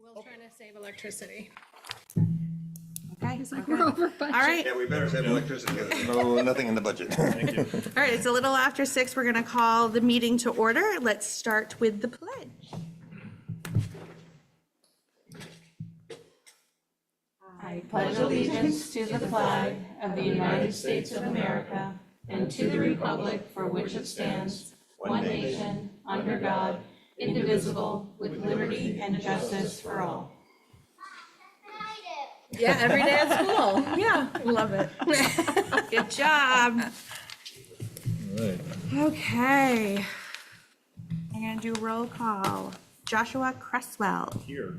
We'll try to save electricity. Okay. It's like we're over budget. All right. Yeah, we better save electricity because there's nothing in the budget. Thank you. All right, it's a little after 6. We're going to call the meeting to order. Let's start with the pledge. I pledge allegiance to the flag of the United States of America and to the republic for which it stands, one nation, under God, indivisible, with liberty and justice for all. Yeah, every day at school. Yeah, I love it. Good job. All right. Okay. I'm going to do roll call. Joshua Cresswell. Here.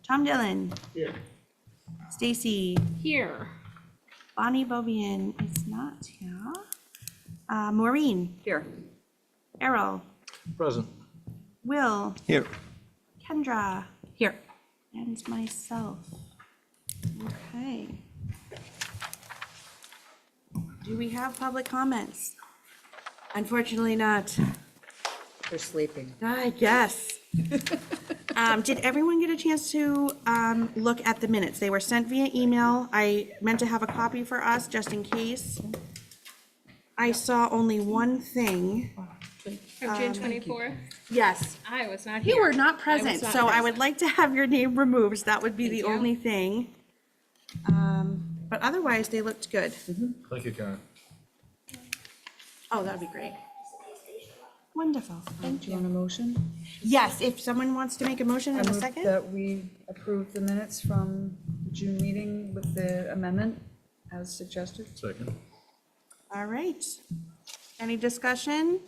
Tom Dillon. Here. Stacy. Here. Bonnie Bobian is not here. Maureen. Here. Errol. Present. Will. Here. Kendra. Here. And myself. Okay. Do we have public comments? Unfortunately not. They're sleeping. I guess. Did everyone get a chance to look at the minutes? They were sent via email. I meant to have a copy for us just in case. I saw only one thing. From June 24th. Yes, I was not here. you were not I was present, not so I present. would like to have your name removed. That would be the Thank you. only thing. But otherwise, they looked good. Thank you, Karen. Oh, that'd be great. Wonderful. Do you want a motion? Yes, if someone wants to make a motion in I a move second. that we approve the minutes from the June meeting with the amendment as suggested. Second. All right. Any discussion?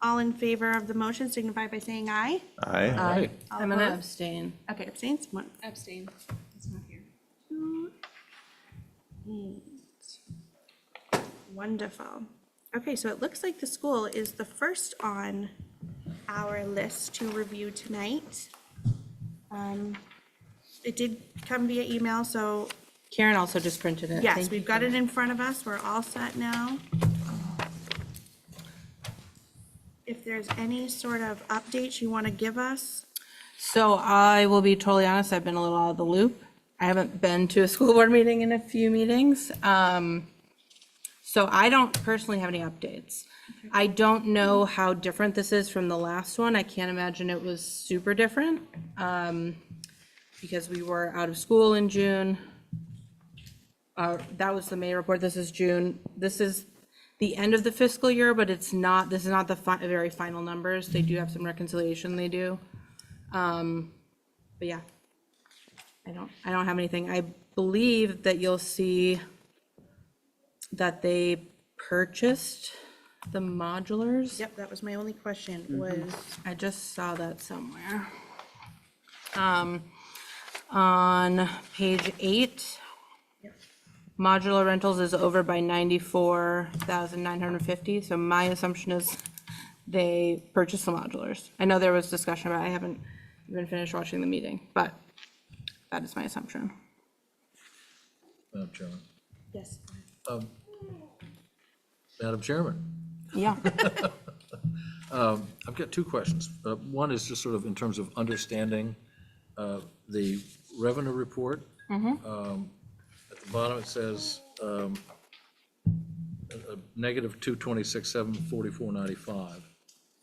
All in favor of the motion signify by saying aye. Aye. Aye. All I'm gonna opposed? abstain. Okay, abstains, one, Abstain. It's not here. 2, 8. Wonderful. Okay, so it looks like the school is the first on our list to review tonight. It did come via email, so Karen also just printed it. yes, Thank we've you, got it Karen. in front of us. We're all set now. If there's any sort of updates you want to give us, So I will be totally honest, I've been a little out of the loop. I haven't been to a school board meeting in a few meetings. So I don't personally have any updates. I don't know how different this is from the last one. I can't imagine it was super different, because we were out of school in June. That was the May report. This is June. This is the end of the fiscal year, but it's not, this is not the very final numbers. They do have some reconciliation they do. But yeah, I don't have anything. I believe that you'll see that they purchased the modulars. yep, that was my only question, was, I just saw that somewhere. On page 8, modular rentals is over by 94,950. So my assumption is they purchased the modulars. I know there was discussion about it. I haven't even finished watching the meeting, but that is my assumption. Madam Chairman. yes. Madam Chairman, Yeah. I've got two questions. One is just sort of in terms of understanding the revenue report. At the bottom, it says a negative 226,744.95.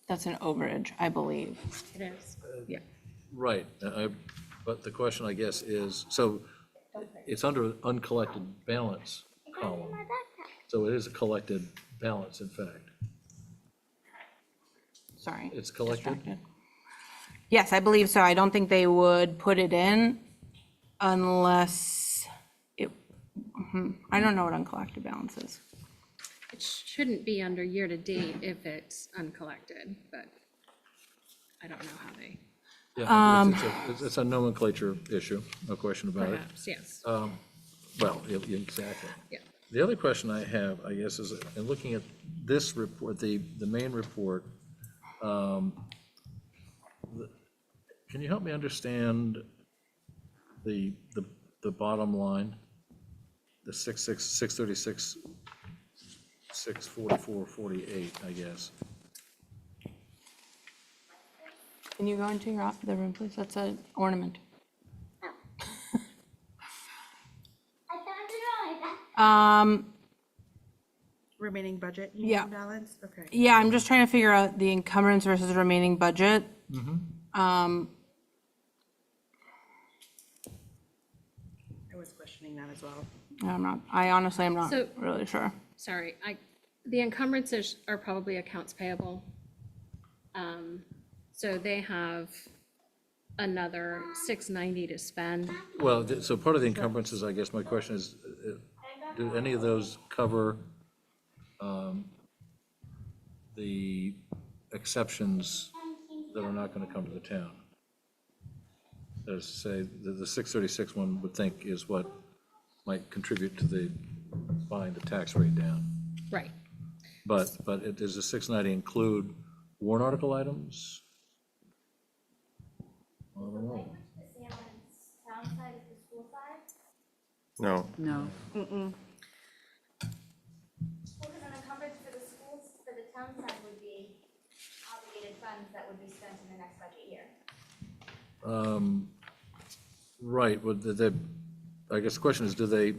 That's an overage, I believe. It is. Yeah. Right, but the question, I guess, is, so it's under uncollected balance column. So it is a collected balance, in fact. Sorry. It's collected? distracted. Yes, I believe so. I don't think they would put it in unless it, I don't know what uncollected balance is. It shouldn't be under year-to-date if it's uncollected, but I don't know how they, Yeah, it's a nomenclature issue, no question about it. perhaps, yes. Well, yeah, exactly. Yeah. The other question I have, I guess, is in looking at this report, the main report, can you help me understand the bottom line? The 636, 644.48, I guess. Can you go into the room, please? That's an ornament. Remaining budget, you Yeah. mean balance? Okay. Yeah, I'm just trying to figure out the encumbrance versus remaining budget. I was questioning that as well. I honestly am not So- really sure. Sorry, the encumbrances are probably accounts payable. So they have another 690 to spend. Well, so part of the encumbrances, I guess my question is, do any of those cover the exceptions that are not going to come to the town? That is to say, the 636 one would think is what might contribute to the buying the tax rate down. Right. But does the 690 include warrant article items? I don't know. The Salmon's town side is the school side? No, No. Well, because an encumbrance for the schools, for the town side would be obligated funds that would be spent in the next budget year. Right, well, I guess the question is, do they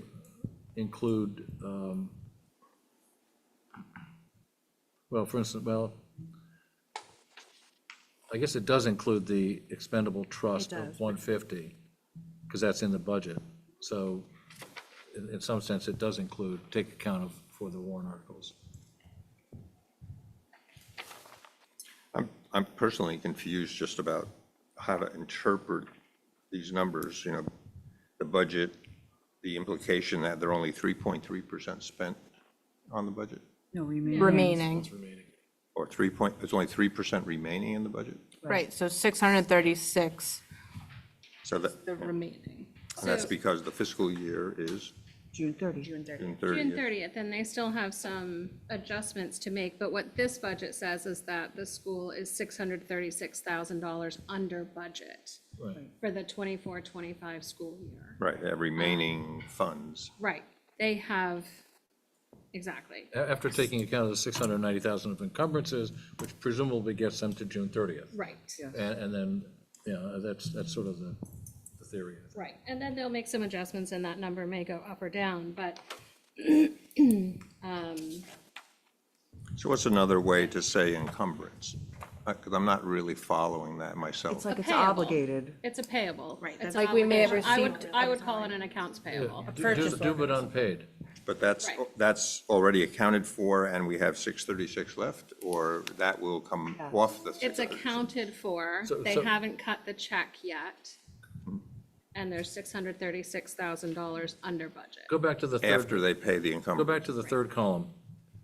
include, well, for instance, I guess it does include the expendable trust It of does. 150, because that's in the budget. So in some sense, it does take account for the warrant articles. I'm personally confused just about how to interpret these numbers, the budget, the implication that they're only 3.3% spent on the budget, No, remaining. Remaining, or there's only 3% remaining in the budget? right, so 636, So that, the remaining. and that's So- because the fiscal year is June 30. June June 30th. 30th, and they still have some adjustments to make, but what this budget says is that the school is $636,000 under budget Right. for the 24-25 school year. Right, they have remaining funds. Right, they have, exactly, After taking account of the 690,000 of encumbrances, which presumably gets them to June 30th. right, And then, that's sort of the theory. right. And then they'll make some adjustments and that number may go up or down, but So what's another way to say encumbrance? Because I'm not really following that myself. It's like it's payable. obligated. it's a payable. Right, It's that's an like we may have obligation. received I would call it an accounts payable. Due but unpaid. But that's, Right. that's already accounted for, and we have 636 left, or that will come off the It's 636? accounted for, So- they so- haven't cut the check yet. And there's $636,000 under budget. Go back to the third. After they pay the Go encumbrance. back to the third column,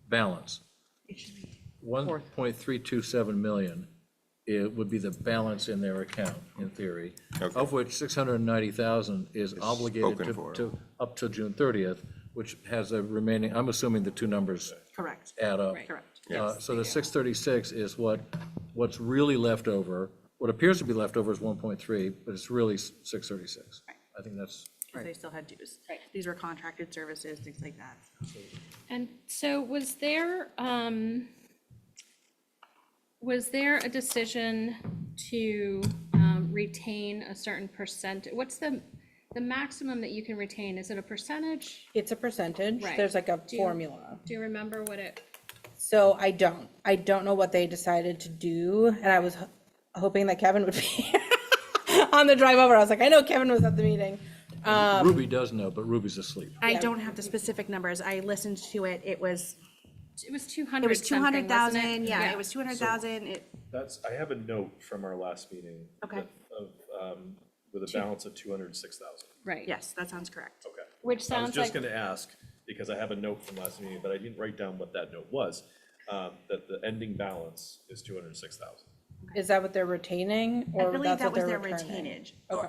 balance. 1.327 million, it would be the balance in their account, in theory, Okay. of which 690,000 is obligated spoken for. to, up till June 30th, which has a remaining, I'm assuming the two numbers Correct, add up. Right. correct. So the 636 is what's really left over. What appears to be left over is 1.3, but it's really 636. I think that's, Because they still had dues. Right. These were contracted services, things like that. And so was there a decision to retain a certain percent? What's the maximum that you can retain? Is it a percentage? It's a percentage, Right. there's like a Do you- formula. Do you remember what it, So I don't know what they decided to do, and I was hoping that Kevin would be on the drive over. I was like, I know Kevin was at the meeting. Ruby does know, but Ruby's asleep. I don't have the specific numbers. I listened to it. It was 200 It was something, wasn't 200,000, yeah, it was 200,000, I have a note from our last meeting. Okay. With a balance of 206,000. Right. yes, that sounds correct. Okay. Which I was sounds just like, gonna ask, because I have a note from last meeting, but I didn't write down what that note was, that the ending balance is 206,000. Is that what they're retaining, I or believe that's that what was they're their returning? retainage. Okay.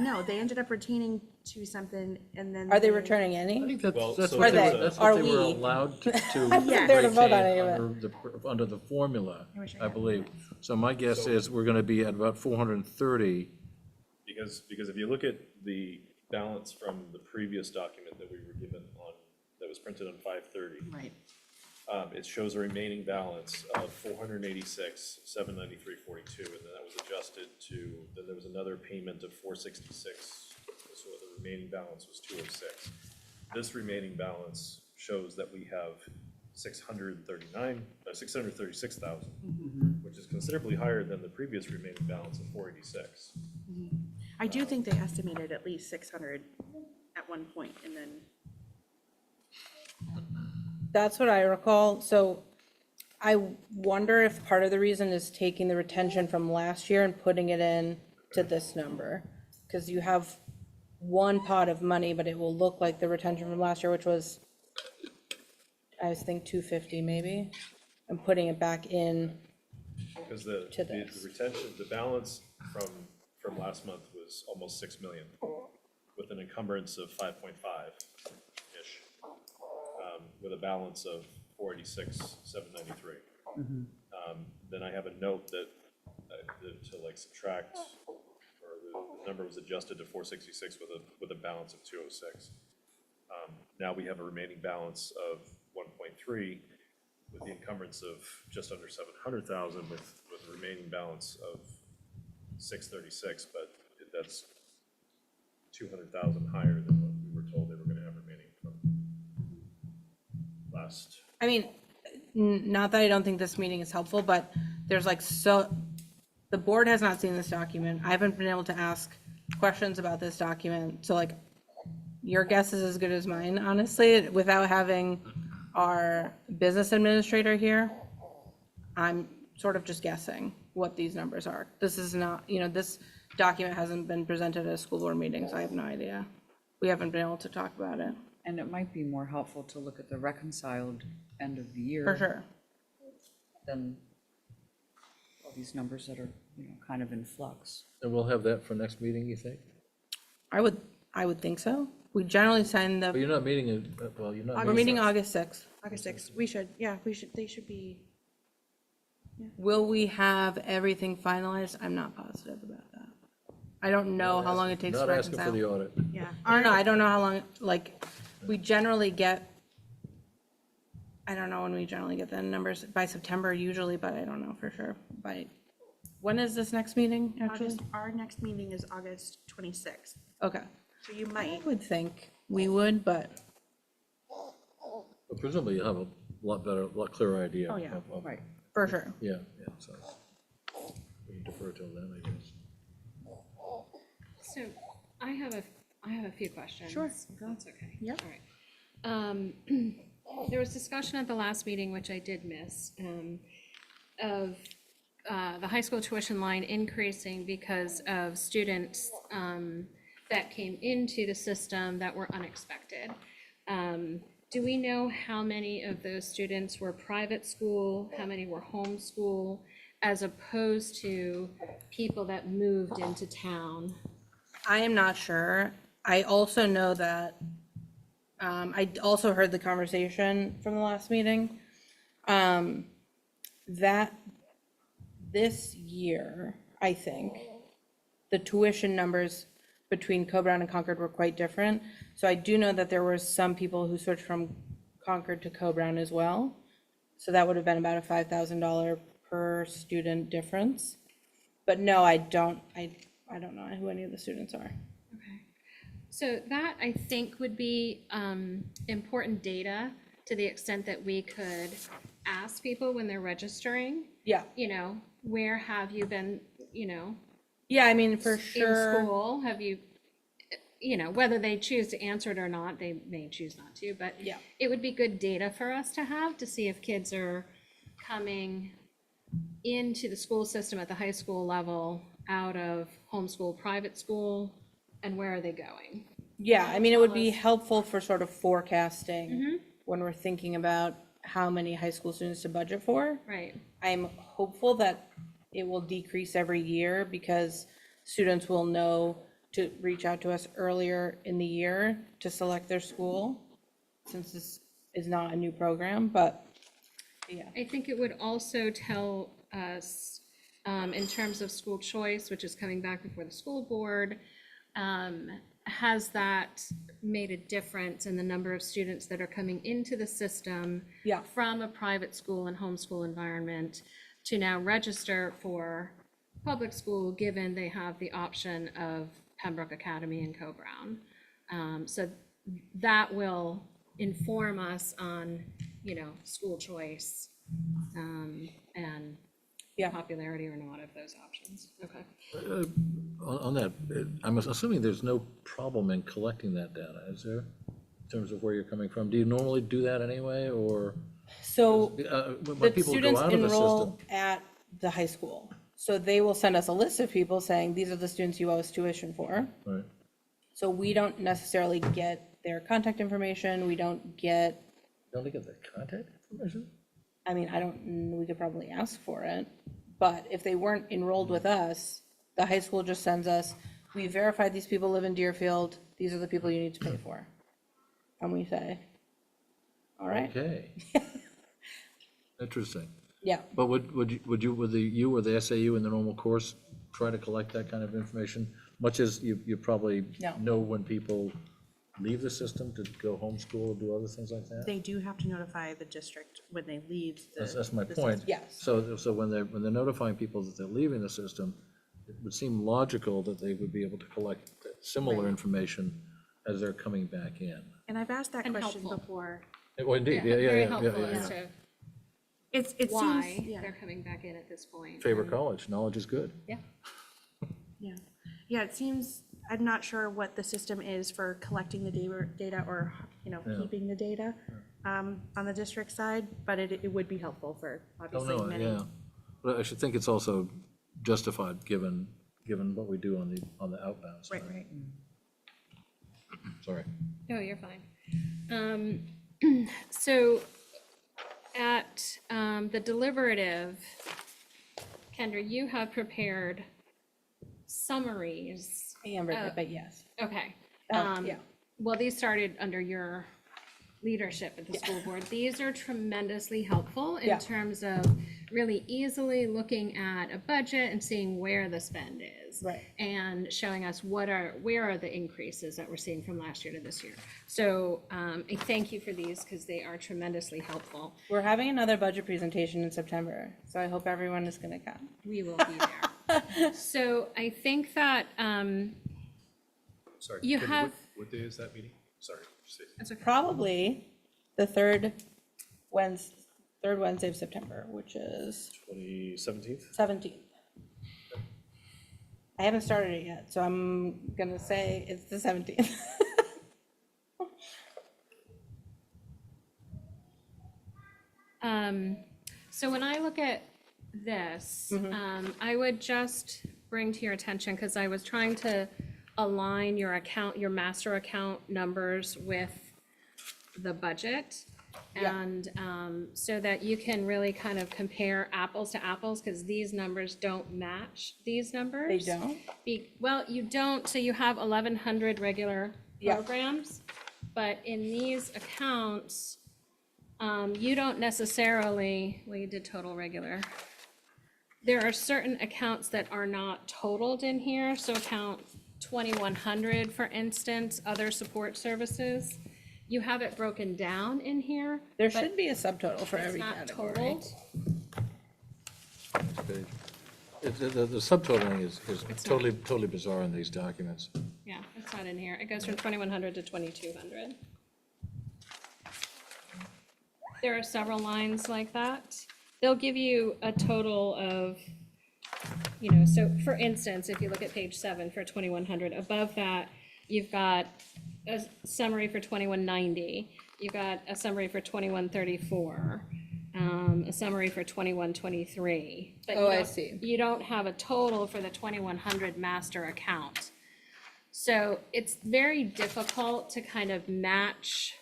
No, they ended up retaining to something and then. Are they returning I any? think that's, Well, that's so what there's they, a- that's Are what they were we? allowed to there to vote on retain any of under the formula, wish I I had believe. So my guess is we're gonna be at about 430. Because if you look at the balance from the previous document that we were given on, that was printed on 5/30, Right. it shows a remaining balance of 486,793.42, and then that was adjusted to, then there was another payment of 466, so the remaining balance was 206. this remaining balance shows that we have 636,000, which is considerably higher than the previous remaining balance of 486. I do think they estimated at least 600 at one point, and then, That's what I recall. So I wonder if part of the reason is taking the retention from last year and putting it in to this number. Because you have one pot of money, but it will look like the retention from last year, which was, I think 250 maybe, and putting it back in. Because To the this. retention, the balance from last month was almost 6 million, with an encumbrance of 5.5-ish, with a balance of 486,793. Then I have a note that, to like subtract, or the number was adjusted to 466 with a balance of 206. Now we have a remaining balance of 1.3 with the encumbrance of just under 700,000 with a remaining balance of 636, but that's 200,000 higher than what we were told they were gonna have remaining from last. I mean, not that I don't think this meeting is helpful, but there's like the board has not seen this document. I haven't been able to ask questions about this document. So like, your guess is as good as mine, honestly, without having our business administrator here. I'm sort of just guessing what these numbers are. This is not, this document hasn't been presented at a school board meeting, so I have no idea. We haven't been able to talk about it. And it might be more helpful to look at the reconciled end of the year. For sure. Than all these numbers that are, kind of in flux. And we'll have that for next meeting, you think? I would think so. We generally send But the, you're not meeting, well, you're not. we're meeting August 6th. August 6th, they should be, Will we have everything finalized? I'm not positive about that. I don't know how long it takes to Not asking for the reconcile. audit. yeah. I don't know how long, like, we generally get, I don't know when we generally get the numbers, by September usually, but I don't know for sure. When is this next meeting, actually? Our next meeting is August 26th, Okay. so you I might, would think we would, but But presumably you'll have a lot better, lot clearer idea. Oh, yeah. Right. for sure. Yeah, so we can defer till then, I guess. So I have a few questions. Sure. If that's okay. Yep. All right. There was discussion at the last meeting, which I did miss, of the high school tuition line increasing because of students that came into the system that were unexpected. Do we know how many of those students were private school, how many were homeschool, as opposed to people that moved into town? I am not sure. I also know that, I also heard the conversation from the last meeting, that this year, I think, the tuition numbers between Co-Brown and Concord were quite different. So I do know that there were some people who switched from Concord to Co-Brown as well. So that would have been about a $5,000 per student difference. But no, I don't know who any of the students are. Okay. So that, I think, would be important data to the extent that we could ask people when they're registering, Yeah. where have you been, Yeah, I mean, for in sure. school? Have you, whether they choose to answer it or not, they may choose not to, but Yeah. it would be good data for us to have to see if kids are coming into the school system at the high school level out of homeschool, private school, and where are they going? Yeah, I mean, it would be helpful for sort of forecasting when we're thinking about how many high school students to budget for. Right. I'm hopeful that it will decrease every year because students will know to reach out to us earlier in the year to select their school, since this is not a new program, but yeah. I think it would also tell us, in terms of school choice, which is coming back before the school board, has that made a difference in the number of students that are coming into the system Yeah. from a private school and homeschool environment to now register for public school, given they have the option of Pembroke Academy and Co-Brown? So that will inform us on, school choice, and Yeah. popularity or not of those options. Okay. On that, I'm assuming there's no problem in collecting that data, is there? In terms of where you're coming from? Do you normally do that anyway, or So when the people go students out of the enroll system? at the high school. So they will send us a list of people saying, these are the students you owe us tuition for. Right. So we don't necessarily get their contact information, we don't get, Don't they get the contact information? I mean, we could probably ask for it. But if they weren't enrolled with us, the high school just sends us, we verified these people live in Deerfield, these are the people you need to pay for. And we say, all right, Okay. Interesting. yeah. But would you, or the SAU in the normal course, try to collect that kind of information? Much as you probably No. know when people leave the system to go homeschool or do other things like that? They do have to notify the district when they leave the. That's my the point. system. Yes. So when they're notifying people that they're leaving the system, it would seem logical that they would be able to collect similar information as they're coming back in. And I've asked that And question helpful. before. Well, indeed, yeah, Very yeah, helpful yeah, as yeah. to It why seems, yeah, they're coming back in at this point. Favorite and- college, knowledge is good. Yeah. yeah. Yeah, it seems, I'm not sure what the system is for collecting the data or, keeping the data on the district side, but it would be helpful for Oh, obviously no, many. yeah. But I should think it's also justified, given what we do on the outbound side. Right. Sorry. No, you're fine. So at the deliberative, Kendra, you have prepared summaries. Amber, but yes. Okay. Yeah. Well, these started under your leadership at the school board. These are tremendously helpful in Yeah. terms of really easily looking at a budget and seeing where the spend is. Right. And showing us where are the increases that we're seeing from last year to this year. So I thank you for these because they are tremendously helpful. We're having another budget presentation in September, so I hope everyone is gonna come. We will be there. So I think that, Sorry. You Kendra, have- What day is that meeting? Sorry. Stacy. Probably the third Wednesday of September, which is 17th? 17th. I haven't started it yet, so I'm gonna say it's the 17th. So when I look at this, I would just bring to your attention, because I was trying to align your account, your master account numbers with the budget. Yeah. And so that you can really kind of compare apples to apples, because these numbers don't match these numbers. They don't? Well, you don't, so you have 1,100 regular Yeah. programs, but in these accounts, you don't necessarily, well, you did total regular. There are certain accounts that are not totaled in here, so account 2,100, for instance, other support services. You have it broken down in here. There but should be a subtotal for it's every not category. totaled. The subtotaling is totally bizarre in these documents. Yeah, it's not in here. It goes from 2,100 to 2,200. There are several lines like that. They'll give you a total of, so for instance, if you look at page 7 for 2,100, above that, you've got a summary for 2,190. You've got a summary for 2,134, a summary for 2,123. But Oh, I see. You don't have a total for the 2,100 master account. So it's very difficult to kind of match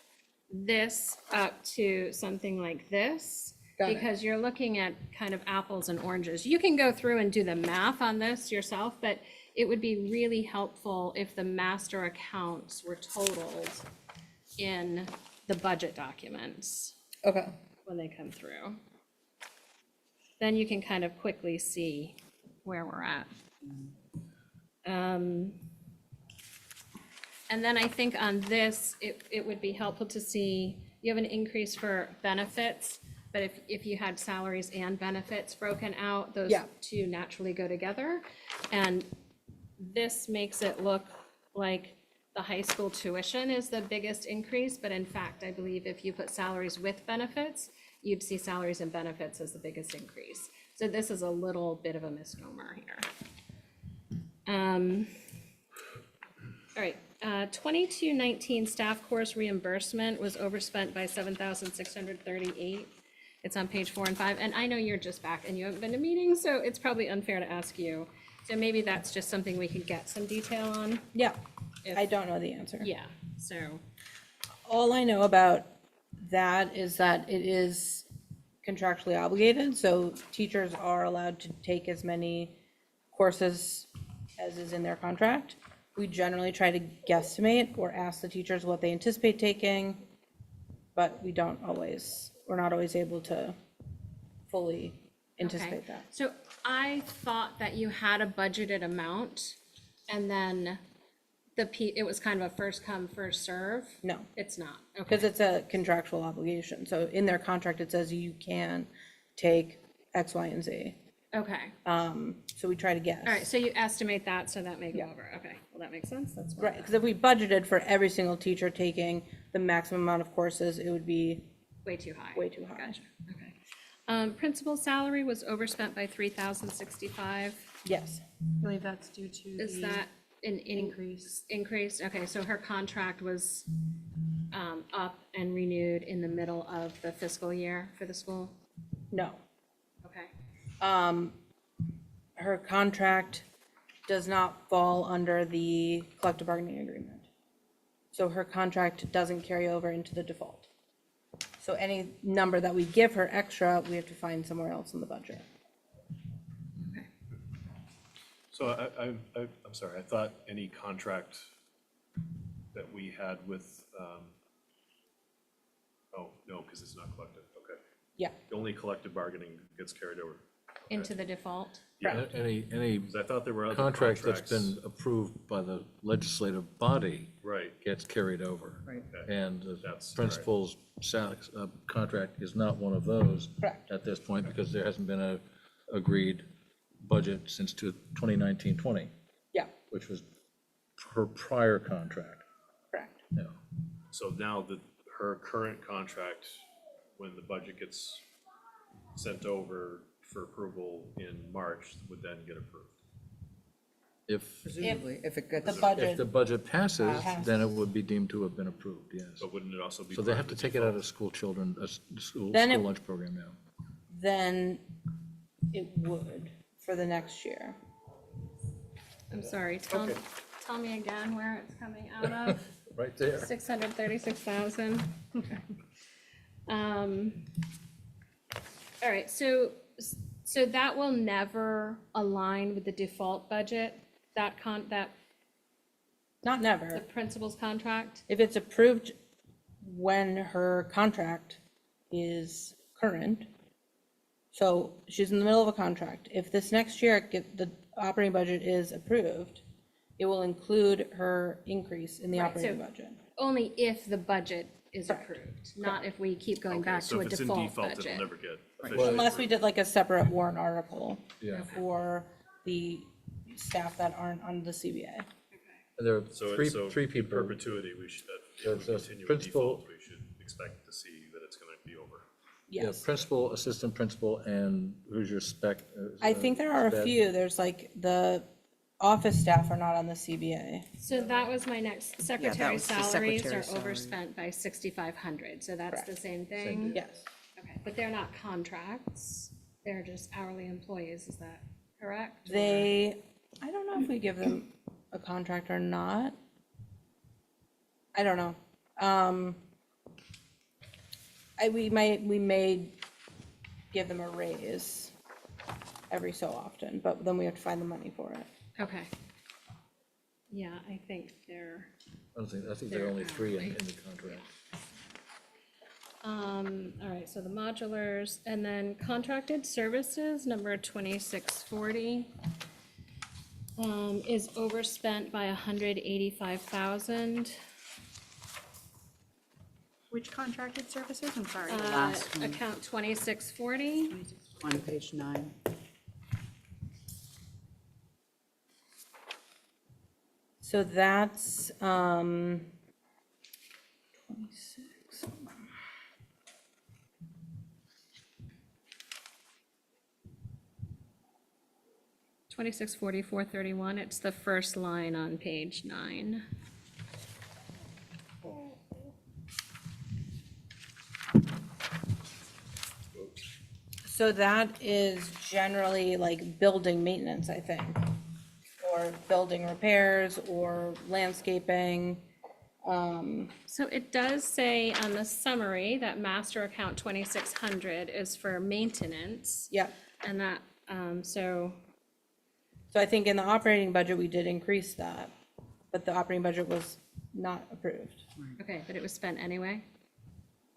this up to something like this. Got it. Because you're looking at kind of apples and oranges. You can go through and do the math on this yourself, but it would be really helpful if the master accounts were totaled in the budget documents Okay. when they come through. Then you can kind of quickly see where we're at. And then I think on this, it would be helpful to see, you have an increase for benefits, but if you had salaries and benefits broken out, those Yeah. two naturally go together. And this makes it look like the high school tuition is the biggest increase, but in fact, I believe if you put salaries with benefits, you'd see salaries and benefits as the biggest increase. So this is a little bit of a misnomer here. All right, 2219 staff course reimbursement was overspent by 7,638. It's on page 4 and 5, and I know you're just back and you haven't been to meetings, so it's probably unfair to ask you. So maybe that's just something we could get some detail on. Yeah, I don't know the answer. Yeah, so, All I know about that is that it is contractually obligated, so teachers are allowed to take as many courses as is in their contract. We generally try to guesstimate or ask the teachers what they anticipate taking, but we're not always able to fully okay. anticipate that. So I thought that you had a budgeted amount, and then it was kind of a first come, first serve? No, It's not, okay. because it's a contractual obligation, so in their contract, it says you can take X, Y, and Z. Okay, So we try to guess. all right, so you estimate that, so that may go over, okay, well, that makes sense, that's Right, because if we budgeted for every single teacher taking the maximum amount of courses, it would be way too high. way too high. Gotcha, okay. Principal salary was overspent by 3,065. Yes, I believe that's due to Is that an increase? Increased, okay, so her contract was up and renewed in the middle of the fiscal year for the school? no. Okay, Her contract does not fall under the collective bargaining agreement. So her contract doesn't carry over into the default. So any number that we give her extra, we have to find somewhere else in the budget. okay. So I'm sorry, I thought any contract that we had with, oh, no, because it's not collective, okay. Yeah, Only collective bargaining gets carried over. Into the default? Yeah, Any 'cause I thought there were other contract contracts. that's been approved by the legislative body Right, gets carried over. Right. okay. And the That's right. principal's contract is not one of those. Correct. At this point, because there hasn't been a agreed budget since 2019-20, yeah, which was her prior contract. correct. Yeah. So now her current contract, when the budget gets sent over for approval in March, would then get approved. If Presumably, if it gets. The the budget, budget passes, then it would be deemed to have been approved, yes. But wouldn't it also be? So they part have to the take it out default? of school children, school Then it- lunch program now. then it would for the next year. I'm sorry, tell me again where it's coming out of? Right there. 636,000. Okay. All right, so that will never align with the default budget, that Not the never. principal's contract? If it's approved when her contract is current, so she's in the middle of a contract. If this next year the operating budget is approved, it will include her increase in the Right, operating so- budget. Only if the budget is Correct. approved, not if we keep going Okay, back so to a if it's in default default, it'll budget. never get Well, officially unless we approved. did like a separate warrant article Yeah. for the staff that aren't on the CBA. And there are So, three in people. perpetuity, we should, if There's we a continue in principal- default, we should expect to see that it's gonna be over. Yeah, Yes. principal, assistant principal, and who's your spec? I think there are a spec? few. There's like the office staff are not on the CBA. So that was my next, secretary was the salaries are secretary salary. overspent by 6,500, so that's the Correct. same thing? Yes. Okay, but they're not contracts, they're just hourly employees, is that correct? I don't know if we give them a contract or not. I don't know. We may give them a raise every so often, but then we have to find the money for it. Okay. Yeah, I think they're, I think there are only three in the contract. all right, so the modulars, and then contracted services, number 2640, is overspent by 185,000. Which contracted services? I'm sorry. last one. Account 2640. On page 9. So that's, 26. 264431, it's the first line on page 9. So that is generally like building maintenance, I think, or building repairs or landscaping. So it does say on the summary that master account 2600 is for maintenance. Yep. And that, so, So I think in the operating budget, we did increase that, but the operating budget was not approved. okay, but it was spent anyway?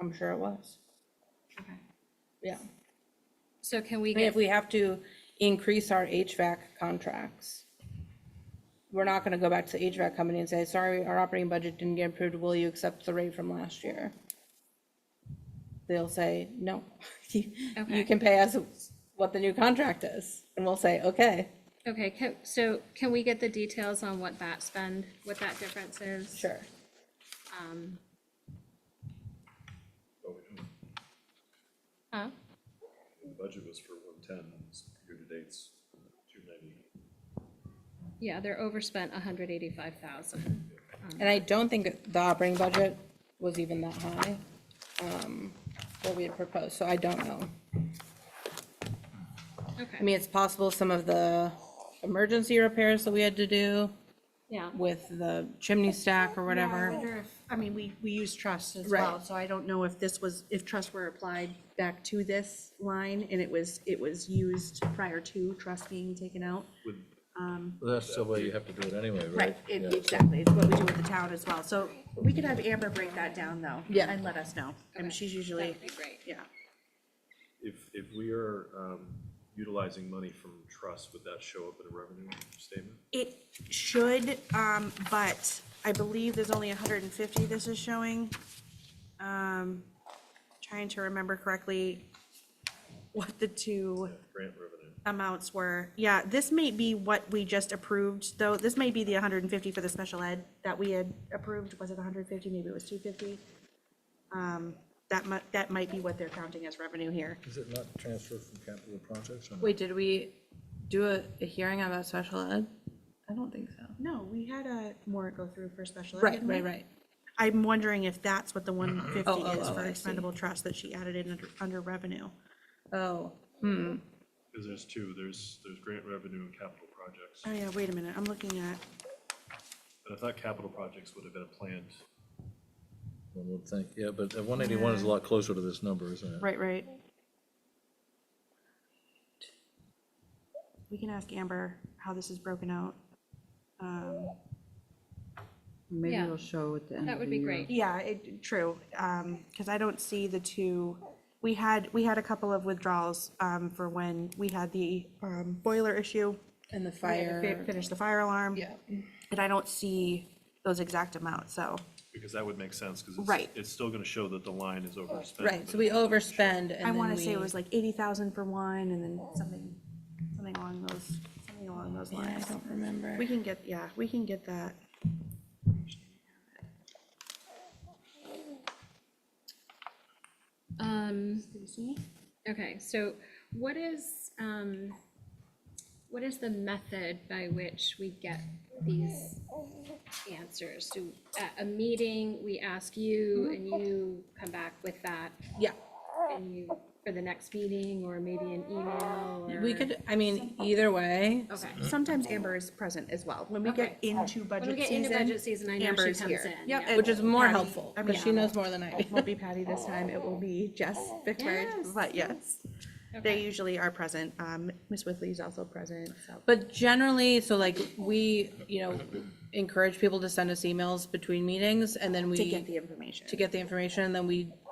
I'm sure it was. Okay. Yeah. So can we I mean, get, if we have to increase our HVAC contracts, we're not gonna go back to the HVAC company and say, sorry, our operating budget didn't get approved, will you accept the rate from last year? They'll say, no, you Okay. can pay us what the new contract is, and we'll say, okay, okay, so can we get the details on what that difference is? sure. But we don't. Huh? The budget was for 110, and year to date's 290. Yeah, they're overspent 185,000. And I don't think the operating budget was even that high, what we had proposed, so I don't know. I Okay, mean, it's possible some of the emergency repairs that we had to do yeah. with the chimney stack or I whatever. wonder if, I mean, we use trust as Right. well, so I don't know if this was, if trust were applied back to this line and it was used prior to trust being taken out. Well, that's the way you have to do it anyway, right? Yeah. Exactly, it's what we do with the town as well, so we could have Amber break that down though. Yeah. And let us know, and she's usually, That'd be great. yeah. If we are utilizing money from trust, would that show up in a revenue statement? It should, but I believe there's only 150 this is showing. Trying to remember correctly what the two Grant revenue. amounts were. Yeah, this may be what we just approved, though. This may be the 150 for the special ed that we had approved. Was it 150? Maybe it was 250. That might be what they're counting as revenue here. Is it not transferred from capital projects? or not? Wait, did we do a hearing on that special ed? I don't think so. No, we had a warrant go through for special ed. Right, didn't we? right, right. I'm wondering if that's what the 150 is for I see. expendable trust that she added in under revenue. Oh, Because there's two, there's grant revenue and capital projects. Oh, yeah, wait a minute, I'm looking at, But I thought capital projects would have been planned. One would think, yeah, but 181 is a lot closer to this number, isn't it? right. We can ask Amber how this is broken out. Maybe Yeah. it'll show at the end That of would the be year. great. Yeah, true, because I don't see the two, we had a couple of withdrawals, for when we had the, boiler issue. and the We had to fire, Finish the fire alarm. yeah. And I don't see those exact amounts, so. Because that would make sense, because Right. it's still going to show that the line is overspent. Right, but so we it's not gonna show- overspend and I then want to say it we- was like 80,000 for one, and then something along those Yeah, lines. I don't remember. We can get that. Okay, so what is the method by which we get these answers? Do, at a meeting, we ask you and you come back with that Yeah, and you, for the next meeting, or maybe an email or? we could, I mean, either way, Okay. Sometimes Amber is present as well. When we get into When budget we season. get into budget season, I know she Amber's comes here. in. Yep, yeah. and which is more Patty- helpful, I mean, because she knows more than I do. It won't be Patty this time, it will be Jess Bickford, Yes. but yes. They usually are present. Miss Whitley's also present, so. But generally, so like, we, encourage people to send us emails between meetings, and then we. To get the information. To get the information, and then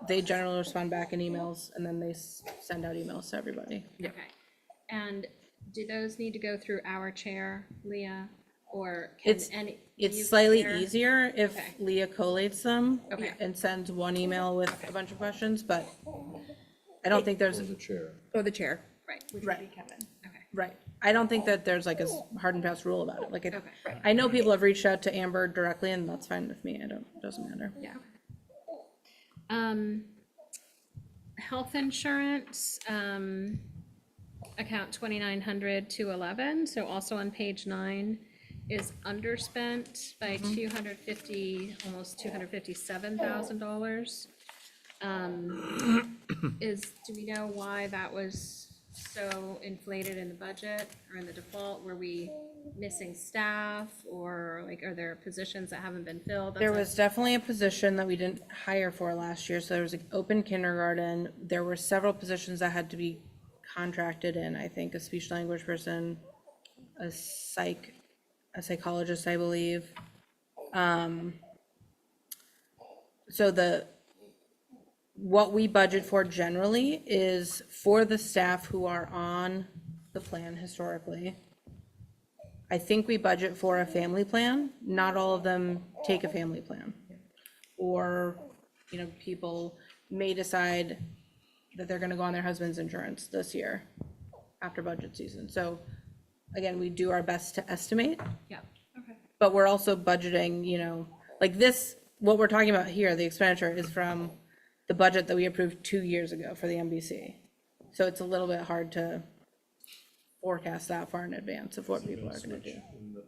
they generally respond back in emails, and then they send out emails to everybody. Okay. And do those need to go through our chair, Leah, or can It's, any? do it's you slightly care? easier if Okay. Leah collates them. Okay. And sends one email with a bunch of questions, but I don't think there's, Or the chair. Or the chair. Right, Which would Right. be Kevin. okay. right. I don't think that there's like a hard and fast rule about it. Like, Okay. I know people have reached out to Amber directly, and that's fine with me. It doesn't matter. Yeah. Health insurance, account 2900 to 11, so also on page 9, is underspent by 250, almost $257,000. Do we know why that was so inflated in the budget or in the default? Were we missing staff, or like, are there positions that haven't been filled? There was definitely a position that we didn't hire for last year, so there was an open kindergarten. There were several positions that had to be contracted in, I think, a speech language person, a psychologist, I believe. So what we budget for generally is for the staff who are on the plan historically. I think we budget for a family plan. Not all of them take a family plan. Or, people may decide that they're gonna go on their husband's insurance this year after budget season. So again, we do our best to estimate, Yeah, okay. but we're also budgeting, like this, what we're talking about here, the expenditure is from the budget that we approved 2 years ago for the MBC. So it's a little bit hard to forecast that far in advance of what people are gonna do.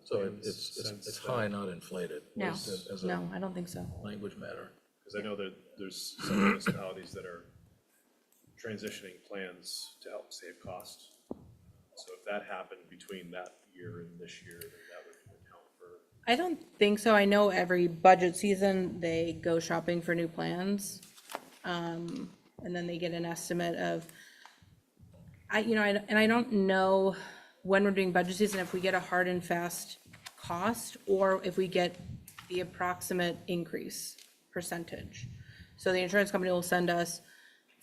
So it's high, not inflated. No, As a no, I don't think so. language matter. Because I know that there's some municipalities that are transitioning plans to help save costs. So if that happened between that year and this year, then that would account for. I don't think so. I know every budget season, they go shopping for new plans. And then they get an estimate of, I don't know when we're doing budget season, if we get a hard and fast cost, or if we get the approximate increase percentage. So the insurance company will send us,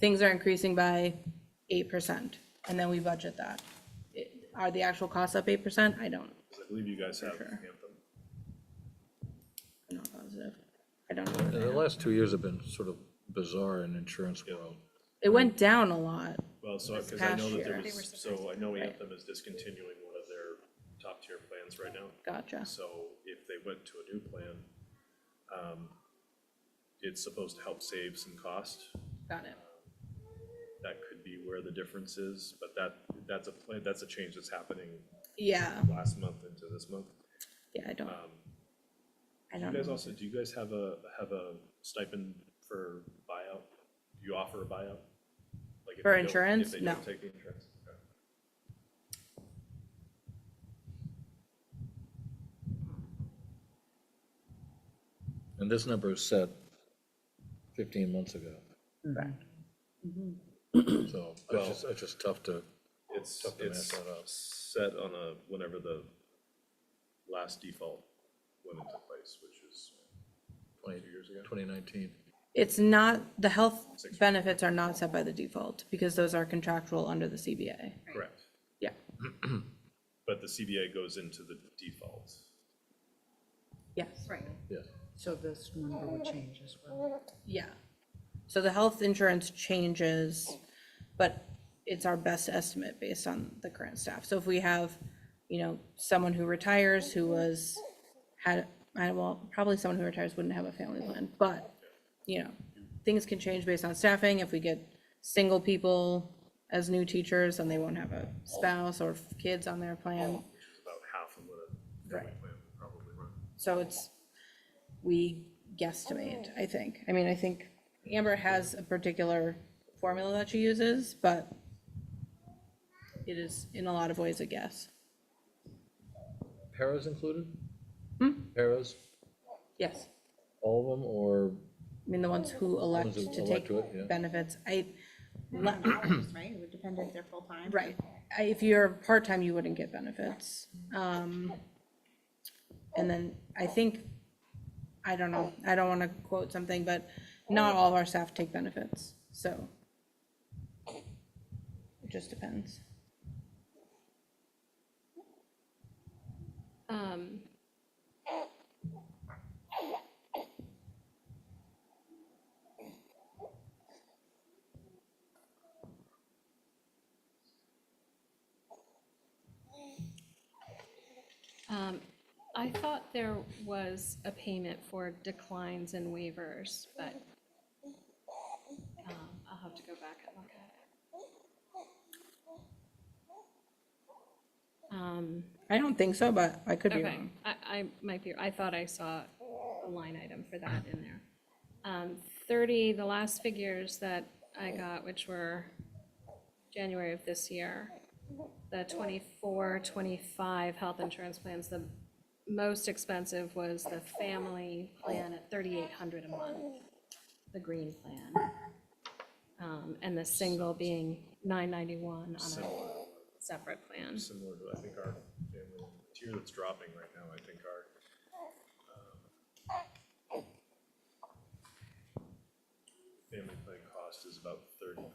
things are increasing by 8%, and then we budget that. Are the actual costs up 8%? I don't, Because I believe you guys have sure. Anthem. I'm not positive. I don't know. The last 2 years have been sort of bizarre in insurance world. It went down a lot. Well, so, This because I know past that there year. was, so I know Anthem is discontinuing one of their top tier plans right now. Gotcha. So if they went to a new plan, it's supposed to help save some cost. Got it. That could be where the difference is, but that's a plan, that's a change that's happening Yeah, last month into this month. yeah, I don't Do you guys know. also, do you guys have a stipend for buyout? Do you offer a buyout? Like if For they don't- insurance? If they No. don't take the insurance? Okay. And this number is set 15 months ago. So it's just tough to, It's Tough to match that up. set on whenever the last default went into place, which is 20 years ago. 2019. It's not, the health benefits are not set by the default, because those are contractual under the CBA. correct. Yeah, But the CBA goes into the default. yes, Right. Yes. So this number would change as well. yeah. So the health insurance changes, but it's our best estimate based on the current staff. So if we have, someone who retires who probably someone who retires wouldn't have a family plan, but, things can change based on staffing. If we get single people as new teachers, then they won't have a spouse or kids on their plan. Which is about half of what a family Right. plan would probably run. So we guesstimate, I think. I mean, I think Amber has a particular formula that she uses, but it is in a lot of ways a guess. Paras included? Paras, Yes. all of them, or I mean, the ones who elect Ones who to elect take to it, yeah. benefits, Right, it would depend if they're full-time. right. If you're part-time, you wouldn't get benefits. And then I think, I don't know, I don't want to quote something, but not all of our staff take benefits, so it just depends. I thought there was a payment for declines and waivers, but I'll have to go back and look at it. I don't think so, but I could be Okay, wrong. I might be, I thought I saw a line item for that in there. 30, the last figures that I got, which were January of this year, the 24, 25 health insurance plans, the most expensive was the family plan at $3,800 a month, the green plan. And the single being $991 on a separate plan. Similar to, I think, our family, tier that's dropping right now, I think our family plan cost is about 33.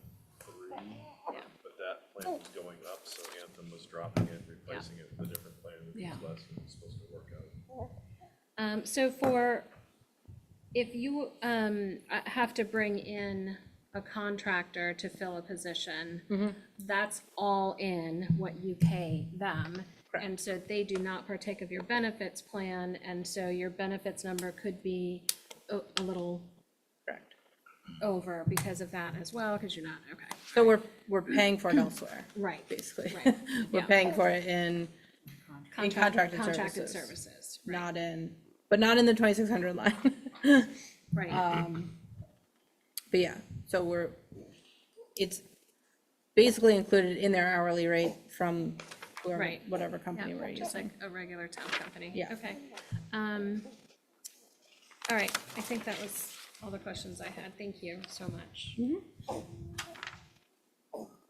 Yeah. But that plan was going up, so Anthem was dropping it, replacing it with a different plan, which Yeah. was less, and it's supposed to work out. So if you have to bring in a contractor to fill a position, that's all in what you pay them. And so they do not partake of your benefits plan, and so your benefits number could be a little Correct. over because of that as well, because you're not, okay. So we're paying for it elsewhere, Right. basically. Right, We're yeah. paying for it in contracted Contracted services. services, right, Not in, but not in the 2,600 line. right. But yeah, so it's basically included in their hourly rate from whoever, Right. whatever company we're Yeah, just like using. a regular town company. Yeah. Okay. All right, I think that was all the questions I had. Thank you so much.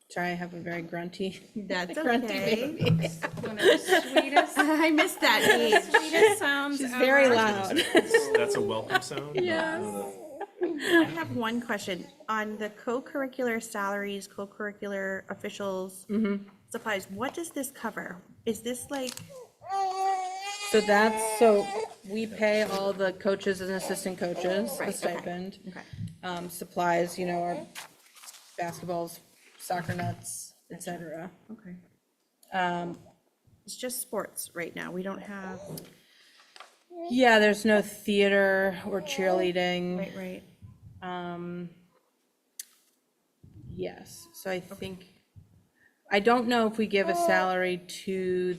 Sorry, I have a very grunty. That's grunty okay. baby. One of the sweetest, I missed that age. sweetest sounds She's ever. very loud. That's a welcome sound? I have one question on the co-curricular salaries, co-curricular officials supplies. What does this cover? Is this like, So we pay all the coaches and assistant coaches a Right, okay. stipend. okay, Supplies, our basketballs, soccer nuts, etc. okay. It's just sports right now. We don't have, Yeah, there's no theater or cheerleading. right. Yes, so I think, I don't know if we give a salary to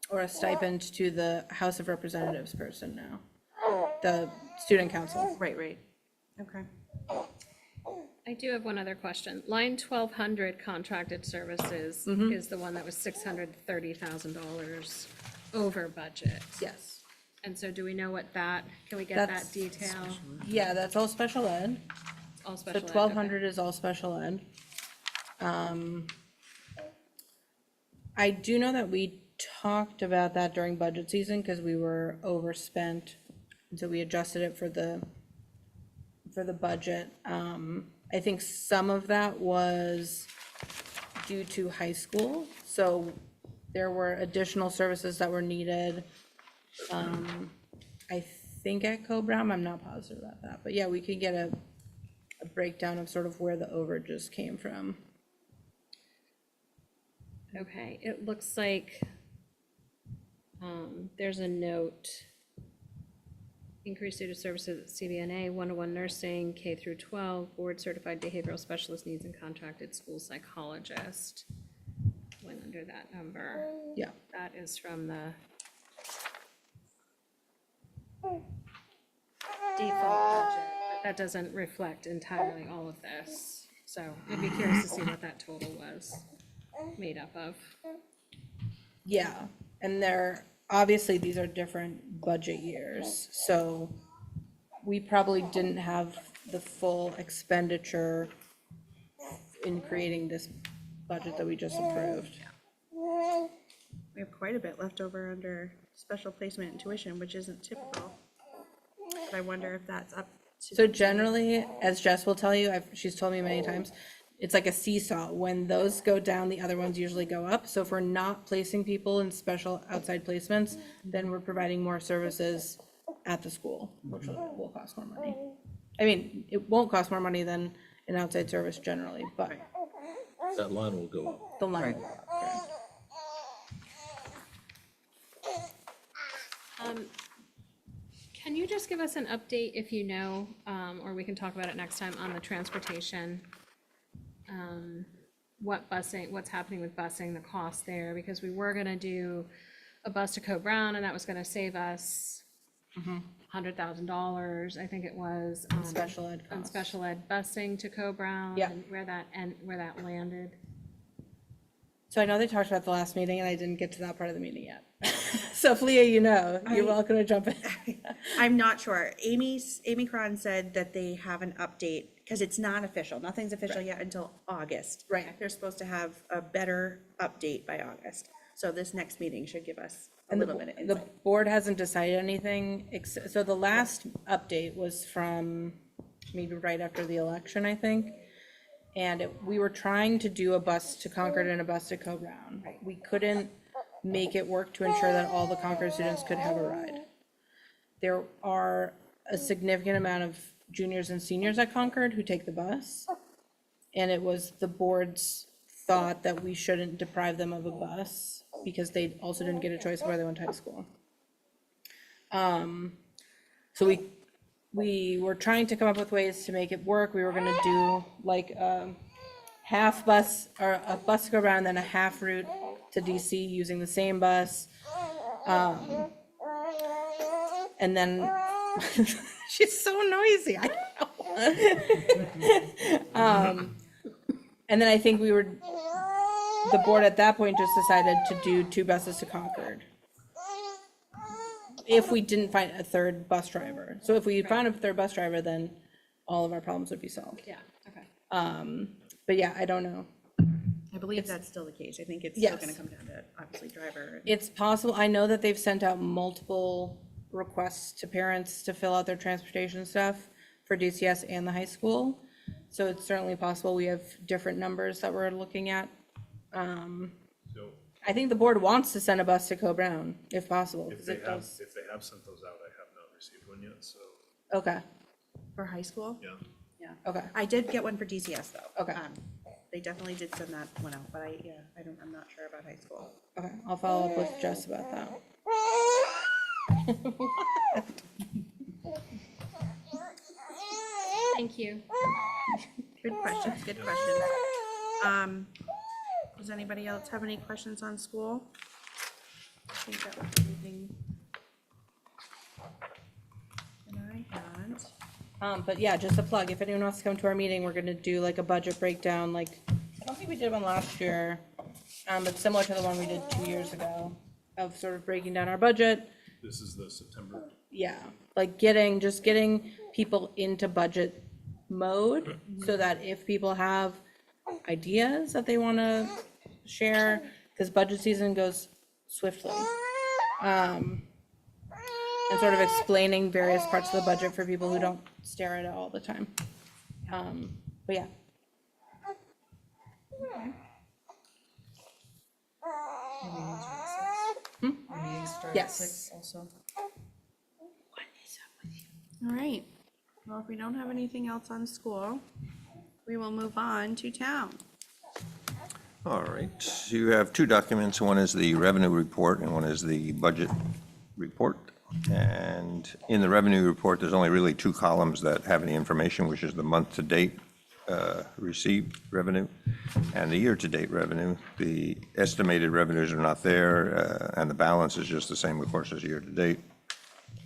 or a stipend to the House of Representatives person now, the student council. Right. Okay. I do have one other question. Line 1,200 contracted services is the one that was $630,000 over budget. Yes. And so do we know what that, can we get That's that detail? Yeah, that's all special ed. All So special ed, okay. 1,200 is all special ed. I do know that we talked about that during budget season because we were overspent. And so we adjusted it for the budget. I think some of that was due to high school. So there were additional services that were needed. I think at Co-Brown, I'm not positive about that, but yeah, we could get a breakdown of sort of where the overages came from. Okay, it looks like there's a note. Increased due to services at CBNA, one-to-one nursing, K through 12, board-certified behavioral specialist needs and contracted school psychologist. Went under that number. Yeah. That is from the default budget, but that doesn't reflect entirely all of this. So I'd be curious to see what that total was made up of. Yeah, and obviously, these are different budget years, so we probably didn't have the full expenditure in creating this budget that we just approved. We have quite a bit left over under special placement and tuition, which isn't typical. But I wonder if that's up to. So generally, as Jess will tell you, she's told me many times, it's like a seesaw. When those go down, the other ones usually go up. So if we're not placing people in special outside placements, then we're providing more services at the school, which will cost more money. I mean, it won't cost more money than an outside service generally, but That line will go up. the line. Can you just give us an update if you know, or we can talk about it next time on the transportation? What busing, what's happening with busing, the cost there, because we were gonna do a bus to Co-Brown and that was gonna save us $100,000, I think it was. Special ed On costs. special ed busing to Co-Brown. Yeah. And where that landed. So I know they talked about the last meeting and I didn't get to that part of the meeting yet. So if Leah, you know, you're welcome to jump in. I'm not sure. Amy Cron said that they have an update, because it's not official. Nothing's official yet until August. Right. They're supposed to have a better update by August. So this next meeting should give us a And little bit of the insight. board hasn't decided anything, so the last update was from maybe right after the election, I think. And we were trying to do a bus to Concord and a bus to Co-Brown. We couldn't make it work to ensure that all the Concord students could have a ride. There are a significant amount of juniors and seniors at Concord who take the bus. And it was the board's thought that we shouldn't deprive them of a bus because they also didn't get a choice of where they went to high school. So we were trying to come up with ways to make it work. We were gonna do like a half bus or a bus to go around, then a half route to DC using the same bus. And then she's so noisy, I know. And then I think the board at that point just decided to do 2 buses to Concord. If we didn't find a third bus driver. So if we found a third bus driver, then all of our problems would be solved. Yeah, okay. But yeah, I don't know. I believe that's still the case. I think it's still gonna Yes. come down to, obviously, driver. It's possible, I know that they've sent out multiple requests to parents to fill out their transportation stuff for DCS and the high school. So it's certainly possible we have different numbers that we're looking at. So I think the board wants to send a bus to Co-Brown, if possible. if 'Cause they it have, does- if they have sent those out, I have not received one yet, so, Okay, For high school? yeah. Yeah. okay. I did get one for DCS, though. Okay. They definitely did send that one out, but I'm not sure about high school. Okay, I'll follow up with Jess about that. Thank you. Good questions, good questions. Does anybody else have any questions on school? I think that was everything that I had. But yeah, just a plug, if anyone wants to come to our meeting, we're gonna do like a budget breakdown, like, I don't think we did one last year, but similar to the one we did 2 years ago, of sort of breaking down our budget. This is the September. Yeah, like just getting people into budget mode, so that if people have ideas that they wanna share, because budget season goes swiftly. And sort of explaining various parts of the budget for people who don't stare at it all the time. But yeah, Our meetings start at Yes. 6 also. All right. Well, if we don't have anything else on school, we will move on to town. All right, you have 2 documents. One is the revenue report and one is the budget report. And in the revenue report, there's only really 2 columns that have any information, which is the month-to-date received revenue and the year-to-date revenue. The estimated revenues are not there, and the balance is just the same, of course, as year-to-date.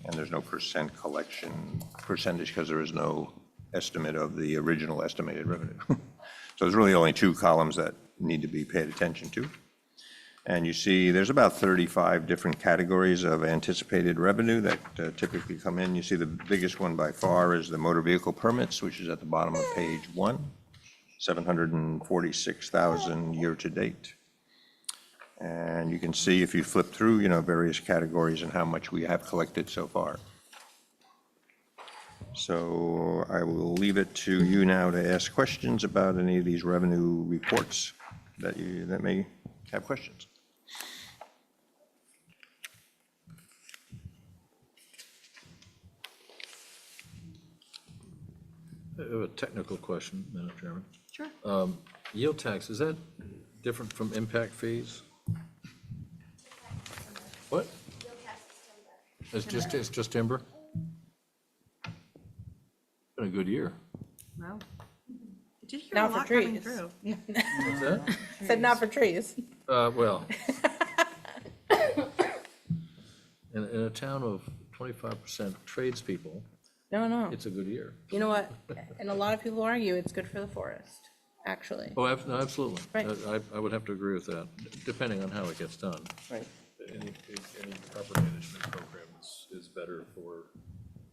And there's no percentage, because there is no estimate of the original estimated revenue. So there's really only 2 columns that need to be paid attention to. And you see, there's about 35 different categories of anticipated revenue that typically come in. You see the biggest one by far is the motor vehicle permits, which is at the bottom of page 1, 746,000 year-to-date. And you can see if you flip through, various categories and how much we have collected so far. So I will leave it to you now to ask questions about any of these revenue reports that may have questions. I have a technical question, Madam Chairman. Sure. Yield tax, is that different from impact fees? What? It's just timber? Been a good year. Wow. I did hear a Not for lot coming trees. through. What's that? Said not for trees. Well. In a town of 25% tradespeople, No. it's a good year. You know what? And a lot of people argue it's good for the forest, actually. Oh, no, absolutely. Right. I would have to agree with that, depending on how it gets done. Right. Any proper management program is better for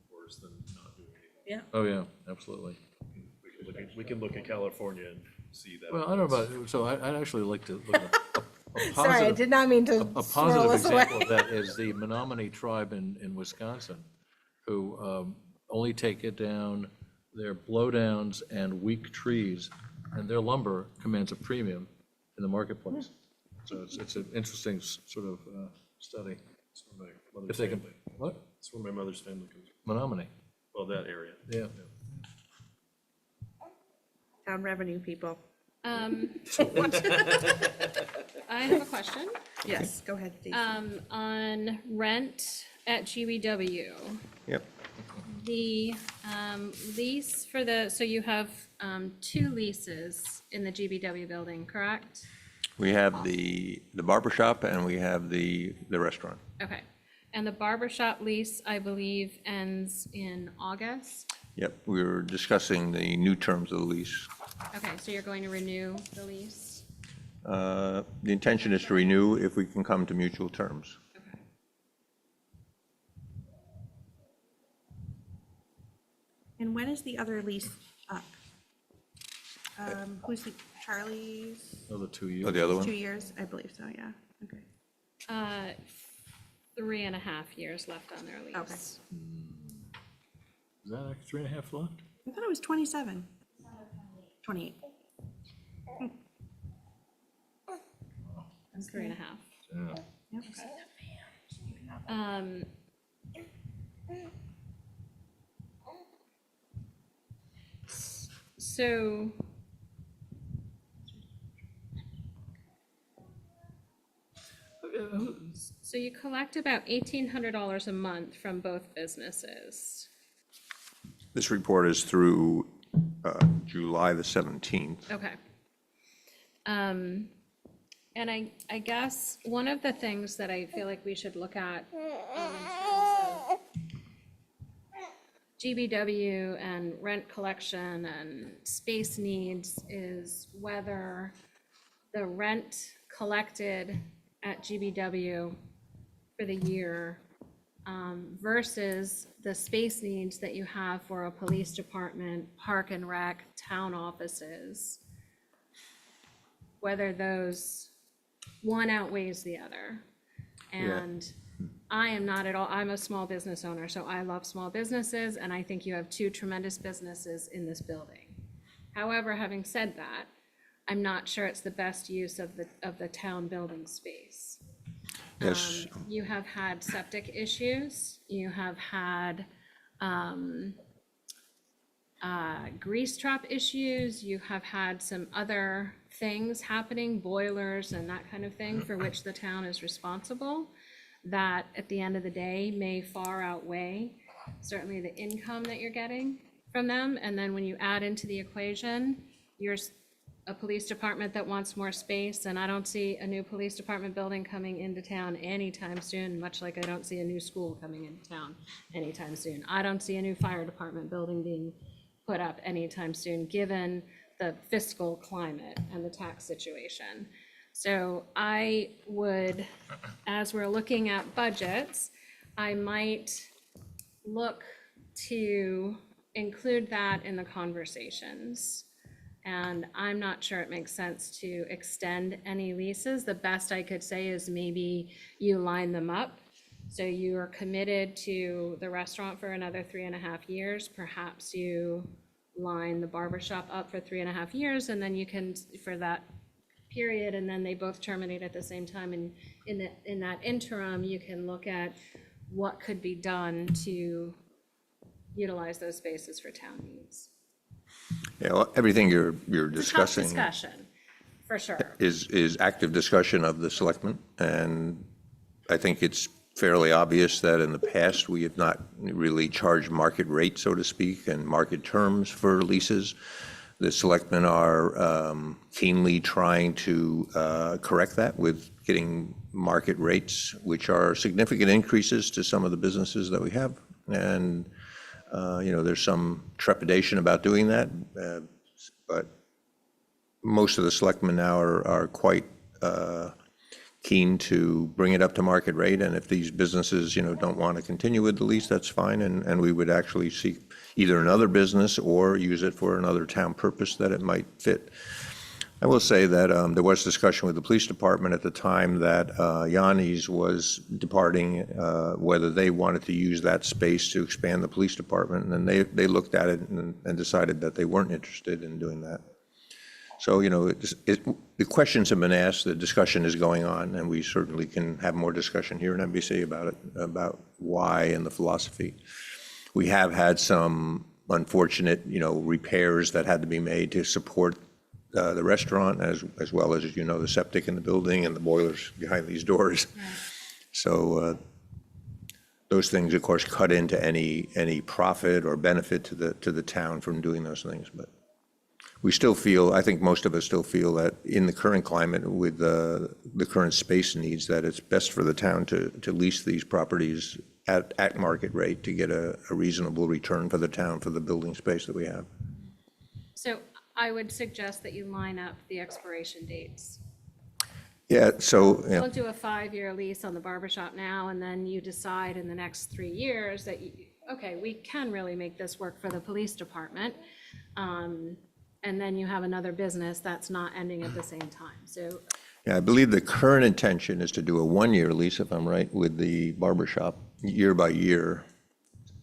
forests than not doing anything. Yeah. Oh, yeah, absolutely. We can look at California and see that. Well, I don't know about, so I'd actually like to look at a Sorry, I positive, did not mean to a swirl positive us away. example of that is the Menominee tribe in Wisconsin, who only take it down their blowdowns and weak trees, and their lumber commands a premium in the marketplace. So it's an interesting sort of study. That's where my If mother's they can, family, what? that's where my mother's family comes from. Menominee, Well, that area. yeah. Town revenue people. I have a question. Yes, go ahead, Stacy. On rent at GBW, Yep. the lease for so you have 2 leases in the GBW building, correct? We have the barber shop and we have the restaurant. Okay. And the barber shop lease, I believe, ends in August? Yep, we were discussing the new terms of the lease. Okay, so you're going to renew the lease? The intention is to renew if we can come to mutual terms. Okay. And when is the other lease up? Who's the, Charlie's? Another 2 Oh, years. the other 2 one? years? I believe so, yeah. Okay. 3.5 years left on their lease. Okay. Is that actually 3.5 left? I thought it was 27. 28. It's 3.5. Yeah. Yep. So so you collect about $1,800 a month from both businesses. This report is through July the 17th. Okay. And I guess one of the things that I feel like we should look at in terms of GBW and rent collection and space needs is whether the rent collected at GBW for the year versus the space needs that you have for a police department, park and rec, town offices, whether those, one outweighs the other. And I am not at all, I'm a small business owner, so I love small businesses, and I think you have 2 tremendous businesses in this building. However, having said that, I'm not sure it's the best use of the town building space. Yes, You have had septic issues, you have had grease trap issues, you have had some other things happening, boilers and that kind of thing, for which the town is responsible, that at the end of the day may far outweigh certainly the income that you're getting from them. And then when you add into the equation, you're a police department that wants more space, and I don't see a new police department building coming into town anytime soon, much like I don't see a new school coming into town anytime soon. I don't see a new fire department building being put up anytime soon, given the fiscal climate and the tax situation. So I would, as we're looking at budgets, I might look to include that in the conversations. And I'm not sure it makes sense to extend any leases. The best I could say is maybe you line them up. So you are committed to the restaurant for another 3.5 years. Perhaps you line the barber shop up for 3.5 years, and then you can, for that period, and then they both terminate at the same time. And in that interim, you can look at what could be done to utilize those spaces for town needs. yeah, well, everything you're It's a tough discussing discussion, for sure. is active discussion of the selectmen, and I think it's fairly obvious that in the past, we have not really charged market rate, so to speak, and market terms for leases. The selectmen are keenly trying to correct that with getting market rates, which are significant increases to some of the businesses that we have. And, there's some trepidation about doing that, but most of the selectmen now are quite keen to bring it up to market rate, and if these businesses, don't want to continue with the lease, that's fine, and we would actually seek either another business or use it for another town purpose that it might fit. I will say that there was discussion with the police department at the time that Yanni's was departing, whether they wanted to use that space to expand the police department, and they looked at it and decided that they weren't interested in doing that. So, the questions have been asked, the discussion is going on, and we certainly can have more discussion here in MBC about it, about why and the philosophy. We have had some unfortunate, repairs that had to be made to support the restaurant, as well as, the septic in the building and the boilers behind these doors. So those things, of course, cut into any profit or benefit to the town from doing those things, but we still feel, I think most of us still feel that in the current climate with the current space needs, that it's best for the town to lease these properties at market rate to get a reasonable return for the town for the building space that we have. So I would suggest that you line up the expiration dates. Yeah, so, We'll do a 5-year lease on the barber shop now, and then you decide in the next 3 years that, okay, we can really make this work for the police department. And then you have another business that's not ending at the same time, so. yeah, I believe the current intention is to do a 1-year lease, if I'm right, with the barber shop, year by year.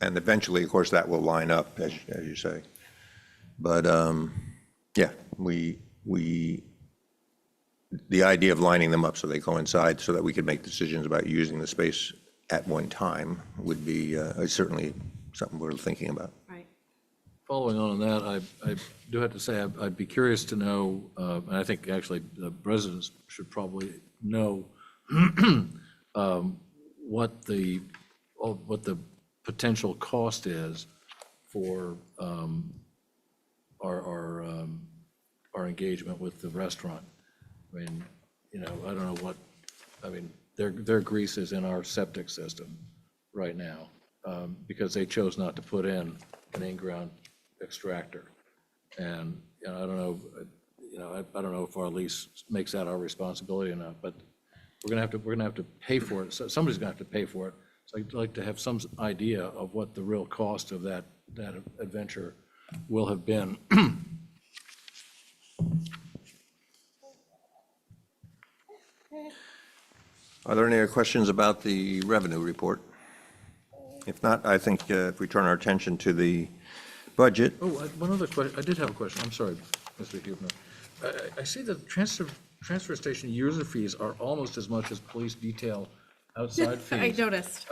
And eventually, of course, that will line up, as you say. But, yeah, the idea of lining them up so they coincide so that we could make decisions about using the space at one time would be certainly something we're thinking about. Right. Following on that, I do have to say, I'd be curious to know, and I think actually the residents should probably know what the potential cost is for our engagement with the restaurant. I mean, I don't know their grease is in our septic system right now, because they chose not to put in an in-ground extractor. And, I don't know, I don't know if our lease makes that our responsibility or not, but we're gonna have to pay for it. So somebody's gonna have to pay for it. So I'd like to have some idea of what the real cost of that adventure will have been. Are there any other questions about the revenue report? If not, I think if we turn our attention to the budget. Oh, one other question, I did have a question, I'm sorry, Mr. Huebner. I see that transfer station user fees are almost as much as police detail outside fees. I noticed.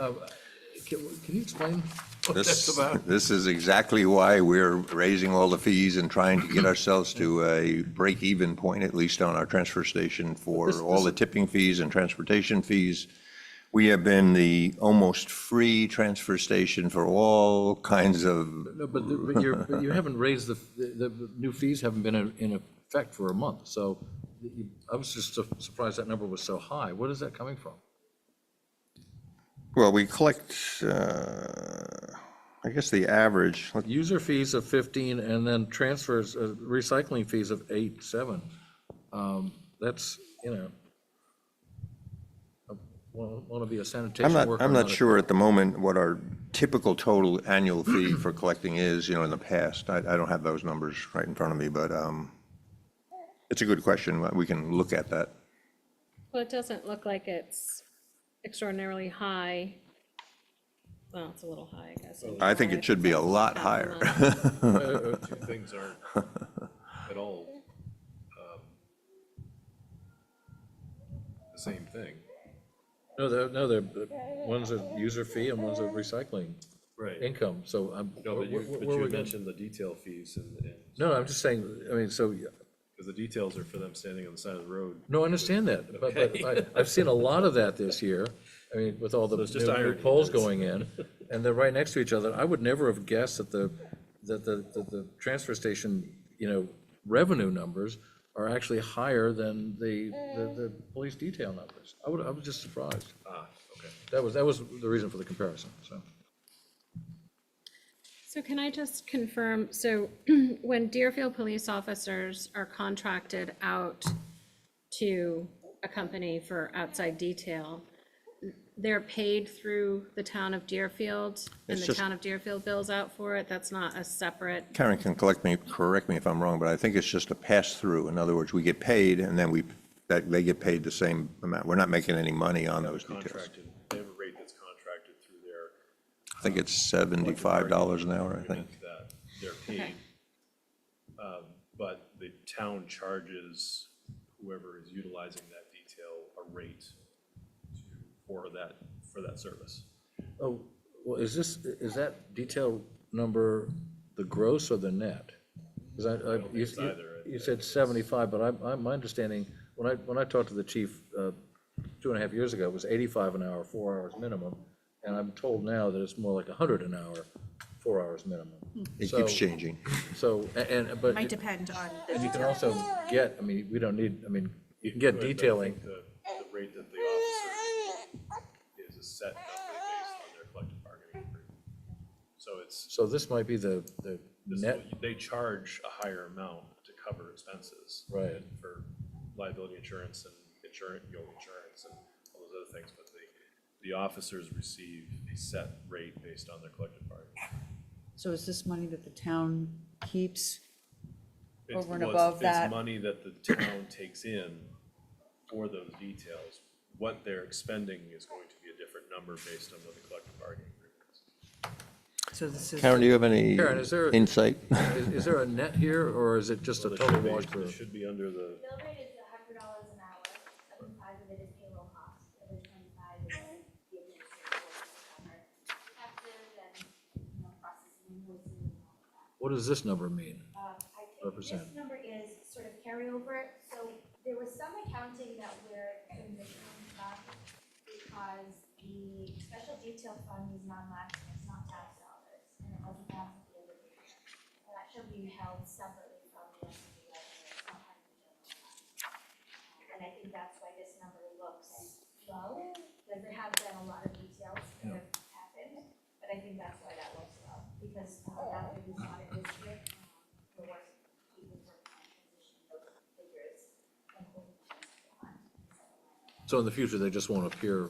Can you explain what that's about? This is exactly why we're raising all the fees and trying to get ourselves to a break-even point, at least on our transfer station for all the tipping fees and transportation fees. We have been the almost free transfer station for all kinds of. No, but you haven't raised the new fees haven't been in effect for a month, so I was just surprised that number was so high. What is that coming from? Well, we collect, I guess the average, User fees of 15 and then transfers, recycling fees of 8, 7. That's, I want to be a sanitation worker. I'm not sure at the moment what our typical total annual fee for collecting is, in the past. I don't have those numbers right in front of me, but it's a good question. We can look at that. Well, it doesn't look like it's extraordinarily high. Well, it's a little high, I guess. I think it should be a lot higher. Two things aren't at all the same thing. No, one's a user fee and one's a recycling Right. income, so I'm. No, but where you we going? mentioned the detail fees and. No, I'm just saying, so, Because the details are for them standing on the side of the road. no, I understand that, but Okay. I've seen a lot of that this year, I mean, with all the it's just new irony, polls that's- going in, and they're right next to each other, I would never have guessed that the transfer station, revenue numbers are actually higher than the police detail numbers. I was just surprised. Okay. That was the reason for the comparison, so. So can I just confirm, so when Deerfield police officers are contracted out to a company for outside detail, they're paid through the town of Deerfield, and It's the just- town of Deerfield bills out for it? That's not a separate, Karen can correct me if I'm wrong, but I think it's just a pass-through. In other words, we get paid, and then they get paid the same amount. We're not making any money on those details. Contracted, they have a rate that's contracted through their. I think it's $75 an hour, I think. That they're Okay. paid. But the town charges whoever is utilizing that detail a rate for that service. Oh, well, is that detail number the gross or the net? Because it's either. you said 75, but my understanding, when I talked to the chief 2.5 years ago, it was 85 an hour, 4 hours minimum. And I'm told now that it's more like 100 an hour, 4 hours minimum. It So- keeps changing. So, but. Might depend on the And you can detail. also get, we don't need, you can get But I detailing. think the rate that the officer is a set number based on their collective bargaining agreement. So it's, So this might be the net, they charge a higher amount to cover expenses. Right. For liability insurance and insurance and all those other things, but the officers receive a set rate based on their collective bargaining. So is this money that the town keeps It's- over and well, above it's that? money that the town takes in for those details. What they're expending is going to be a different number based on what the collective bargaining agreement is. So this is, Karen, do you have any Karen, is there- insight? is there a net here, or is it just a Well, total it wash through? should be under the, Bill rate is $100 an hour, 75 of it is payroll cost, the other 25 is the administrative work to cover taxes and, processing invoices and all of that. What does this number mean? I think Represent. this number is sort of carryover, so there was some accounting that we're missing from because the special detail fund is non-lapsing, it's not tax dollars, and it wasn't passed at the end of the year. So that should be held separately from the rest of the revenue, it's not part of the general fund. And I think that's why this number looks low, because there have been a lot of details that have happened, but I think that's why that looks low, because that way we saw it this year, there was people working on transitioning those figures and holding them on. So in the future, they just won't appear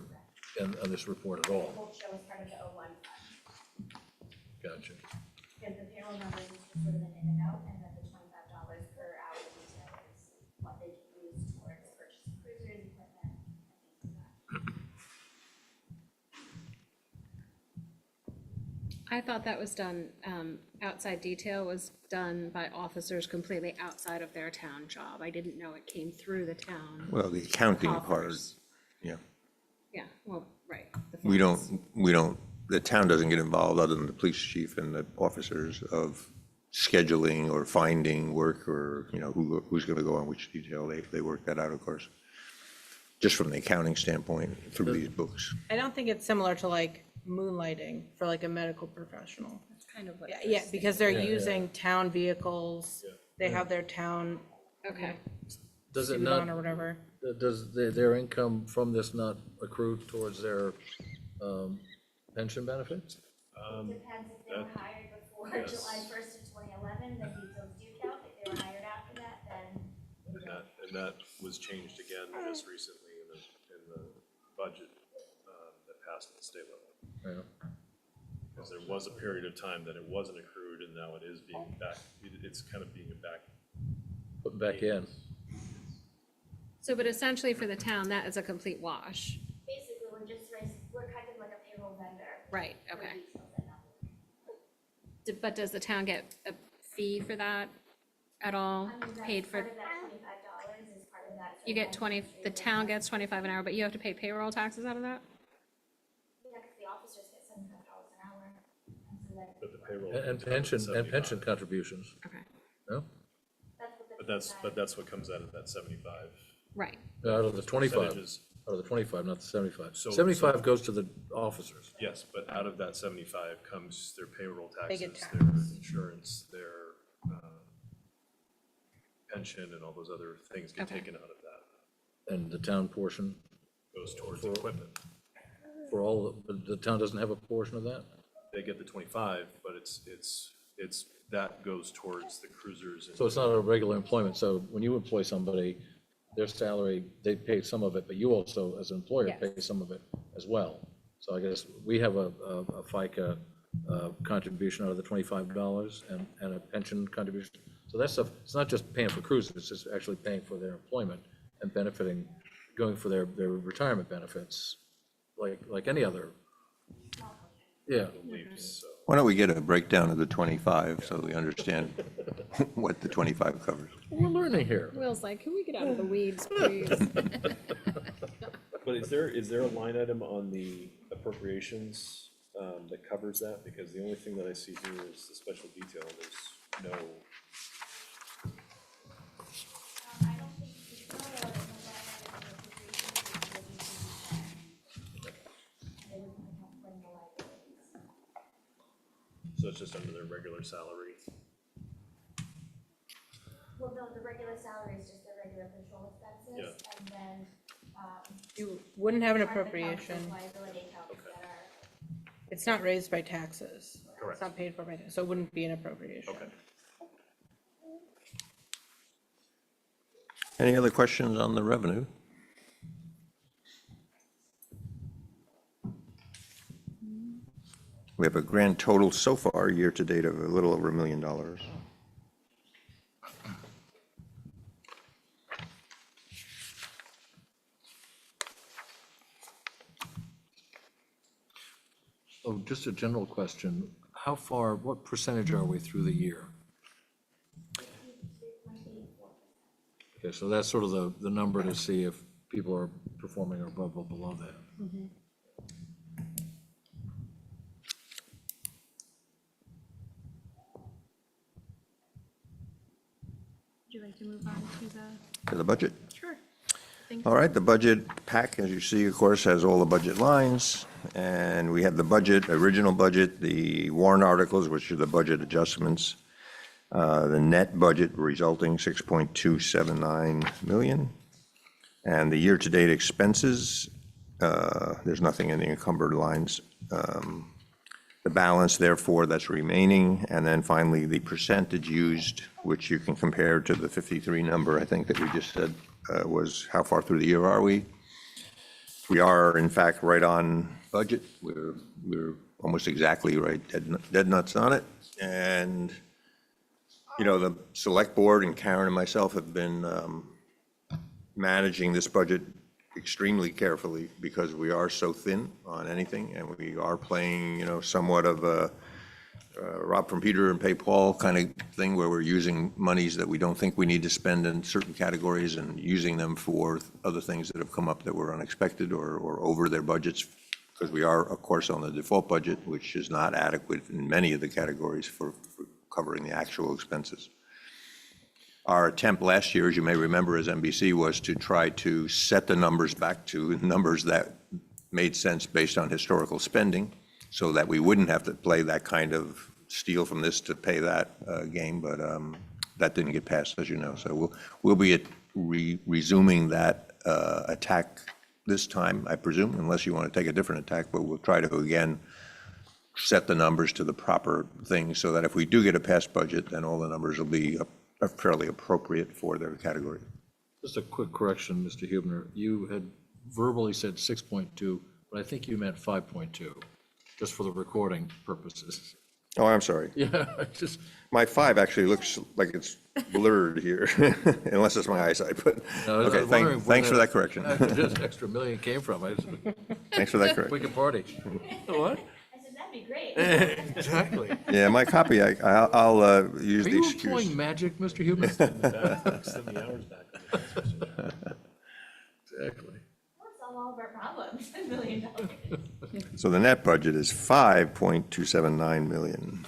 on this report at It all? won't show as part of the O1 fund, Gotcha. because the payroll numbers is just sort of an in and out, and then the $25 per hour detail is what they can use towards purchasing cruisers, equipment, and things like that. I thought that was done, outside detail was done by officers completely outside of their town job. I didn't know it came through the town. Well, the accounting part, coffers. yeah. Yeah, well, right. the We funds. don't, the town doesn't get involved, other than the police chief and the officers, of scheduling or finding work or, who's going to go on which detail. They work that out, of course. Just from the accounting standpoint, through these books. I don't think it's similar to like moonlighting for like a medical professional. That's kind of what. Yeah, I was yeah, because they're Yeah, yeah. using town vehicles, they have their town thinking. Okay. Does it suit on or not, whatever. does their income from this not accrue towards their pension benefits? Depends if they were hired before Yes. July 1st of 2011, then details do count. If they were hired after that, then they don't. And that was changed again just recently in the budget that passed at the state level. Yeah. Because there was a period of time that it wasn't accrued, and now it is being back, it's kind of being a back. Put back in. So, but essentially for the town, that is a complete wash. Basically, we're kind of like a payroll vendor. Right, for okay. details that number. But does the town get a fee for that at all? I mean, Paid that's for, part of that $25 is part of that. you get 20, the town gets 25 an hour, but you have to pay payroll taxes out of that? Yeah, because the officers get $75 an hour. And so that, But the payroll. And pension contributions, Okay, no? that's what the. But that's what comes out of that 75. right. Out of the 25. Percentages Out of the 25, not the 75. So- 75 goes to the officers. Yes, but out of that 75 comes their payroll They taxes, get their insurance, their pension, and all those other things get Okay. taken out of that. And the town portion Goes towards equipment. for all, but the town doesn't have a portion of that? They get the 25, but it's, that goes towards the cruisers. And So it's not a regular employment. So when you employ somebody, their salary, they pay some of it, but you also, as an employer, Yes. pay some of it as well. So I guess we have a FICA contribution out of the $25 and a pension contribution. So that stuff, it's not just paying for cruises, it's just actually paying for their employment and benefiting, going for their retirement benefits, like any other. Yeah. I believe so. Why don't we get a breakdown of the 25 so we understand what the 25 covers? We're learning here. Will's like, can we get out of the weeds, please? But is there a line item on the appropriations that covers that? Because the only thing that I see here is the special detail, and there's no, I don't think, it's not a, like, they wouldn't account for any liabilities. so it's just under their regular salary. Well, no, the regular salary is just the regular patrol expenses, and then, You wouldn't have an part of the council's appropriation. liability accounts that are, It's not raised by taxes. Correct. It's not paid for by, so it wouldn't be an appropriation. Okay. Any other questions on the revenue? We have a grand total so far, year-to-date, of a little over $1 million. Oh, just a general question. How far, what percentage are we through the year? Okay, so that's sort of the number to see if people are performing above or below that. Would you like to move on to the? To the budget. Sure. All right, the budget pack, as you see, of course, has all the budget lines. And we have the budget, original budget, the warrant articles, which are the budget adjustments, the net budget resulting 6.279 million. And the year-to-date expenses, there's nothing in the encumbered lines. The balance, therefore, that's remaining. And then finally, the percentage used, which you can compare to the 53 number, I think that we just said, was how far through the year are we? We are, in fact, right on budget. We're almost exactly right, dead nuts on it. And, you know, the select board and Karen and myself have been managing this budget extremely carefully because we are so thin on anything, and we are playing, you know, somewhat of a rob from Peter and pay Paul kind of thing, where we're using monies that we don't think we need to spend in certain categories and using them for other things that have come up that were unexpected or over their budgets, because we are, of course, on the default budget, which is not adequate in many of the categories for covering the actual expenses. Our attempt last year, as you may remember, as MBC, was to try to set the numbers back to numbers that made sense based on historical spending, so that we wouldn't have to play that kind of steal from this to pay that game, but that didn't get passed, as you know. So we'll be resuming that attack this time, I presume, unless you want to take a different attack, but we'll try to, again, set the numbers to the proper thing, so that if we do get a passed budget, then all the numbers will be fairly appropriate for their category. Just a quick correction, Mr. Hubner. You had verbally said 6.2, but I think you meant 5.2, just for the recording purposes. Oh, I'm sorry. Yeah, just, My 5 actually looks like it's blurred here, unless it's my eyesight, but, no, I was okay, wondering where thanks for that correction. Just extra million came from. Thanks for that correction. We can party. What? I said, that'd be great. Exactly. Yeah, my copy, I'll use Are the you excuse. employing magic, Mr. Hubner? Extend the hours back. Exactly. We'll solve all of our problems, $1 million. So the net budget is 5.279 million.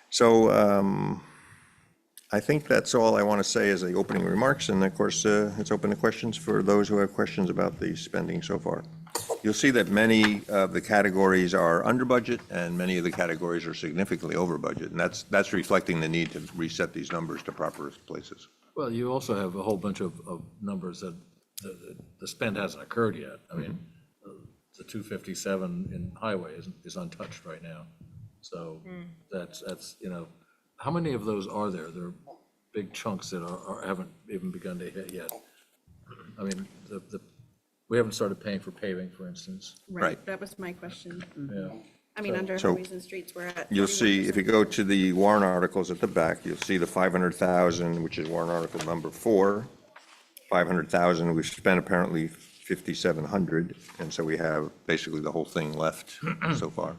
So I think that's all I want to say as the opening remarks, and of course, it's open to questions for those who have questions about the spending so far. You'll see that many of the categories are under budget, and many of the categories are significantly over budget, and that's reflecting the need to reset these numbers to proper places. Well, you also have a whole bunch of numbers that the spend hasn't occurred yet. I mean, the 257 in highway is untouched right now. So that's, you know, how many of those are there? There are big chunks that haven't even begun to hit yet. I mean, we haven't started paying for paving, for instance. Right. That was my question. Yeah. I mean, under So- highways and streets, we're at. You'll see, if you go to the warrant articles at the back, you'll see the 500,000, which is warrant article number 4. 500,000, we've spent apparently 5,700, and so we have basically the whole thing left so far.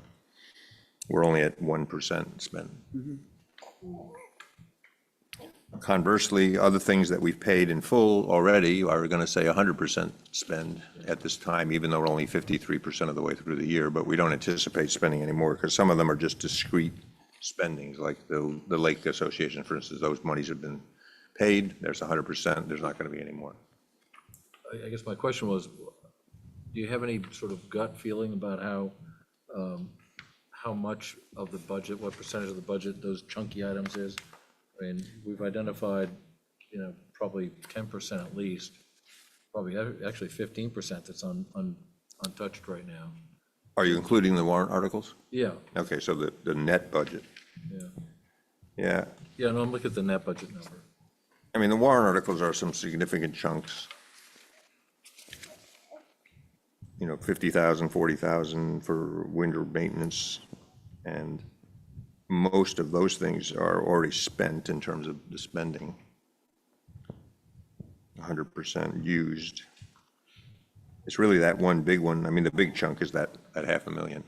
We're only at 1% spent. Conversely, other things that we've paid in full already are going to say 100% spend at this time, even though we're only 53% of the way through the year, but we don't anticipate spending any more because some of them are just discrete spendings, like the Lake Association, for instance, those monies have been paid, there's 100%, there's not going to be any more. I guess my question was, do you have any sort of gut feeling about how much of the budget, what percentage of the budget those chunky items is? I mean, we've identified, you know, probably 10% at least, probably actually 15% that's untouched right now. Are you including the warrant articles? Yeah, Okay, so the net budget, yeah. yeah. Yeah, no, I'm looking at the net budget number. I mean, the warrant articles are some significant chunks. You know, 50,000, 40,000 for winter maintenance, and most of those things are already spent in terms of the spending. 100% used. It's really that one big one. I mean, the big chunk is that 500,000. And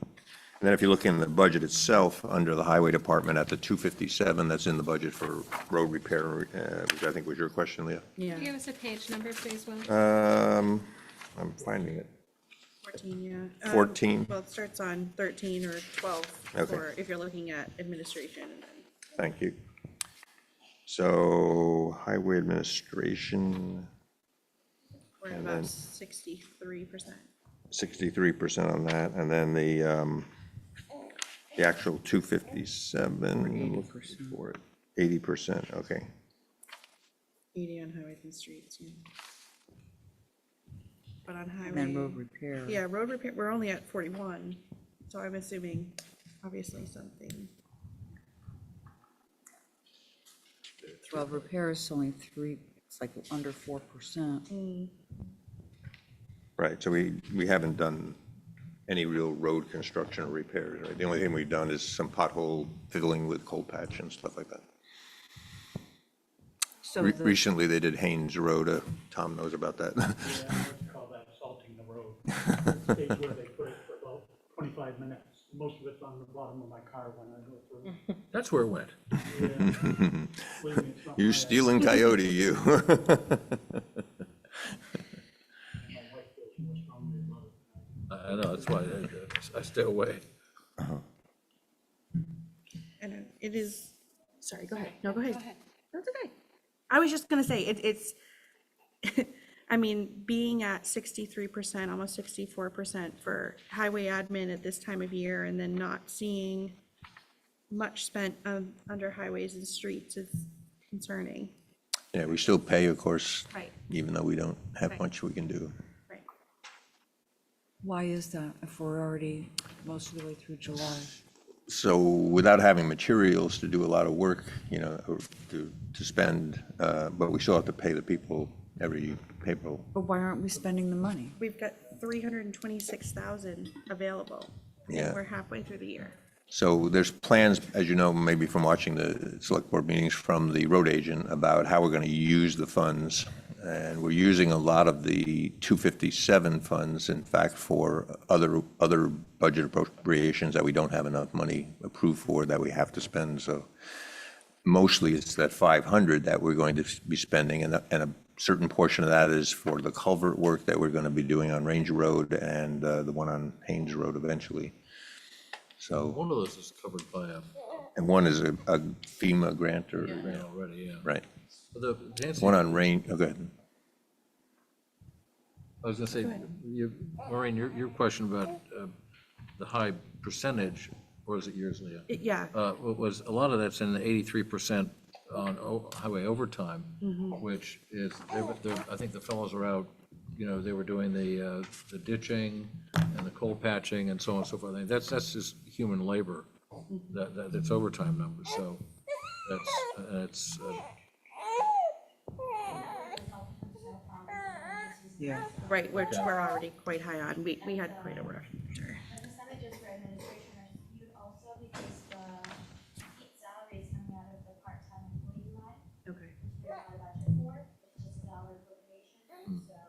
then if you look in the budget itself, under the highway department at the 257, that's in the budget for road repair, which I think was your question, Leah. Yeah, Can you give us a page number, please, Will? I'm finding it. 14, yeah. 14. Well, it starts on 13 or 12, Okay. or if you're looking at administration. And then Thank you. So highway administration, we're at And about then- 63%. 63% on that, and then the actual 257, I'm looking for it, 80%, okay. 80 on highways and streets, yeah. But on And then road highway, repair. yeah, road repair, we're only at 41, so I'm assuming, obviously, something. Well, repair is only 3, it's like under 4%. Right, so we haven't done any real road construction or repairs, right? The only thing we've done is some pothole filling with coal patch and stuff like that. So Recently, they did Haynes Road, Tom knows about that. Yeah, I would call that salting the road. Stage where they put it for about 25 minutes. Most of it's on the bottom of my car when I go through. That's where it went. Yeah. Believe me, it's not You my- stealing coyote, you. My wife feels more strongly about it. I know, that's why I stay away. And it is, sorry, go ahead. No, go Go ahead. ahead. That's okay. I was just gonna say, it's, I mean, being at 63%, almost 64% for highway admin at this time of year, and then not seeing much spent under highways and streets is concerning. Yeah, we still pay, of course, Right. even though we don't have Right. much we can do. Right. why is that if we're already most of the way through July? So without having materials to do a lot of work, you know, or to spend, but we still have to pay the people every April. But why aren't we spending the money? We've got 326,000 available. Yeah. And we're halfway through the year. So there's plans, as you know, maybe from watching the select board meetings from the road agent about how we're going to use the funds. And we're using a lot of the 257 funds, in fact, for other budget appropriations that we don't have enough money approved for that we have to spend. So mostly it's that 500 that we're going to be spending, and a certain portion of that is for the culvert work that we're going to be doing on Ranger Road and the one on Haynes Road eventually. So, One of those is covered by And one is a FEMA grant or, Yeah, already, yeah. right. But to answer One on rain, oh, go ahead. I was gonna say, Maureen, your question about the high percentage, or is it years, Leah? Yeah, Was, a lot of that's in the 83% on highway overtime, which is, I think the fellows are out, they were doing the ditching and the coal patching and so on and so forth. I think that's just human labor, that's overtime numbers, so that's, Yeah. right, which we're already quite high on. We had quite a rush. Sure. The percentages for administration are skewed also because the salaries coming out of the part-time employee line, Okay. which we have a budget for, it's just a dollar appropriation, so.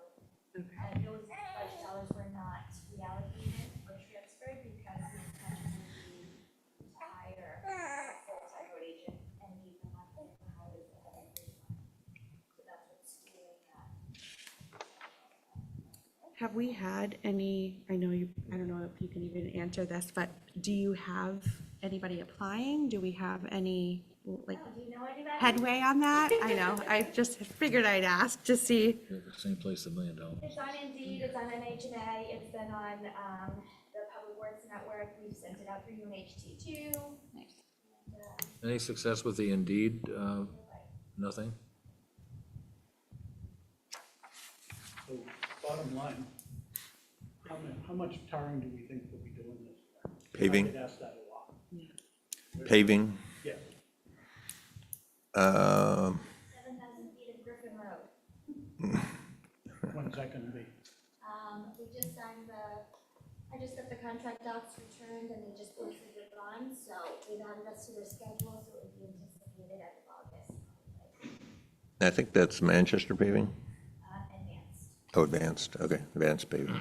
And those budget dollars were not reallocated or transferred because we intended to hire a full-time road agent and leave them on the highways at the employee line. So that's what's skewing that. Have we had any, I don't know if you can even answer this, but do you have anybody applying? Do we have any, like, Do you know anybody? headway on that? I know, I just figured I'd ask to see. the same place, $1 million. It's on Indeed, it's on NHMA, it's been on, the Public Works Network, we've sent it out through UNHT too. Any success with the Indeed? Nothing? So bottom line, how much tarring do we think we'll be doing this year? Paving? I get asked that a lot. Paving, Yeah, 7,000 feet of Griffin Road. when's that gonna be? We just signed I just got the contract docs returned and they just posted the bonds, so they've added us to their schedule, so it would be anticipated end of August. I think that's Manchester paving? Advanced. Oh, advanced, okay, advanced paving.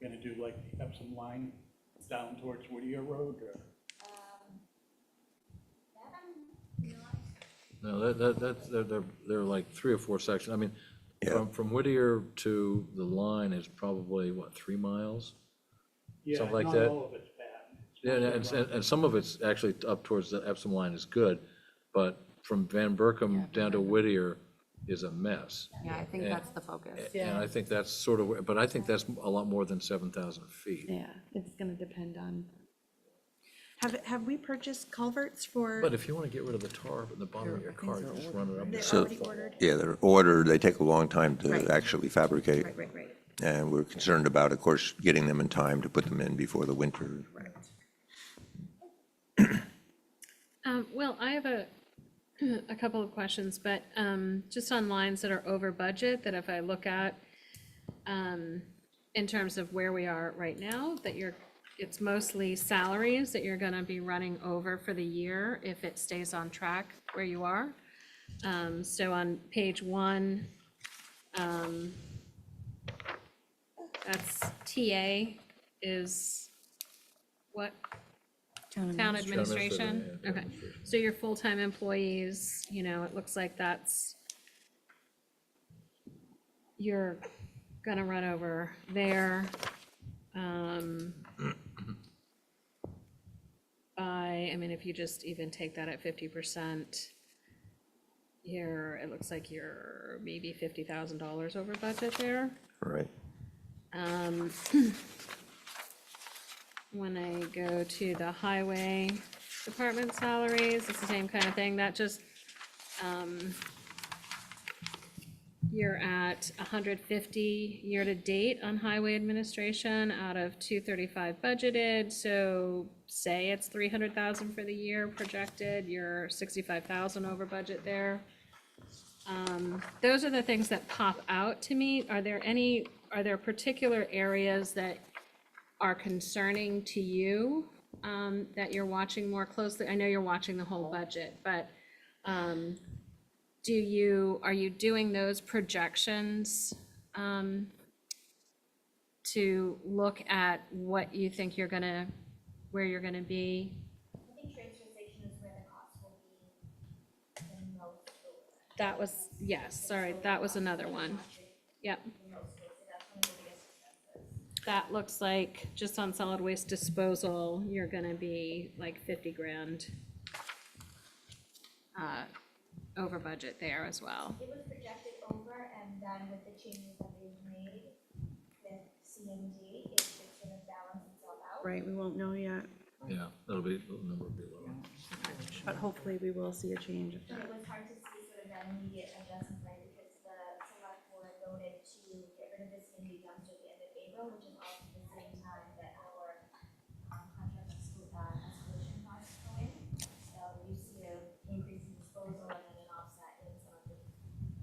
Gonna do like the Epsom line down towards Whittier Road, or? That I'm not, No, they're like 3 or 4 sections. I mean, Yeah. from Whittier to the line is probably, what, 3 miles? Yeah, Something like not that. all of it's bad. Yeah, and some of it's actually up towards the Epsom line is good, but from Van Berkom down to Whittier is a mess. Yeah, I think that's the focus. And I think that's sort of, but I think that's a lot more than 7,000 feet. Yeah, it's gonna depend on. Have we purchased culverts for? But if you want to get rid of the tar in the bottom of your car, you just run it up. They're So- already ordered? Yeah, they're ordered, they take a long time to Right. actually fabricate. Right. And we're concerned about, of course, getting them in time to put them in before the winter. Well, I have a couple of questions, but just on lines that are over budget, that if I look at in terms of where we are right now, that it's mostly salaries that you're gonna be running over for the year if it stays on track where you are. So on page 1, that's TA is what? Town administration? yeah, Okay, so your full-time employees, it looks like you're gonna run over there. If you just even take that at 50%, it looks like you're maybe $50,000 over budget there. Right. When I go to the highway department salaries, it's the same kind of thing, that just, you're at 150 year-to-date on highway administration out of 235 budgeted, so say it's 300,000 for the year projected, you're 65,000 over budget there. Those are the things that pop out to me. Are there particular areas that are concerning to you, that you're watching more closely? I know you're watching the whole budget, but, are you doing those projections, to look at what you think where you're gonna be? I think transfer station is where the cost will be the most over. That was, yes, sorry, that was another one. Yep. The most, so that's one of the biggest expenses. that looks like, just on solid waste disposal, you're gonna be like 50 grand over budget there as well. It was projected over, and then with the changes that they've made with CMD, it should sort of balance itself out. Right, we won't know yet, Yeah, the number will be lower. but hopefully we will see a change of And that. it was hard to see sort of that immediate adjustment, right, because the select board voted to get rid of the CMD dumpster at the end of April, which is also the same time that our contract escalation costs go in. So you see an increase in disposal and then an offset in some of the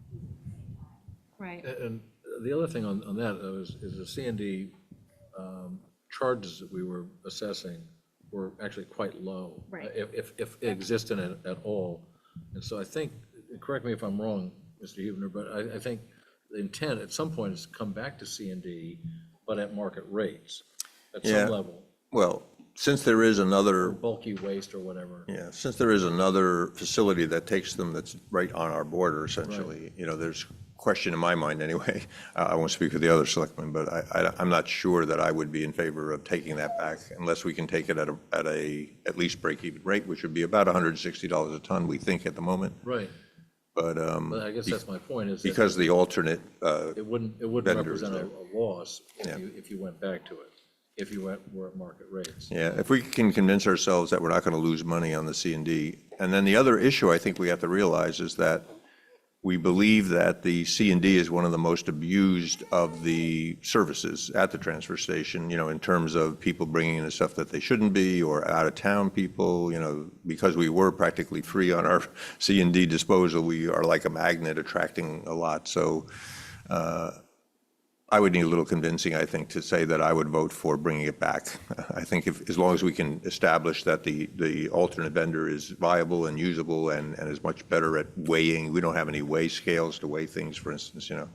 fees at the same time. Right. And the other thing on that is the C and D charges that we were assessing were actually quite low. Right. If it existed at all. And so I think, correct me if I'm wrong, Mr. Huebner, but I think the intent at some point is to come back to C and D, but at market rates, at Yeah. some level, Well, since there is another, bulky waste or whatever. yeah, since there is another facility that takes them that's right on our border essentially, you know, there's question in my mind anyway. I won't speak for the other selectmen, but I'm not sure that I would be in favor of taking that back unless we can take it at least break-even rate, which would be about $160 a ton, we think at the moment. Right, But but I guess that's my point, is that because the alternate, it wouldn't vendors represent there. a loss Yeah. if you went back to it, if you were at market rates. yeah, if we can convince ourselves that we're not going to lose money on the C and D. And then the other issue I think we have to realize is that we believe that the C and D is one of the most abused of the services at the transfer station, you know, in terms of people bringing in the stuff that they shouldn't be, or out-of-town people, you know, because we were practically free on our C and D disposal, we are like a magnet attracting a lot. So I would need a little convincing, I think, to say that I would vote for bringing it back. I think as long as we can establish that the alternate vendor is viable and usable and is much better at weighing, we don't have any weigh scales to weigh things, for instance, you know.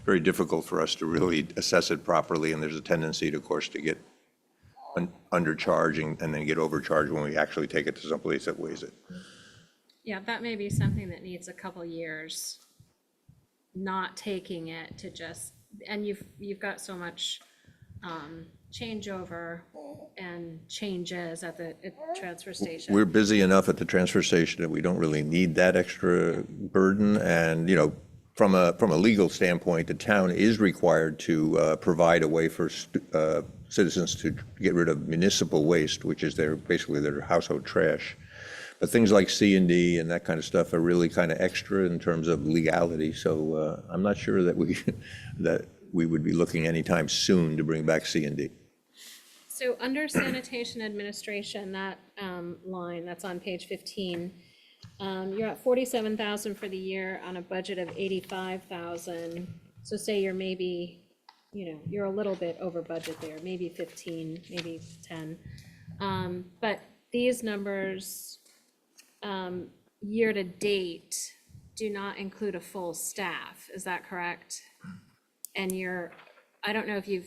Very difficult for us to really assess it properly, and there's a tendency, of course, to get undercharging and then get overcharged when we actually take it to someplace that weighs it. Yeah, that may be something that needs a couple years, not taking it to just, and you've got so much changeover and changes at the transfer station. We're busy enough at the transfer station that we don't really need that extra burden. And, you know, from a legal standpoint, the town is required to provide a way for citizens to get rid of municipal waste, which is basically their household trash. But things like C and D and that kind of stuff are really kind of extra in terms of legality. So I'm not sure that we would be looking anytime soon to bring back C and D. So under sanitation administration, that line, that's on page 15, you're at 47,000 for the year on a budget of 85,000. So say you're maybe, you know, you're a little bit over budget there, maybe 15, maybe 10. But these numbers, year to date, do not include a full staff, is that correct? And I don't know if you've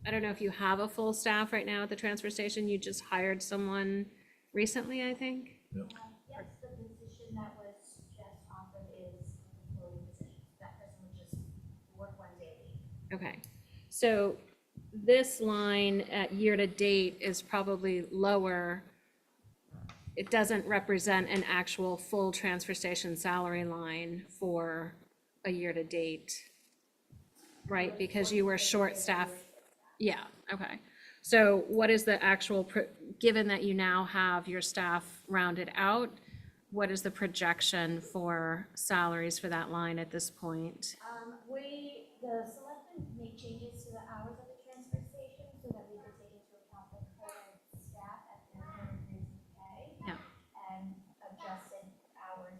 I don't know if you have a full staff right now at the transfer station, you just hired someone recently, I think? Yes, the position that was just offered is a full position. That person would just work 1 day a week. Okay, so this line at year to date is probably lower. It doesn't represent an actual full transfer station salary line for a year to date, right? Because you were short staff. Yeah, okay. So what is the actual, given that you now have your staff rounded out, what is the projection for salaries for that line at this point? The selectmen make changes to the hours of the transfer station so that we could take into account the current staff at their current rates of pay. Yeah. And adjusted hours,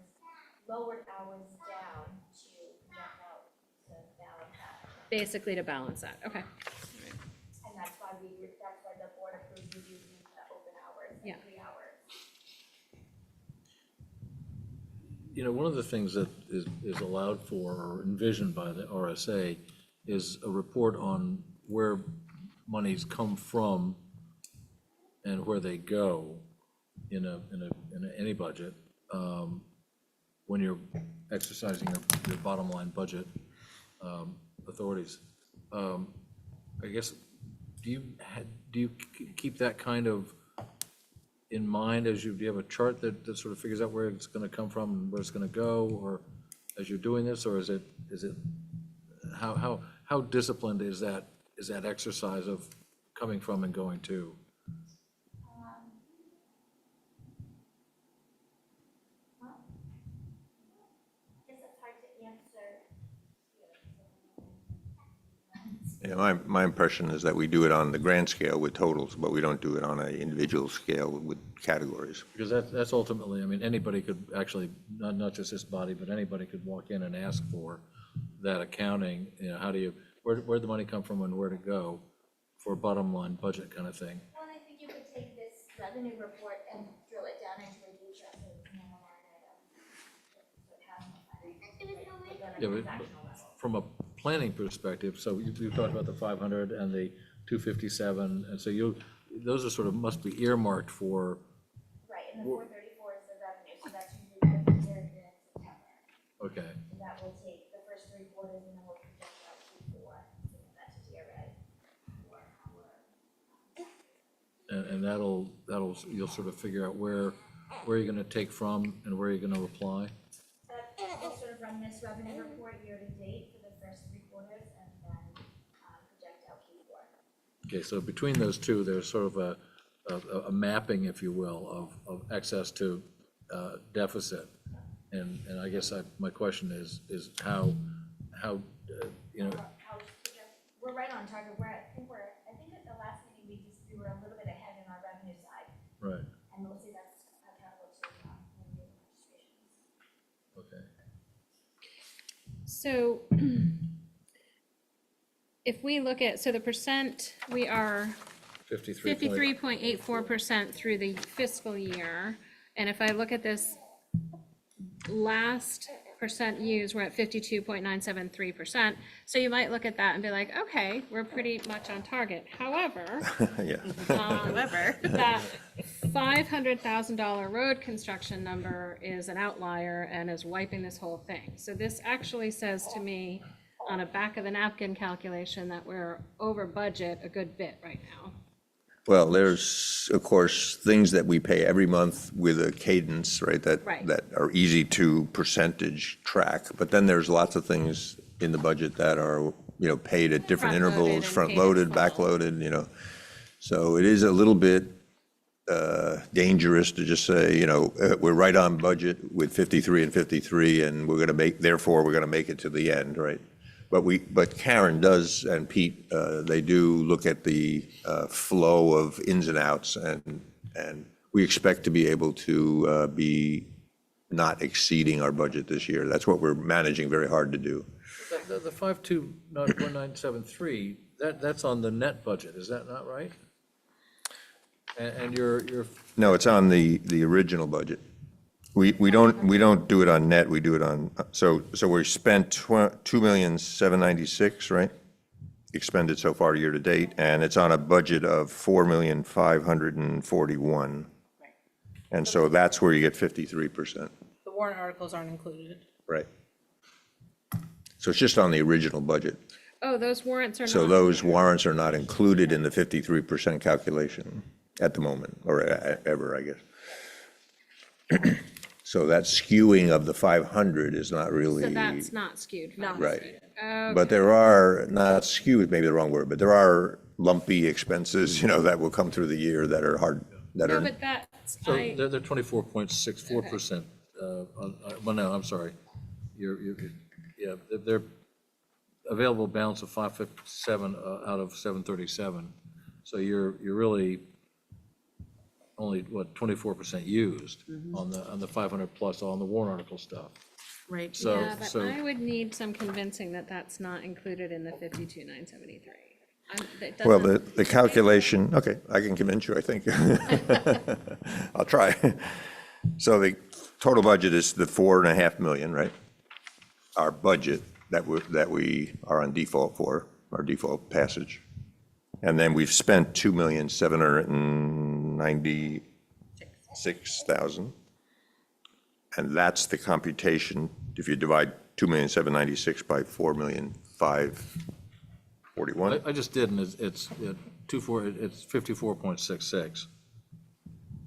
lowered hours down to project out to balance that. Basically to balance that, okay. And that's why the board approved reducing the open hours Yeah. at 3 hours. You know, one of the things that is allowed for or envisioned by the RSA is a report on where monies come from and where they go in any budget, when you're exercising your bottom line budget authorities. I guess, do you keep that kind of in mind as do you have a chart that sort of figures out where it's gonna come from and where it's gonna go, or as you're doing this, or is it, how disciplined is that exercise of coming from and going to? Well, I guess it's hard to answer. Yeah, my impression is that we do it on the grand scale with totals, but we don't do it on an individual scale with categories. Because that's ultimately, I mean, anybody could actually, not just this body, but anybody could walk in and ask for that accounting, you know, how do you, where'd the money come from and where to go for a bottom line budget kind of thing. Well, I think you could take this revenue report and drill it down into a detail, so it's not a line item. Yeah, but from a planning perspective, so you've talked about the 500 and the 257, and so those are sort of, must be earmarked for, Right, and the 434 is the revenue, so that's usually the year in September. okay. So that will take the first 3 quarters and then we'll project out Q4, so that's to year red. And that'll, you'll sort of figure out where you're gonna take from and where you're gonna apply. We'll sort of run this revenue report year to date for the first 3 quarters and then project out Q4. Okay, so between those two, there's sort of a mapping, if you will, of excess to deficit. And I guess my question is how, you know, We're right on target. I think at the last meeting, we were a little bit ahead in our revenue side. right, And mostly that's accountable to registrations. okay. So if we look at, so the percent, we are 53.84% through the fiscal year. And if I look at this last percent used, we're at 52.973%. So you might look at that and be like, okay, we're pretty much on target. However, Yeah. that $500,000 road construction number is an outlier and is wiping this whole thing. So this actually says to me, on a back of the napkin calculation, that we're over budget a good bit right now. Well, there's, of course, things that we pay every month with a cadence, right? Right. That are easy to percentage track. But then there's lots of things in the budget that are, you know, paid at different Front-loaded intervals, and paid front-loaded, in full. back-loaded, you know. So it is a little bit dangerous to just say, you know, we're right on budget with 53 and 53, and we're going to make, therefore, we're going to make it to the end, right? But Karen does, and Pete, they do look at the flow of ins and outs, and we expect to be able to be not exceeding our budget this year. That's what we're managing very hard to do. The 521973, that's on the net budget, is that not right? And you're No, it's on the original budget. We don't do it on net, we do it on, so we spent 2,796,000, right? Expended so far year to date, and it's on a budget of 4,541,000. And so that's where you get 53%, The warrant articles aren't included. right? So it's just on the original budget. Oh, those warrants are not. So those warrants are not included in the 53% calculation at the moment, or ever, I guess. So that skewing of the 500 is not really. So that's not skewed. No. Right. Okay. But there are, not skewed, maybe the wrong word, but there are lumpy expenses, you know, that will come through the year that are hard, that No, are, but that's, So I, they're 24.64%. Well, no, I'm sorry. Yeah, they're available balance of 557 out of 737. So you're really only, what, 24% used on the 500 plus on the warrant article stuff. Right. So, yeah, but so, I would need some convincing that that's not included in the 52,973. well, the calculation, okay, I can convince you, I think. I'll try. So the total budget is the 4.5 million, right? Our budget that we are on default for, our default passage. And then we've spent 2,796,000. And that's the computation, if you divide 2,796,000 by 4,541,000, 41? I just did, and it's 54.66.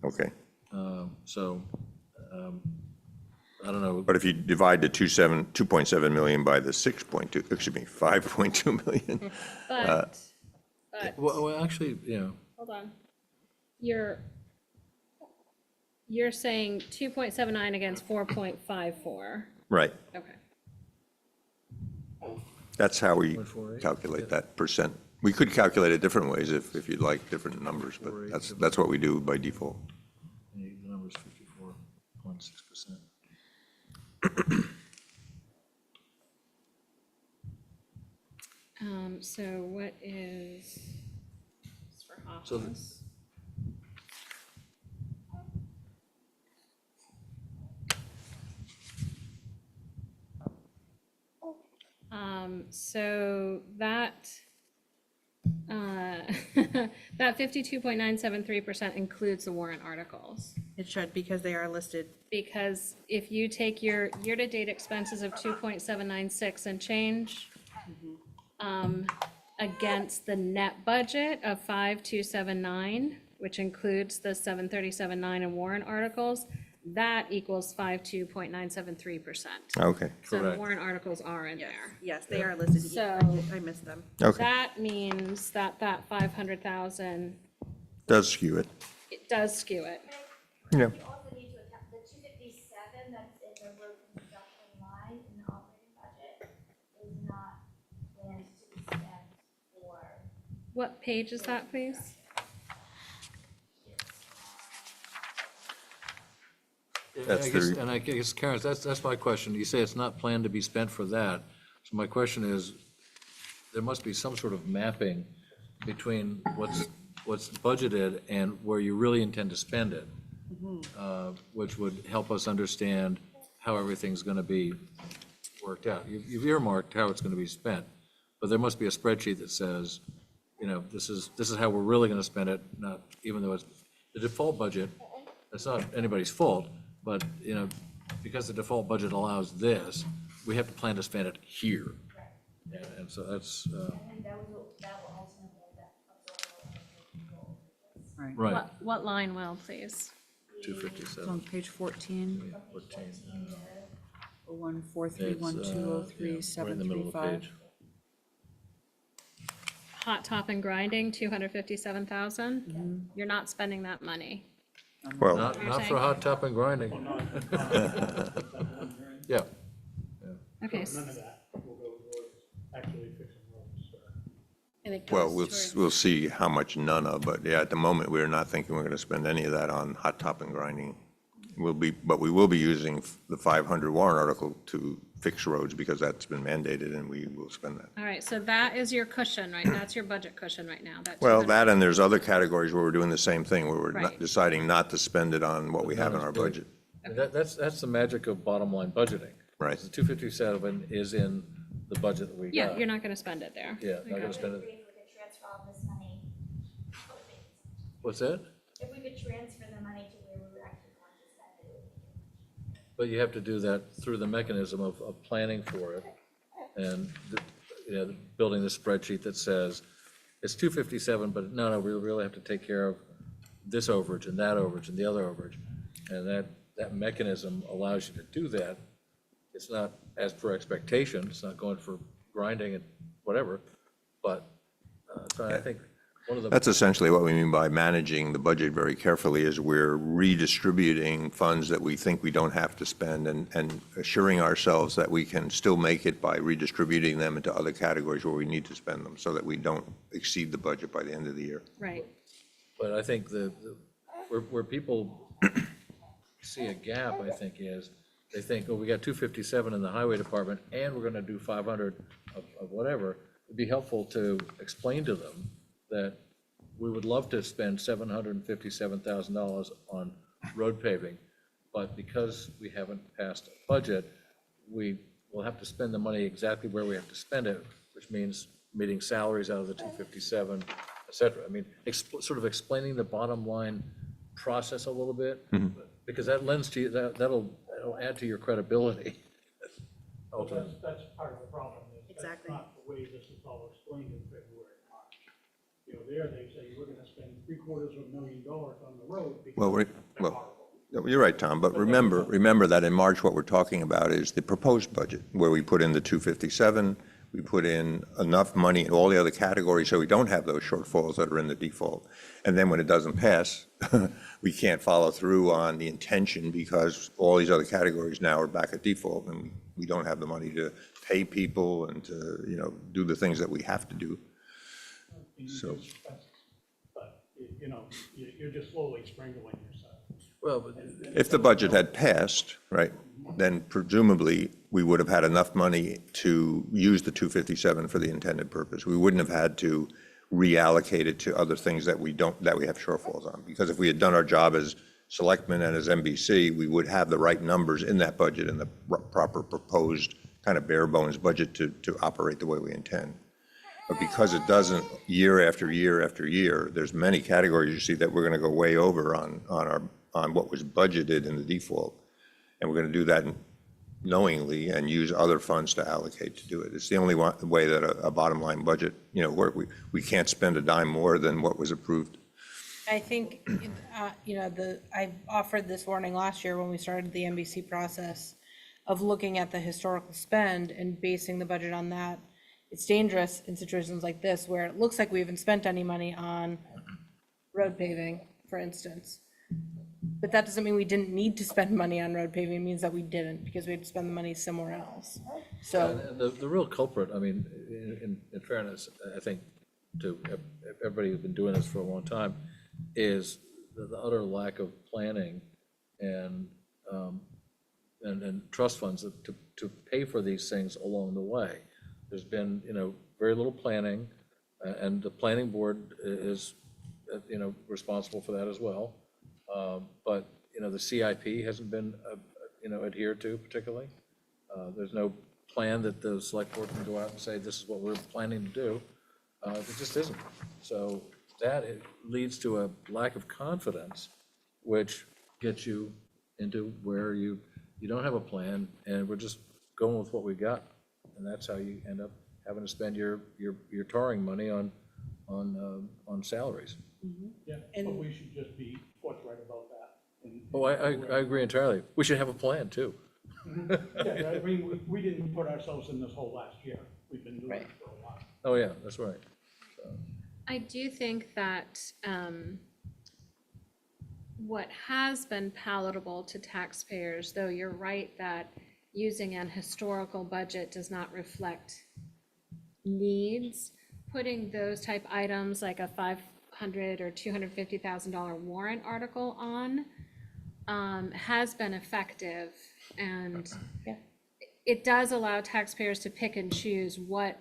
Okay. So, I don't know. But if you divide the 2.7 million by the 5.2 million, But, Well, actually, hold on. You're saying 2.79 against 4.54. right, Okay. that's how we 0.48, calculate that percent. We could calculate it different ways if you'd like different numbers, but that's what we do by default. the number's 54.6%. So what is, it's for So the- office? So that, that 52.973% includes the warrant articles. It should, because they are listed. Because if you take your year-to-date expenses of 2.796 and change, against the net budget of 5,279, which includes the 737.9 and warrant articles, that equals 52.973%. Okay, So the Correct. warrant articles are in there. Yes, they are listed. So- I missed them. okay. That means that 500,000, Does skew it. it does skew it. Yeah. You also need to account, the 257 that's in the road construction line in the operating budget is not planned to be spent for. What page is that, please? That's the- And I guess, Karen, that's my question. You say it's not planned to be spent for that. So my question is, there must be some sort of mapping between what's budgeted and where you really intend to spend it, which would help us understand how everything's going to be worked out. You've earmarked how it's going to be spent, but there must be a spreadsheet that says, this is how we're really going to spend it, not, even though it's the default budget, it's not anybody's fault, but, because the default budget allows this, we have to plan to spend it here. And so that's, And that will ultimately end up absorbing. right, What line will, please? It's on 257. page 14, 14. 01431203735. Right in the middle of the page. Hot top and grinding, 257,000? You're not spending that money. Well, Not for hot top and grinding. Yeah, Okay. None of that will go towards actually fixing roads, so. And it well, goes we'll, towards- we'll see how much none of, but yeah, at the moment, we're not thinking we're going to spend any of that on hot top and grinding. But we will be using the 500 warrant article to fix roads because that's been mandated and we will spend that. All right, so that is your cushion, right? That's your budget cushion right now. Well, 200 that and there's other categories where we're doing the same thing, where we're Right. deciding not to spend it on what we have in our budget. that's the magic of bottom line budgeting. Right. The 257 is in the budget that we got. Yeah, you're not gonna spend it there. Yeah, not gonna spend If it. we could transfer all this money, What's that? if we could transfer the money to where we were actually going to spend it, it would be. But you have to do that through the mechanism of planning for it and, building the spreadsheet that says, it's 257, but no, we really have to take care of this overage and that overage and the other overage. And that mechanism allows you to do that. It's not as per expectation, it's not going for grinding and whatever, but, so I think one of the. That's essentially what we mean by managing the budget very carefully, is we're redistributing funds that we think we don't have to spend and assuring ourselves that we can still make it by redistributing them into other categories where we need to spend them, so that we don't exceed the budget by the end of the year. Right. But I think where people see a gap, I think, is they think, oh, we got 257 in the highway department and we're gonna do 500 of whatever. It'd be helpful to explain to them that we would love to spend $757,000 on road paving, but because we haven't passed a budget, we will have to spend the money exactly where we have to spend it, which means meeting salaries out of the 257, et cetera. I mean, sort of explaining the bottom line process a little bit, because that lends to you, that'll add to your credibility. Well, that's part of the problem, is that's Exactly. not the way this is all explained in there, they say, we're gonna spend $750,000 on the road. Well, because they're well, horrible. no, you're right, Tom, but remember that in March, what we're talking about is the proposed budget, where we put in the 257, we put in enough money in all the other categories, so we don't have those shortfalls that are in the default. And then when it doesn't pass, we can't follow through on the intention, because all these other categories now are back at default, and we don't have the money to pay people and to, do the things that we have to do. You So- use expenses. But, you're just slowly strangling yourself. Well, but If the budget had passed, right, then presumably we would have had enough money to use the 257 for the intended purpose. We wouldn't have had to reallocate it to other things that we have shortfalls on. Because if we had done our job as selectmen and as MBC, we would have the right numbers in that budget and the proper proposed kind of bare bones budget to operate the way we intend. But because it doesn't, year after year after year, there's many categories you see that we're going to go way over on what was budgeted in the default. And we're going to do that knowingly and use other funds to allocate to do it. It's the only way that a bottom line budget, where we can't spend a dime more than what was approved. I think, I offered this warning last year when we started the MBC process of looking at the historical spend and basing the budget on that. It's dangerous in situations like this where it looks like we haven't spent any money on road paving, for instance. But that doesn't mean we didn't need to spend money on road paving. It means that we didn't, because we had to spend the money somewhere else. So, and the real culprit, I mean, in fairness, I think, to everybody who's been doing this for a long time, is the utter lack of planning and trust funds to pay for these things along the way. There's been, very little planning, and the planning board is, responsible for that as well. But, the CIP hasn't been, adhered to particularly. There's no plan that the select board can go out and say, this is what we're planning to do. It just isn't. So that leads to a lack of confidence, which gets you into where you don't have a plan, and we're just going with what we got. And that's how you end up having to spend your touring money on salaries. Yeah, but we should just be forthright about that. Oh, I agree entirely. We should have a plan too. Yeah, I mean, we didn't put ourselves in this hole last year. We've been doing it for a while. Oh, yeah, that's right. I do think that what has been palatable to taxpayers, though you're right that using an historical budget does not reflect needs, putting those type items like a $500,000 or $250,000 warrant article on has been effective, and it does allow taxpayers to pick and choose what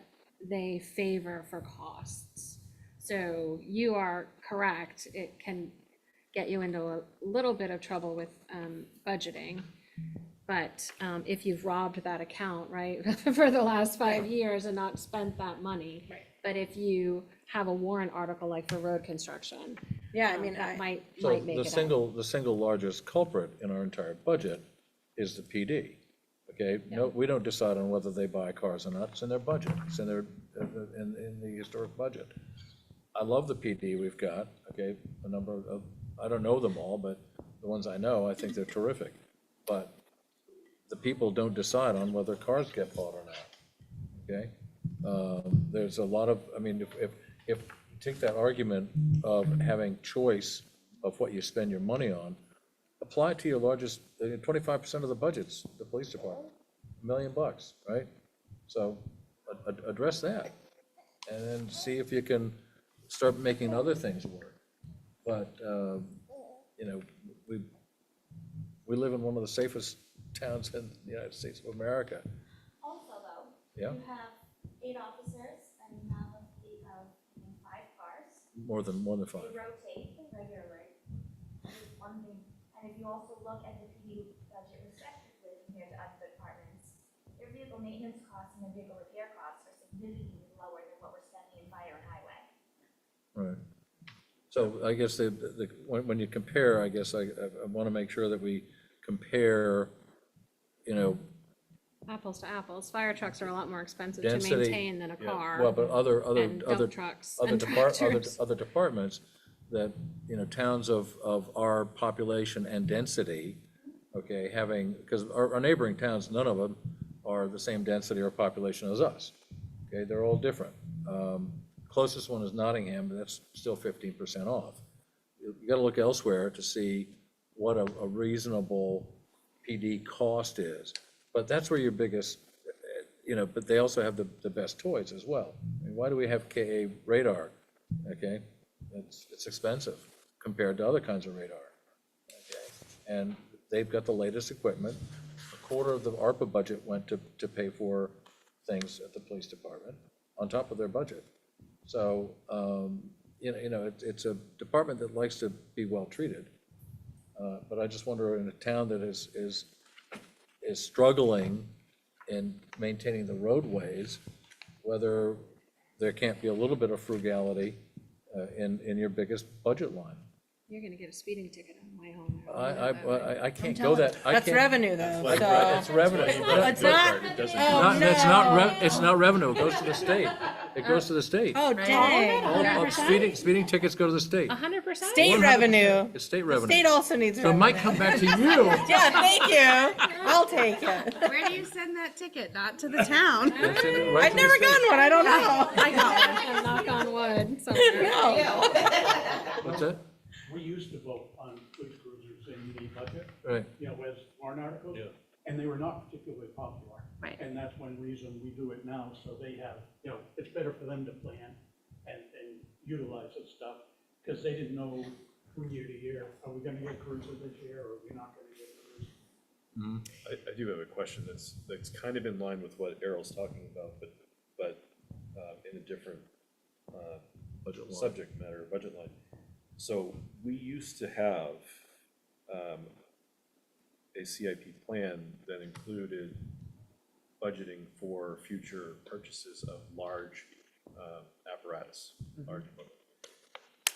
they favor for costs. So you are correct, it can get you into a little bit of trouble with budgeting. But if you've robbed that account, right, for the last 5 years and not spent that money. Right. But if you have a warrant article like for road construction. yeah, I mean, That might So make the it out. single largest culprit in our entire budget is the PD. Okay, no, we don't decide on whether they buy cars or not. It's in their budget. It's in their, in the historic budget. I love the PD we've got, okay, a number of, I don't know them all, but the ones I know, I think they're terrific. But the people don't decide on whether cars get bought or not, okay? There's a lot of, I mean, if you take that argument of having choice of what you spend your money on, apply it to your largest, 25% of the budget's the police department, $1 million, right? So address that, and then see if you can start making other things work. But, we live in one of the safest towns in the United States of America. Also, though, Yeah. you have 8 officers and you have a fleet of, I think, 5 cars. More than They 5. rotate regularly. That's one thing. And if you also look at the PD budget respectively compared to other departments, their vehicle maintenance costs and their vehicle repair costs are significantly lower than what we're spending in fire and highway. Right. So I guess when you compare, I guess I want to make sure that we compare, apples to apples. Fire trucks are a lot more expensive to Density- maintain than a car. Well, but other and dump trucks and tractors. other departments that, towns of our population and density, okay, having, because our neighboring towns, none of them are the same density or population as us. Okay, they're all different. Closest one is Nottingham, but that's still 15% off. You gotta look elsewhere to see what a reasonable PD cost is. But that's where your biggest, but they also have the best toys as well. I mean, why do we have KA radar? Okay, it's expensive compared to other kinds of radar. Okay, and they've got the latest equipment. A quarter of the ARPA budget went to pay for things at the police department on top of their budget. So, it's a department that likes to be well-treated. But I just wonder, in a town that is struggling in maintaining the roadways, whether there can't be a little bit of frugality in your biggest budget line. You're gonna get a speeding ticket on the way home. I can't go that. I That's can't- revenue though, like- so. It's revenue. It's not, It doesn't. It's not revenue, it goes to the state. It goes to the state. oh dang. All speeding tickets go to the state. 100%? State revenue. It's state The revenue. state also needs So it might revenue. come back to you. Yeah, thank you. I'll take it. Where do you send that ticket? Not to the town. It's in- right I've to the never state. gotten one, I don't know. I got one, knock on wood somewhere. What's that? We used to vote on police cruisers in the budget, Right. as warrant articles. Yeah. And they were not particularly popular. Right. And that's one reason we do it now, so they have, it's better for them to plan and utilize this stuff, because they didn't know from year to year, are we gonna get cruiser this year, or are we not gonna get cruiser? I do have a question that's kind of in line with what Errol's talking about, but in a different Budget line. subject matter, budget line. So we used to have a CIP plan that included budgeting for future purchases of large apparatus, large equipment.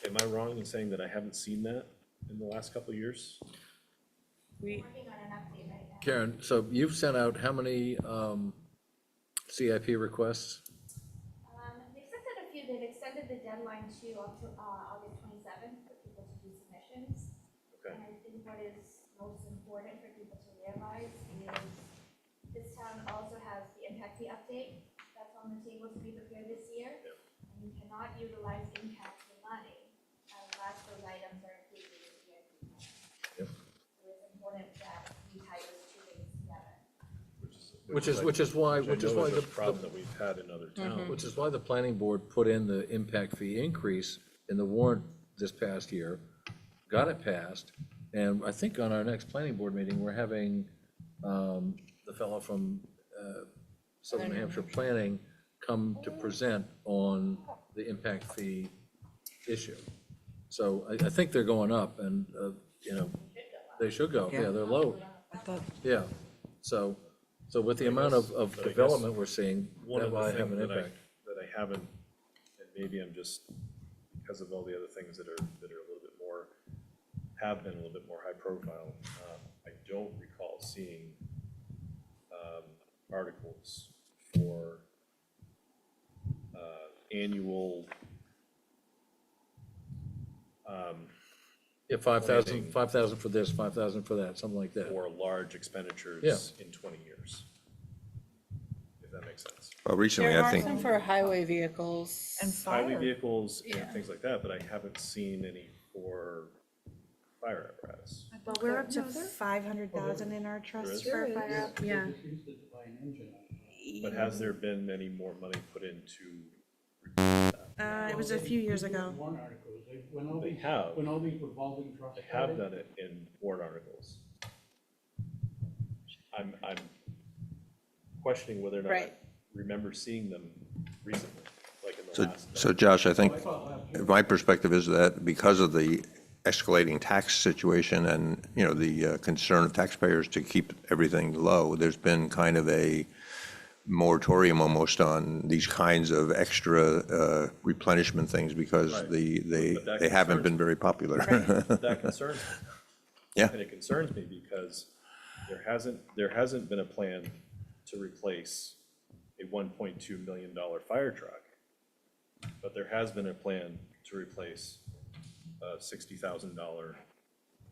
Am I wrong in saying that I haven't seen that in the last couple of years? Working on an update right now. Karen, so you've sent out how many CIP requests? They've sent out a few, they've extended the deadline to August 27th for people to do submissions. Okay. And I think what is most important for people to realize is this town also has the impact fee update that's on the table to be prepared this year. Yep. And you cannot utilize impact fee money unless those items are included in the CIP plan. Yep. So it's important that we tie those two things together. Which is why I know is the a problem that we've had in other towns. Which is why the planning board put in the impact fee increase in the warrant this past year, got it passed, and I think on our next planning board meeting, we're having the fellow from Southern New Hampshire Planning come to present on the impact fee issue. So I think they're going up, and, they should go, yeah, they're low. Yeah, so with the amount of But I guess development we're seeing, One that of the might have things an that impact. I haven't, and maybe I'm just, because of all the other things that are a little bit more, have been a little bit more high profile, I don't recall seeing articles for annual Yeah, 5,000 for this, 5,000 for that, something like that. or large expenditures Yeah. in 20 years. If that makes sense. Well, recently, There I are think, some for highway vehicles. And Highway fire. vehicles and things like that, but I haven't seen any for fire apparatus. But we're up to 500,000 in our trust There for is. fire. They Yeah. just used it to buy an engine. But has there been any more money put into? It was a few years ago. Warrant articles, when all They these, have. when all these revolving trusts. They have started, done it in warrant articles. I'm questioning whether or not I Right. remember seeing them recently, like in the so, last. so Josh, I think, my perspective is that because of the escalating tax situation and, the concern of taxpayers to keep everything low, there's been kind of a moratorium almost on these kinds of extra replenishment things because Right. they But that haven't concerns been me. very popular. That concerns me. Yeah. And it concerns me because there hasn't been a plan to replace a $1.2 million fire truck, but there has been a plan to replace a $60,000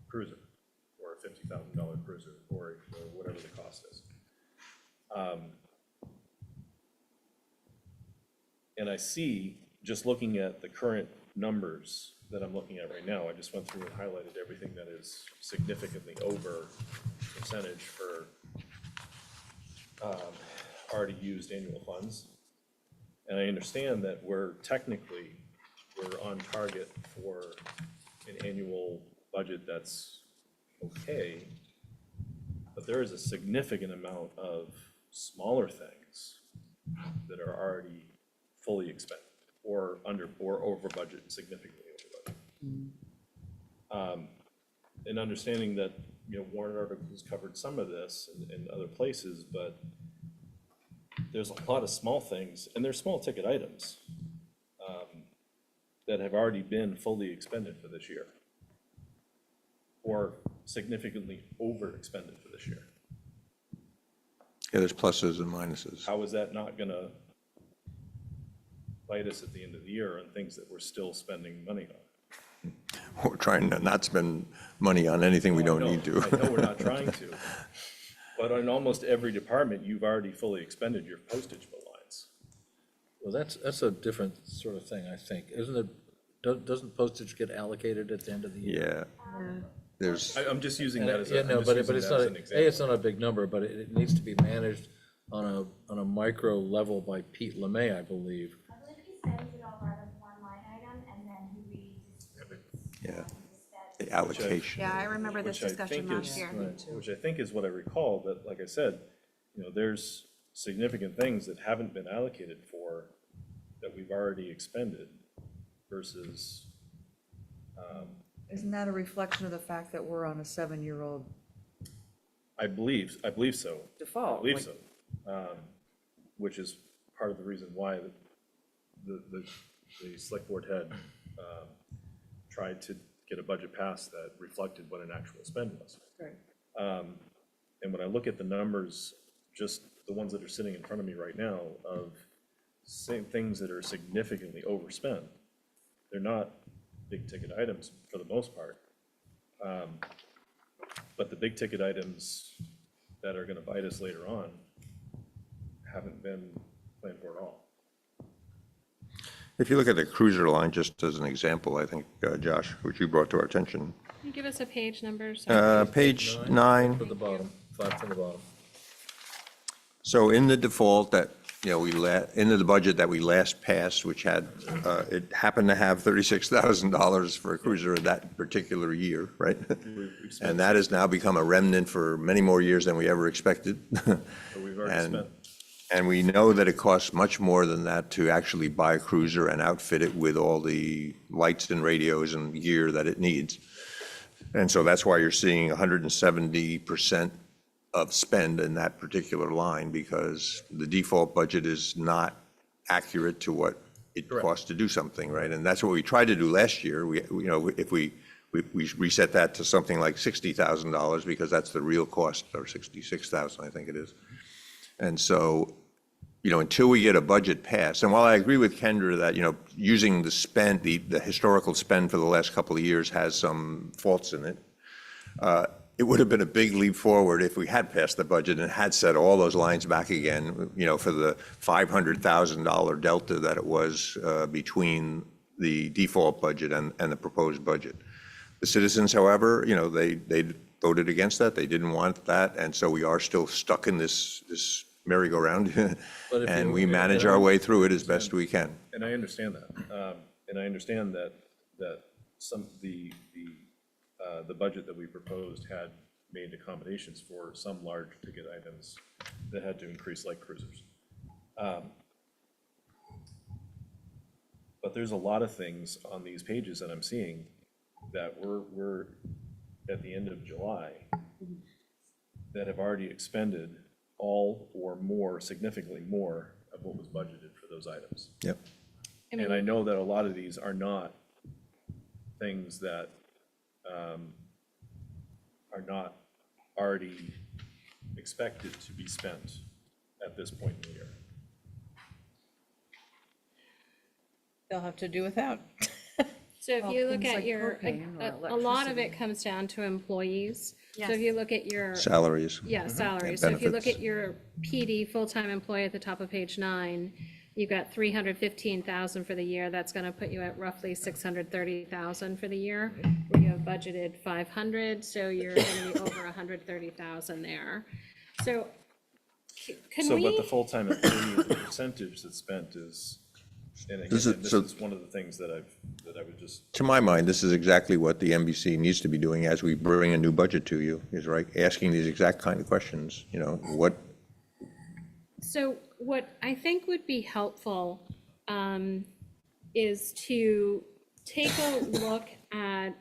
cruiser, or a $50,000 cruiser, or whatever the cost is. And I see, just looking at the current numbers that I'm looking at right now, I just went through and highlighted everything that is significantly over percentage for already used annual funds. And I understand that we're on target for an annual budget that's okay, but there is a significant amount of smaller things that are already fully expended or over budget, significantly over budget. And understanding that, warrant articles covered some of this in other places, but there's a lot of small things, and they're small ticket items that have already been fully expended for this year, or significantly over expended for this year. Yeah, there's pluses and minuses. How is that not gonna bite us at the end of the year on things that we're still spending money on? We're trying to not spend money on anything we don't need to. I know we're not trying to, but on almost every department, you've already fully expended your postage bill lines. Well, that's a different sort of thing, I think. Isn't it, doesn't postage get allocated at the end of the year? Yeah. There's, I'm just using that as Yeah, no, but it's not, an A, example. it's not a big number, but it needs to be managed on a micro level by Pete Lemay, I believe. I believe he spends it all out of one line item and then he redistributes. yeah, Instead. the allocation. Yeah, I remember this Which I discussion think last is- year. Which I think is what I recall, but like I said, there's significant things that haven't been allocated for that we've already expended versus, Isn't that a reflection of the fact that we're on a 7-year-old I believe so. default? I believe Like, so. Which is part of the reason why the select board had tried to get a budget passed that reflected what an actual spend was. Right. And when I look at the numbers, just the ones that are sitting in front of me right now, of same things that are significantly overspent, they're not big ticket items for the most part. But the big ticket items that are gonna bite us later on haven't been planned for at all. If you look at the cruiser line, just as an example, I think, Josh, which you brought to our attention, Can you give us a page number? So page 9. To the bottom, 5 from the bottom. So in the default that, into the budget that we last passed, which had, it happened to have $36,000 for a cruiser in that particular year, right? And that has now become a remnant for many more years than we ever expected. But we've already And- spent. And we know that it costs much more than that to actually buy a cruiser and outfit it with all the lights and radios and gear that it needs. And so that's why you're seeing 170% of spend in that particular line, because the default budget is not accurate to what it costs to do something, right? And that's what we tried to do last year. If we reset that to something like $60,000, because that's the real cost, or 66,000, I think it is. And so, until we get a budget passed, and while I agree with Kendra that, using the spend, the historical spend for the last couple of years has some faults in it, it would have been a big leap forward if we had passed the budget and had set all those lines back again, for the $500,000 delta that it was between the default budget and the proposed budget. The citizens, however, they voted against that. They didn't want that, and so we are still stuck in this merry-go-round, But if and you- we manage our way through it as best we can. And I understand that. And I understand that some, the budget that we proposed had made accommodations for some large ticket items that had to increase, like cruisers. But there's a lot of things on these pages that I'm seeing that we're at the end of July that have already expended all or more, significantly more of what was budgeted for those items. Yep. And I know that a lot of these are not things that are not already expected to be spent this point in the year. They'll have to do without. So if Well, you look things at like your, propane or a lot of it electricity. comes down to employees. So if Yes. you look at your, Salaries. yeah, salaries. And So if you look benefits. at your PD, full-time employee at the top of page 9, you've got 315,000 for the year. That's gonna put you at roughly 630,000 for the year. Where you have budgeted 500, so you're gonna be over 130,000 there. So can So, but we, the full-time employee, the percentage that's spent is, and again, This is- this so- is one of the things that I would just, To my mind, this is exactly what the MBC needs to be doing as we bring a new budget to you, is right, asking these exact kind of questions, you know, what, so what I think would be helpful is to take a look at,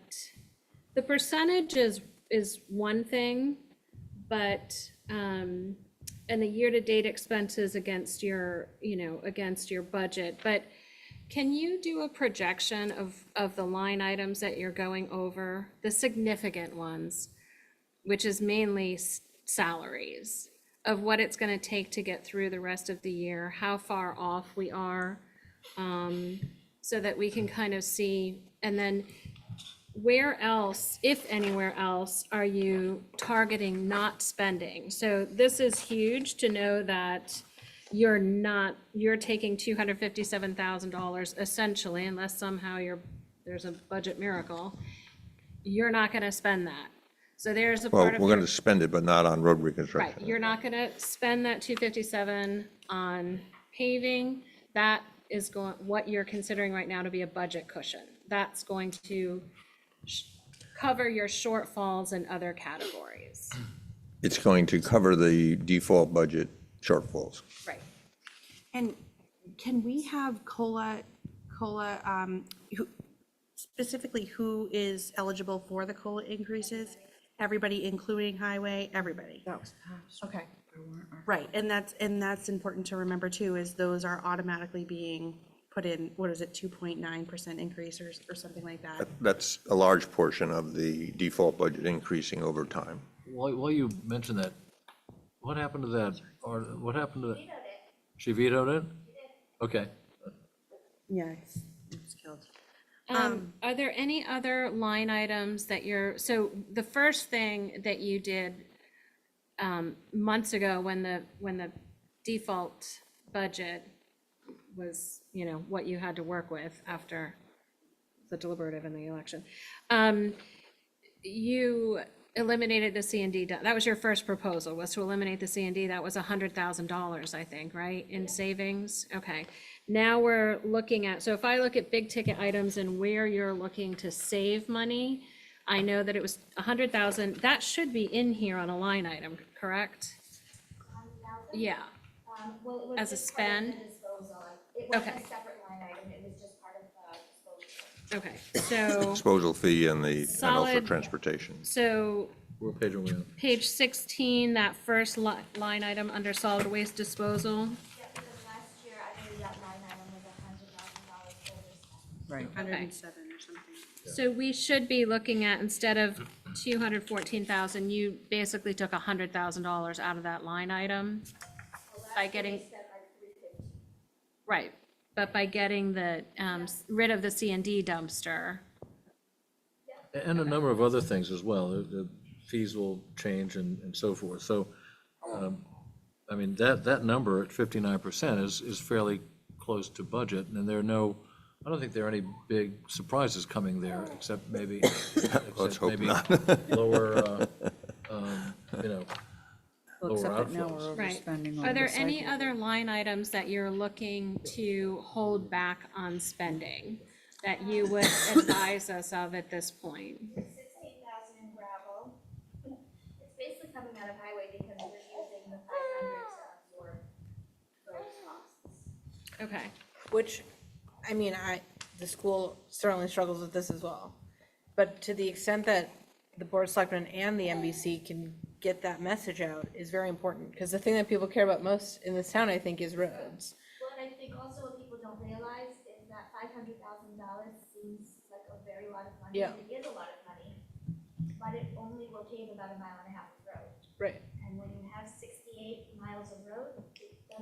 the percentage is one thing, but, and the year-to-date expenses against your, against your budget, but can you do a projection of the line items that you're going over, the significant ones, which is mainly salaries, of what it's gonna take to get through the rest of the year, how far off we are, so that we can kind of see, and then where else, if anywhere else, are you targeting not spending? So this is huge to know that you're taking $257,000 essentially, unless somehow there's a budget miracle, you're not gonna spend that. So there's a well, part of we're your. going to spend it, but not on road Right, reconstruction. you're not gonna spend that 257 on paving. That is what you're considering right now to be a budget cushion. That's going to cover your shortfalls in other categories. It's going to cover the default budget shortfalls. Right. And can we have specifically who is eligible for the COLA increases? Everybody, including highway, everybody. That was passed. Okay. Right, and that's important to remember too, is those are automatically being put in, what is it, 2.9% increase or something like that? That's a large portion of the default budget increasing over time. While you mention that, what happened to that, or what happened to that? Vetoed it. She vetoed it? Okay. Yeah, it's killed. Are there any other line items that so the first thing that you did months ago when the default budget was, what you had to work with after the deliberative and the election, you eliminated the C and D. That was your first proposal, was to eliminate the C and D. That was $100,000, I think, right, in savings? Okay. Now we're looking at, so if I look at big ticket items and where you're looking to save money, I know that it was 100,000. That should be in here on a line item, correct? 100,000? Yeah. Well, it was As a just part of the spend? disposal. It wasn't Okay. a separate line item, it was just part of the disposal. Okay, so, Disposal fee and also Solid. transportation. so What page are we on? page 16, that first line item under solid waste disposal. Yeah, because last year, I believe that line item was $100,000 overspent. Right. 107 or something. So we should be looking at, instead of 214,000, you basically took $100,000 out of that line item Well, last by year getting, they spent like 350. right, but by getting the, rid of the C and D dumpster. And a number of other things as well. The fees will change and so forth. So, I mean, that number at 59% is fairly close to budget, and I don't think there are any big surprises coming there, except maybe, Let's hope not. lower, Well, lower except that now outflows. we're Right. overspending on Are there the any sidewalk. other line items that you're looking to hold back on spending that you would advise us of at this point? 16,000 in gravel. It's basically coming out of highway because we're using the 500 to absorb those costs. Okay, Which, I mean, the school certainly struggles with this as well. But to the extent that the Board of Selectmen and the MBC can get that message out is very important. Because the thing that people care about most in this town, I think, is roads. Well, and I think also what people don't realize is that $500,000 seems like a very lot of money. Yeah. And it is a lot of money, but it only will pave about 1.5 miles of road. Right. And when you have 68 miles of road, it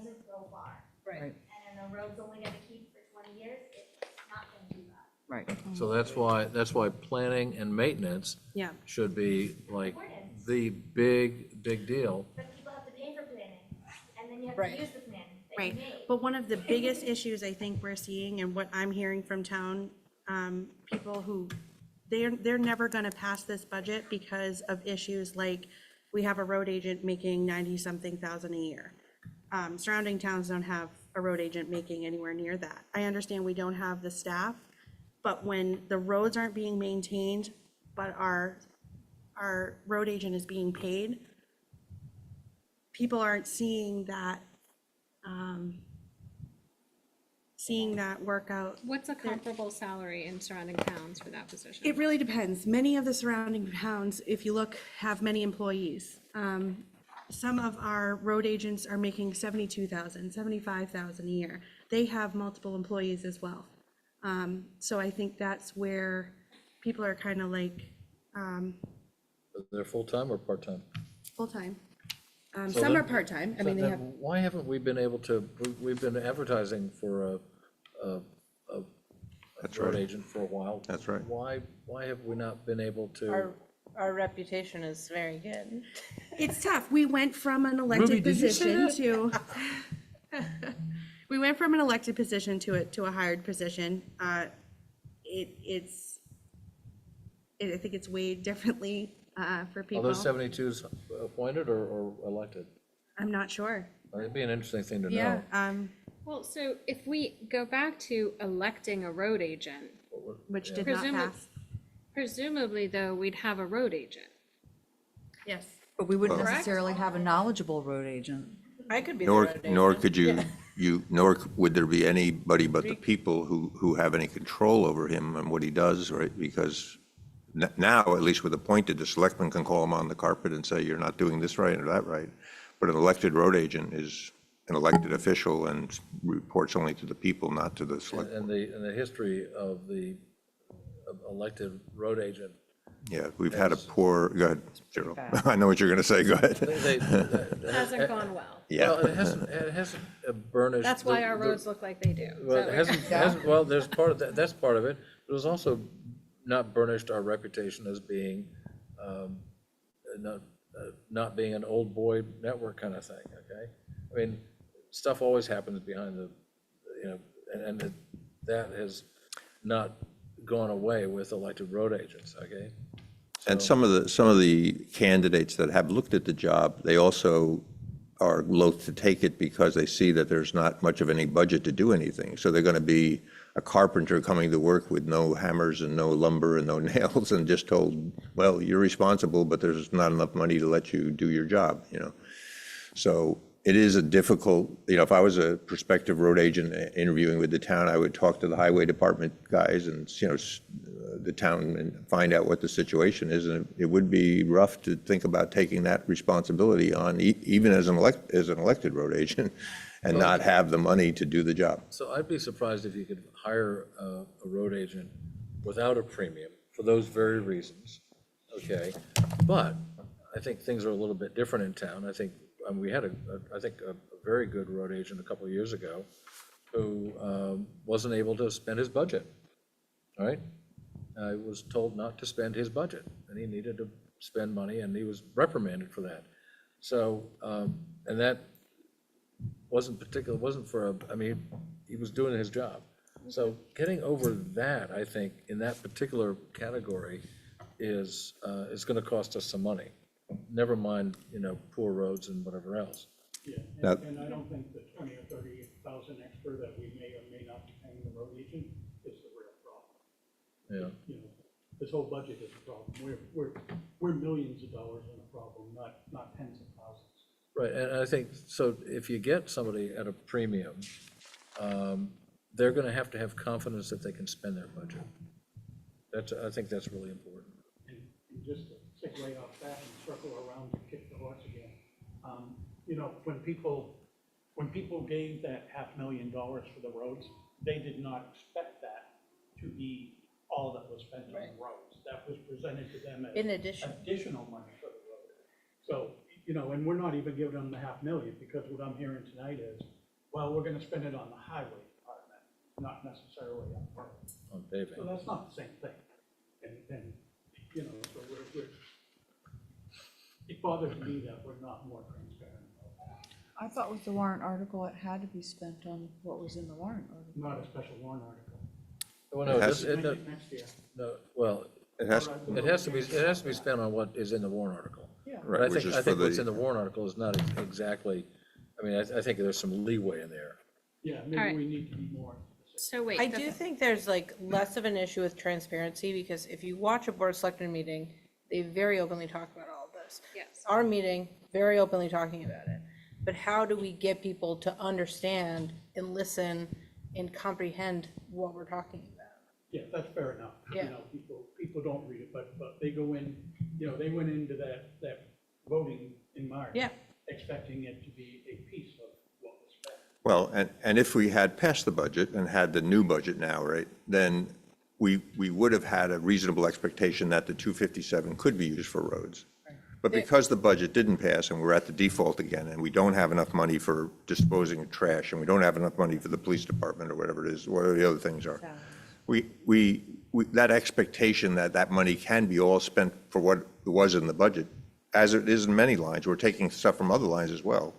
doesn't go far. Right. And then a road's only gonna keep for 20 years, it's not gonna do that. Right. So that's why planning and maintenance Yeah. should be like Important. the big deal. But people have to pay for planning, and then you have Right. to use the plan that Right, you made. but one of the biggest issues I think we're seeing and what I'm hearing from town, people who, they're never gonna pass this budget because of issues like, we have a road agent making 90-something thousand a year. Surrounding towns don't have a road agent making anywhere near that. I understand we don't have the staff, but when the roads aren't being maintained, but our road agent is being paid, people aren't seeing that, work out. What's a comparable salary in surrounding towns for that position? It really depends. Many of the surrounding towns, if you look, have many employees. Some of our road agents are making 72,000, 75,000 a year. They have multiple employees as well. So I think that's where people are kind of like, They're full-time or part-time? full-time. So Some then- are part-time. I So mean, they then have, why haven't we been able to, we've been advertising for a That's road right. agent for a while. That's right. Why have we not been able to? Our reputation is very good. it's tough. We went from an Ruby, elected did you say position to, we went from an elected position to a hired position. I think it's weighed differently for Are people. those 72s appointed or elected? I'm not sure. It'd be an interesting thing to know. Yeah, Well, so if we go back to electing a road agent, which did not Presumably- pass. presumably though, we'd have a road agent. Yes. But we wouldn't Correct. necessarily have a knowledgeable road agent. I could be the Nor, road agent. nor could nor would there be anybody but the people who have any control over him and what he does, right? Because now, at least with appointed, the selectman can call him on the carpet and say, you're not doing this right or that right. But an elected road agent is an elected official and reports only to the people, not to the select. And the history of the elected road agent, Yeah, we've had a poor, go ahead, Cheryl. bad. I know what you're going to say, go ahead. It hasn't gone well. Yeah. well, it hasn't burnished. That's why our the- roads look like they do. Is Well, that it what- hasn't, well, there's part of that, that's part of it, but it's also not burnished our reputation as being, not being an old boy network kind of thing, okay? I mean, stuff always happens behind the, and that has not gone away with elected road agents, okay? And some of the candidates that have looked at the job, they also are loath to take it because they see that there's not much of any budget to do anything. So they're going to be a carpenter coming to work with no hammers and no lumber and no nails and just told, well, you're responsible, but there's not enough money to let you do your job, So it is a difficult, if I was a prospective road agent interviewing with the town, I would talk to the highway department guys and, the town and find out what the situation is. And it would be rough to think about taking that responsibility on, even as an elected road agent, and not have the money to do the job. So I'd be surprised if you could hire a road agent without a premium for those very reasons, okay? But I think things are a little bit different in town. I think, we had a very good road agent a couple of years ago who wasn't able to spend his budget, all right? I was told not to spend his budget, and he needed to spend money, and he was reprimanded for that. So, and that wasn't he was doing his job. So getting over that, I think, in that particular category is gonna cost us some money. Never mind, poor roads and whatever else. Yeah, Now- and I don't think the 20 or 30,000 extra that we may or may not be paying the road agent is the real problem. Yeah. This whole budget is a problem. We're millions of dollars in a problem, not tens of thousands. Right, and I think, so if you get somebody at a premium, they're gonna have to have confidence that they can spend their budget. I think that's really important. And just to segue off that and circle around to kick the horse again, when people gave that $500,000 for the roads, they did not expect that to be all that was spent on the roads. That was presented to them as In addition. additional money for the road. So you know, and we're not even giving them the 500,000, because what I'm hearing tonight is, well, we're gonna spend it on the highway department, not necessarily on roads. On So paving. that's not the same thing. And, you know, so it bothers me that we're not more transparent about that. I thought with the warrant article, it had to be spent on what was in the warrant article. Not a special warrant article. Well, no, It has- Make it next year. no, well, It has, it has to be spent on what is in the warrant article. Yeah. But right, which is I for think what's in the, the warrant article is not exactly, I mean, I think there's some leeway in there. Yeah, All maybe right. we need to be more specific. So wait. I do think there's like less of an issue with transparency, because if you watch a board of selectmen meeting, they very openly talk about all of this. Yes. Our meeting, very openly talking about it. But how do we get people to understand and listen and comprehend what we're talking about? Yeah, that's fair enough. Yeah. You know, people don't read it, but they go in, you know, they went into that voting in March. Yeah. Expecting it to be a piece of what was spent. well, and if we had passed the budget and had the new budget now, right, then we would have had a reasonable expectation that the 257 could be used for roads. But because the budget didn't pass and we're at the default again, and we don't have enough money for disposing of trash, and we don't have enough money for the police department or whatever it is, whatever the other things are, we that expectation that that money can be all spent for what it was in the budget, as it is in many lines, we're taking stuff from other lines as well,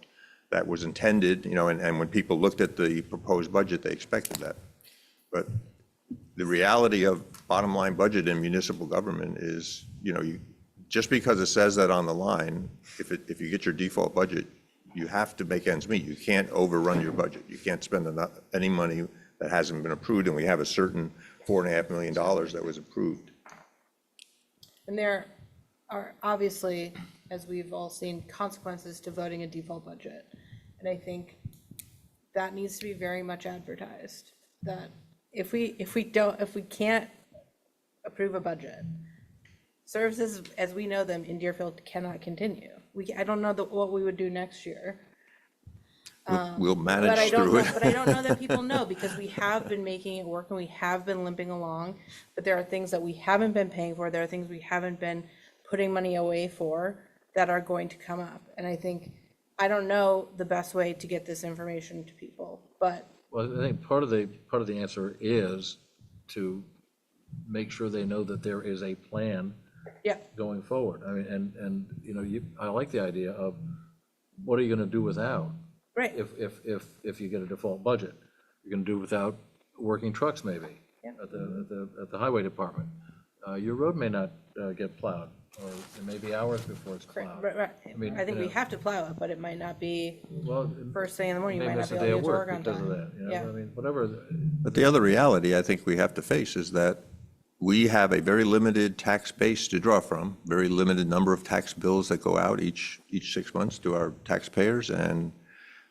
that was intended, you know, and when people looked at the proposed budget, they expected that. But the reality of bottom line budget in municipal government is, you know, just because it says that on the line, if you get your default budget, you have to make ends meet. You can't overrun your budget. You can't spend any money that hasn't been approved, and we have a certain $4.5 million that was approved. And there are obviously, as we've all seen, consequences to voting a default budget. And I think that needs to be very much advertised, that if we can't approve a budget, services as we know them in Deerfield cannot continue. I don't know what we would do next year. We'll But manage I don't through know, it. but I don't know that people know, because we have been making it work and we have been limping along. But there are things that we haven't been paying for, there are things we haven't been putting money away for that are going to come up. And I don't know the best way to get this information to people, but Well, I think part of the answer is to make sure they know that there is a plan yeah, going forward. I mean, and, you know, I like the idea of, what are you gonna do without? right. If you get a default budget? You're gonna do without working trucks maybe Yeah. at the highway department. Your road may not get plowed, or it may be hours before it's plowed. Right. mean, I think you we know- have to plow it, but it might not be Well, first thing in the morning, you maybe might not miss be a able day to of get to work work on because of time. that, you know, Yeah. I mean, whatever. But the other reality I think we have to face is that we have a very limited tax base to draw from, very limited number of tax bills that go out each 6 months to our taxpayers, and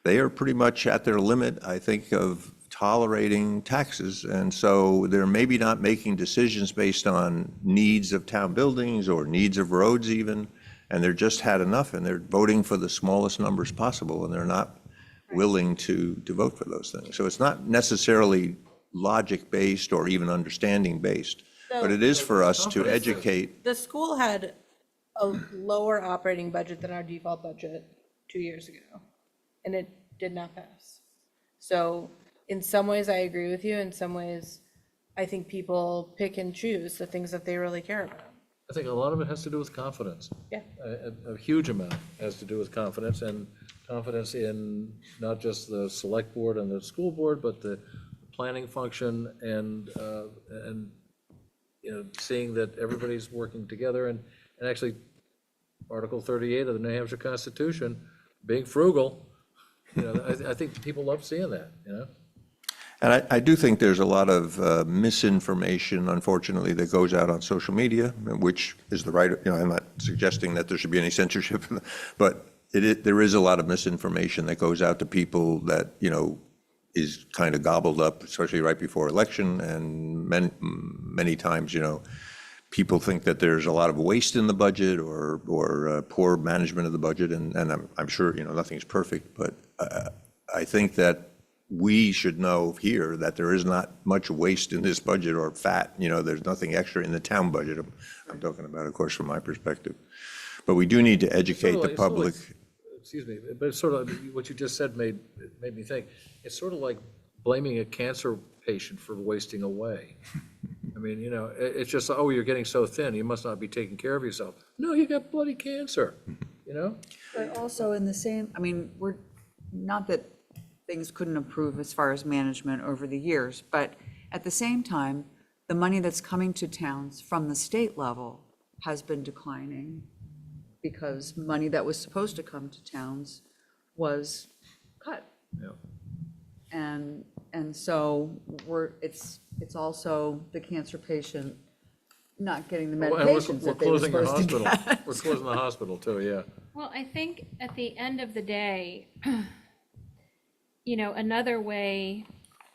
they are pretty much at their limit, I think, of tolerating taxes. And so they're maybe not making decisions based on needs of town buildings or needs of roads even, and they're just had enough, and they're voting for the smallest numbers possible, and they're not willing to vote for those things. So it's not necessarily logic-based or even understanding-based, but it is for us to educate. The school had a lower operating budget than our default budget 2 years ago, and it did not pass. So in some ways, I agree with you. In some ways, I think people pick and choose the things that they really care about. I think a lot of it has to do with confidence. Yeah. A huge amount has to do with confidence, and confidence in not just the select board and the school board, but the planning function, and you know, seeing that everybody's working together, and actually, Article 38 of the New Hampshire Constitution, being frugal, you know, I think people love seeing that, you know? And I do think there's a lot of misinformation, unfortunately, that goes out on social media, which is the right, you know, I'm not suggesting that there should be any censorship, but there is a lot of misinformation that goes out to people that, you know, is kind of gobbled up, especially right before election, and many times, you know, people think that there's a lot of waste in the budget or poor management of the budget, and I'm sure, you know, nothing's perfect, but I think that we should know here that there is not much waste in this budget or fat, you know, there's nothing extra in the town budget. I'm talking about, of course, from my perspective. But we do need to educate the Sort of like- public. Excuse me, but it's sort of, what you just said made me think, it's sort of like blaming a cancer patient for wasting away. I mean, you know, it's just, oh, you're getting so thin, you must not be taking care of yourself. No, you got bloody cancer, you know? But also in the same, I mean, we're, not that things couldn't improve as far as management over the years, but at the same time, the money that's coming to towns from the state level has been declining because money that was supposed to come to towns was cut. Yeah. And so it's also the cancer patient not getting the And we're medications that they were closing the supposed to hospital. get. We're closing the hospital too, yeah. Well, I think at the end of the day, you know, another way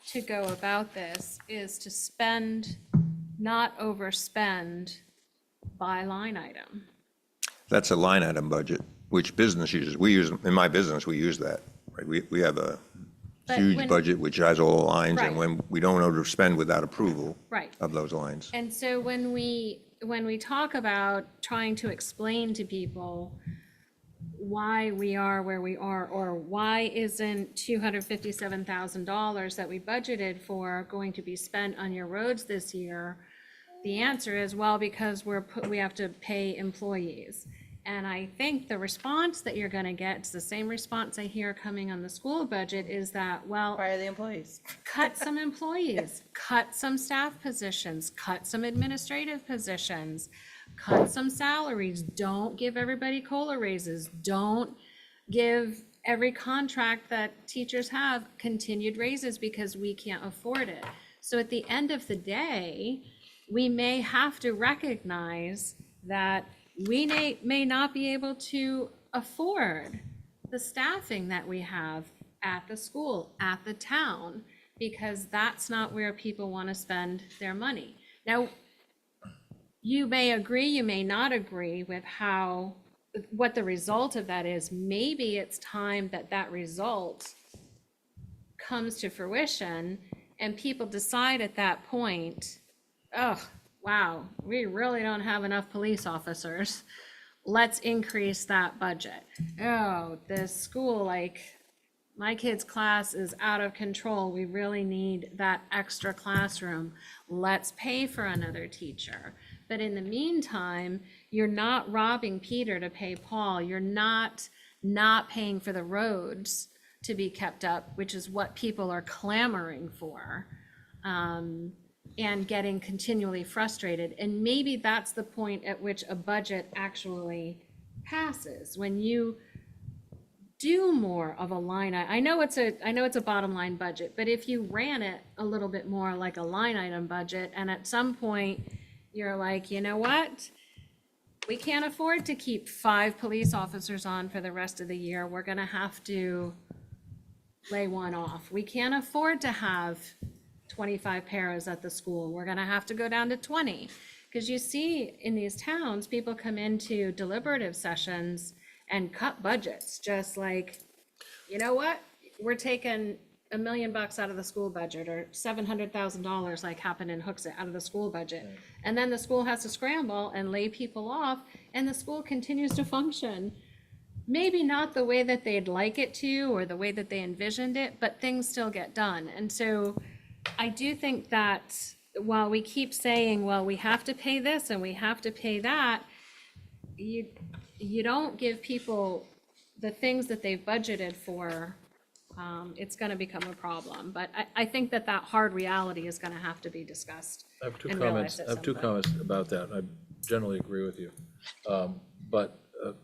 to go about this is to spend, not overspend by line item. That's a line item budget, which business uses. We use, in my business, we use that, right? We have a But huge when- budget which has all lines, Right. and when we don't overspend without approval Right. of those lines. And so when we talk about trying to explain to people why we are where we are, or why isn't $257,000 that we budgeted for going to be spent on your roads this year? The answer is, well, because we have to pay employees. And I think the response that you're gonna get, it's the same response I hear coming on the school budget, is that, well, Fire the employees. cut some employees, cut some staff positions, cut some administrative positions, cut some salaries, don't give everybody COLA raises, don't give every contract that teachers have continued raises because we can't afford it. So at the end of the day, we may have to recognize that we may not be able to afford the staffing that we have at the school, at the town, because that's not where people want to spend their money. Now, you may agree, you may not agree with what the result of that is. Maybe it's time that result comes to fruition and people decide at that point, oh, wow, we really don't have enough police officers. Let's increase that budget. Oh, this school, like, my kid's class is out of control. We really need that extra classroom. Let's pay for another teacher. But in the meantime, you're not robbing Peter to pay Paul. You're not paying for the roads to be kept up, which is what people are clamoring for. And getting continually frustrated. And maybe that's the point at which a budget actually passes, when you do more of a line. I know it's a bottom line budget, but if you ran it a little bit more like a line item budget, and at some point you're like, you know what? We can't afford to keep 5 police officers on for the rest of the year. We're gonna have to lay one off. We can't afford to have 25 paras at the school. We're gonna have to go down to 20. Because you see in these towns, people come into deliberative sessions and cut budgets, just like, you know what? We're taking $1 million out of the school budget, or $700,000 like happened in Hooksett out of the school budget. And then the school has to scramble and lay people off, and the school continues to function. Maybe not the way that they'd like it to, or the way that they envisioned it, but things still get done. And so I do think that while we keep saying, well, we have to pay this and we have to pay that, you don't give people the things that they've budgeted for, it's gonna become a problem. But I think that hard reality is gonna have to be discussed. I have two and comments, realized at I have some two point. comments about that. I generally agree with you. But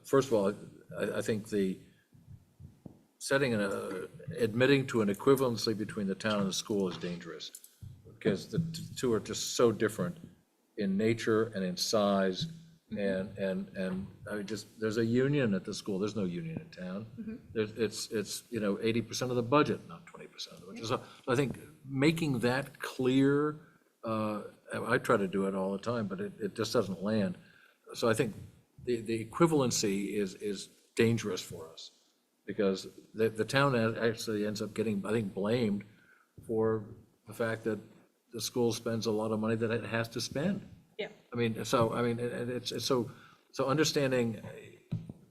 first of all, I think admitting to an equivalency between the town and the school is dangerous, because the two are just so different in nature and in size. And there's a union at the school. There's no union in town. It's 80% of the budget, not 20% of the budget. So I think making that clear, I try to do it all the time, but it just doesn't land. So I think the equivalency is dangerous for us, because the town actually ends up getting, I think, blamed for the fact that the school spends a lot of money that it has to spend. Yeah. I mean, it's so understanding,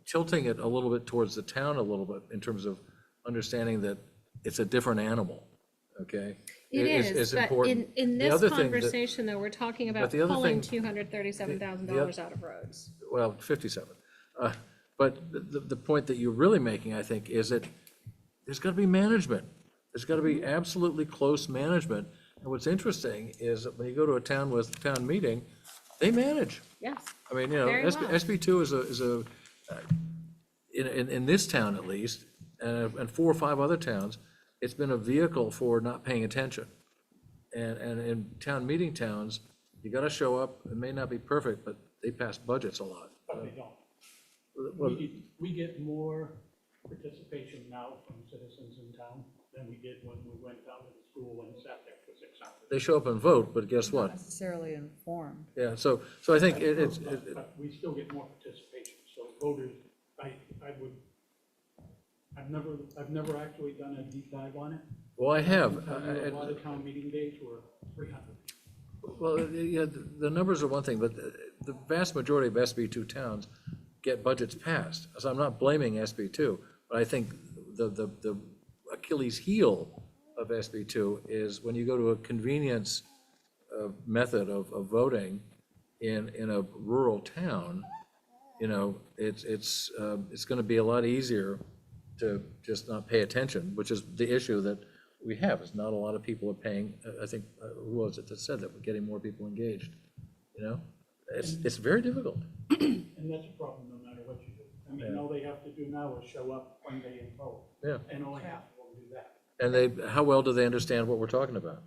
tilting it a little bit towards the town a little bit in terms of understanding that it's a different animal, okay? It is, but important. in The this other thing that- conversation, though, we're talking about the other pulling thing- $237,000 out of roads. Well, 57. But the point that you're really making, I think, is that there's got to be management. There's got to be absolutely close management. And what's interesting is that when you go to a town with town meeting, they manage. Yes. I mean, Very well. SB2 in this town at least, and 4 or 5 other towns, it's been a vehicle for not paying attention. And in town meeting towns, you got to show up. It may not be perfect, but they pass budgets a lot. But they don't. Well, We get more participation now from citizens in town than we did when we went down to the school and sat there for 6 hours. They show up and vote, but guess what? Necessarily informed. Yeah, so I think it's, But we still get more participation, so voters, I've never actually done a deep dive on it. well, I have. A lot of town meeting days were 300. Well, yeah, the numbers are one thing, but the vast majority of SB2 towns get budgets passed. So I'm not blaming SB2, but I think the Achilles heel of SB2 is when you go to a convenience method of voting in a rural town, you know, it's going to be a lot easier to just not pay attention, which is the issue that we have, is not a lot of people are paying, I think, who was it that said that, we're getting more people engaged, you know? It's very difficult. And that's a problem no matter what you do. I mean, all they have to do now is show up one day and vote. Yeah. And only half of them do that. And how well do they understand what we're talking about?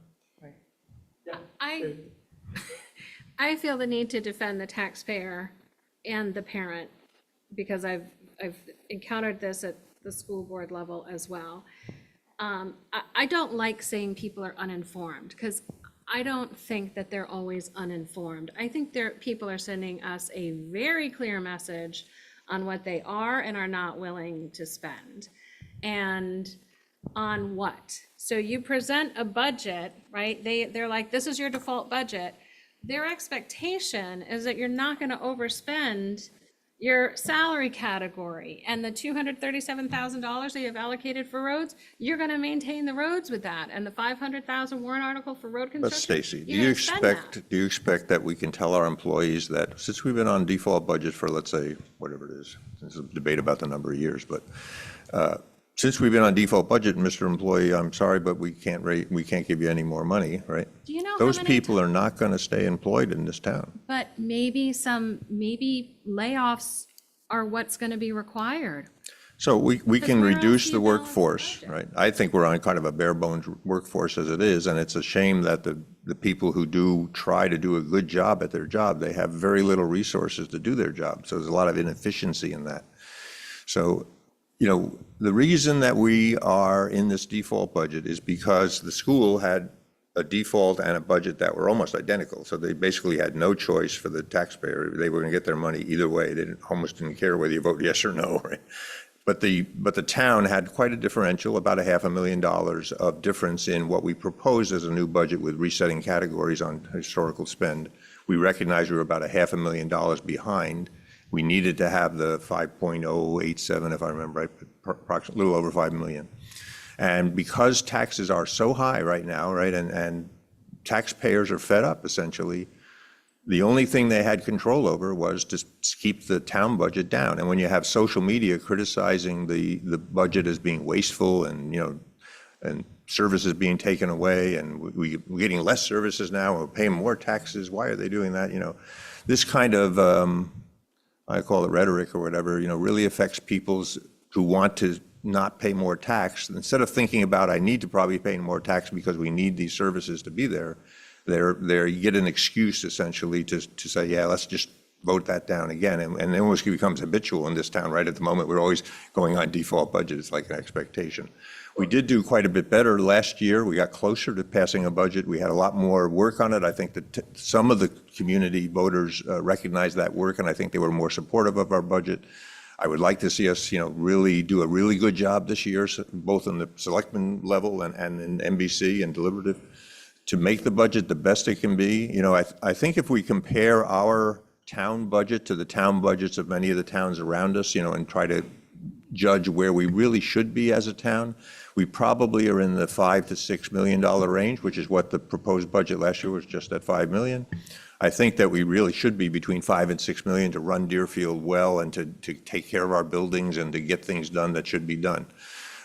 I feel the need to defend the taxpayer and the parent, because I've encountered this at the school board level as well. I don't like saying people are uninformed, because I don't think that they're always uninformed. I think people are sending us a very clear message on what they are and are not willing to spend. And on what? So you present a budget, right? They're like, this is your default budget. Their expectation is that you're not gonna overspend your salary category, and the $237,000 that you have allocated for roads, you're gonna maintain the roads with that, and the 500,000 warrant article for road But construction. Stacy, do you're you gonna spend that. do you expect that we can tell our employees that, since we've been on default budget for, let's say, whatever it is, there's a debate about the number of years, but since we've been on default budget, Mr. Employee, I'm sorry, but we can't give you any more money, right? Do you know how Those many people are not going to stay employed in this town. But maybe layoffs are what's gonna be required. So we can Because where else reduce do the you balance the workforce, budget? right? I think we're on kind of a bare bones workforce as it is, and it's a shame that the people who do try to do a good job at their job, they have very little resources to do their job. So there's a lot of inefficiency in that. So, you know, the reason that we are in this default budget is because the school had a default and a budget that were almost identical. So they basically had no choice for the taxpayer. They were going to get their money either way. They almost didn't care whether you vote yes or no, right? But the town had quite a differential, about $500,000 of difference in what we proposed as a new budget with resetting categories on historical spend. We recognized we were about $500,000 behind. We needed to have the 5.087, if I remember right, approximately a little over 5 million. And because taxes are so high right now, right, and taxpayers are fed up essentially, the only thing they had control over was to keep the town budget down. And when you have social media criticizing the budget as being wasteful and, you know, and services being taken away, and we're getting less services now, we're paying more taxes, why are they doing that? You know, this kind of, I call it rhetoric or whatever, you know, really affects people's who want to not pay more tax. Instead of thinking about, I need to probably pay more tax because we need these services to be there, you get an excuse essentially to say, yeah, let's just vote that down again. And it almost becomes habitual in this town, right? At the moment, we're always going on default budget. It's like an expectation. We did do quite a bit better last year. We got closer to passing a budget. We had a lot more work on it. I think that some of the community voters recognized that work, and I think they were more supportive of our budget. I would like to see us, you know, really do a really good job this year, both on the selectman level and in MBC and deliberative, to make the budget the best it can be. You know, I think if we compare our town budget to the town budgets of many of the towns around us, and try to judge where we really should be as a town, we probably are in the $5 to $6 million range, which is what the proposed budget last year was, just at 5 million. I think that we really should be between 5 and 6 million to run Deerfield well and to take care of our buildings and to get things done that should be done.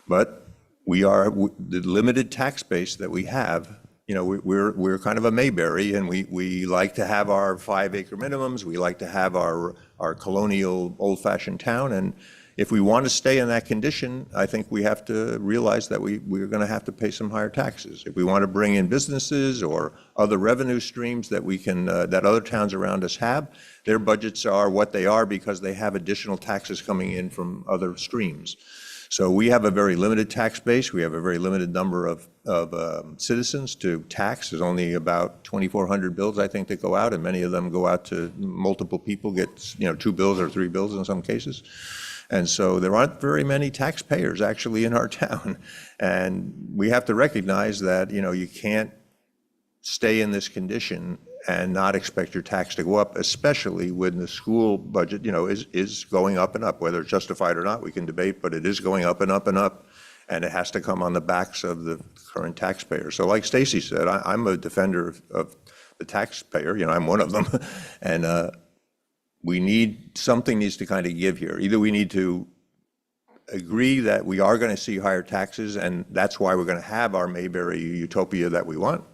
But the limited tax base that we have, we're kind of a Mayberry, and we like to have our 5-acre minimums. We like to have our colonial old-fashioned town. And if we want to stay in that condition, I think we have to realize that we're going to have to pay some higher taxes. If we want to bring in businesses or other revenue streams that we can, that other towns around us have, their budgets are what they are because they have additional taxes coming in from other streams. So we have a very limited tax base. We have a very limited number of citizens to tax. There's only about 2,400 bills, I think, that go out, and many of them go out to multiple people, get 2 bills or 3 bills in some cases. And so there aren't very many taxpayers actually in our town. And we have to recognize that, you can't stay in this condition and not expect your tax to go up, especially when the school budget, is going up and up. Whether it's justified or not, we can debate, but it is going up and up and up. And it has to come on the backs of the current taxpayer. So like Stacy said, I'm a defender of the taxpayer, I'm one of them. And something needs to kind of give here. Either we need to agree that we are going to see higher taxes, and that's why we're going to have our Mayberry utopia that we want,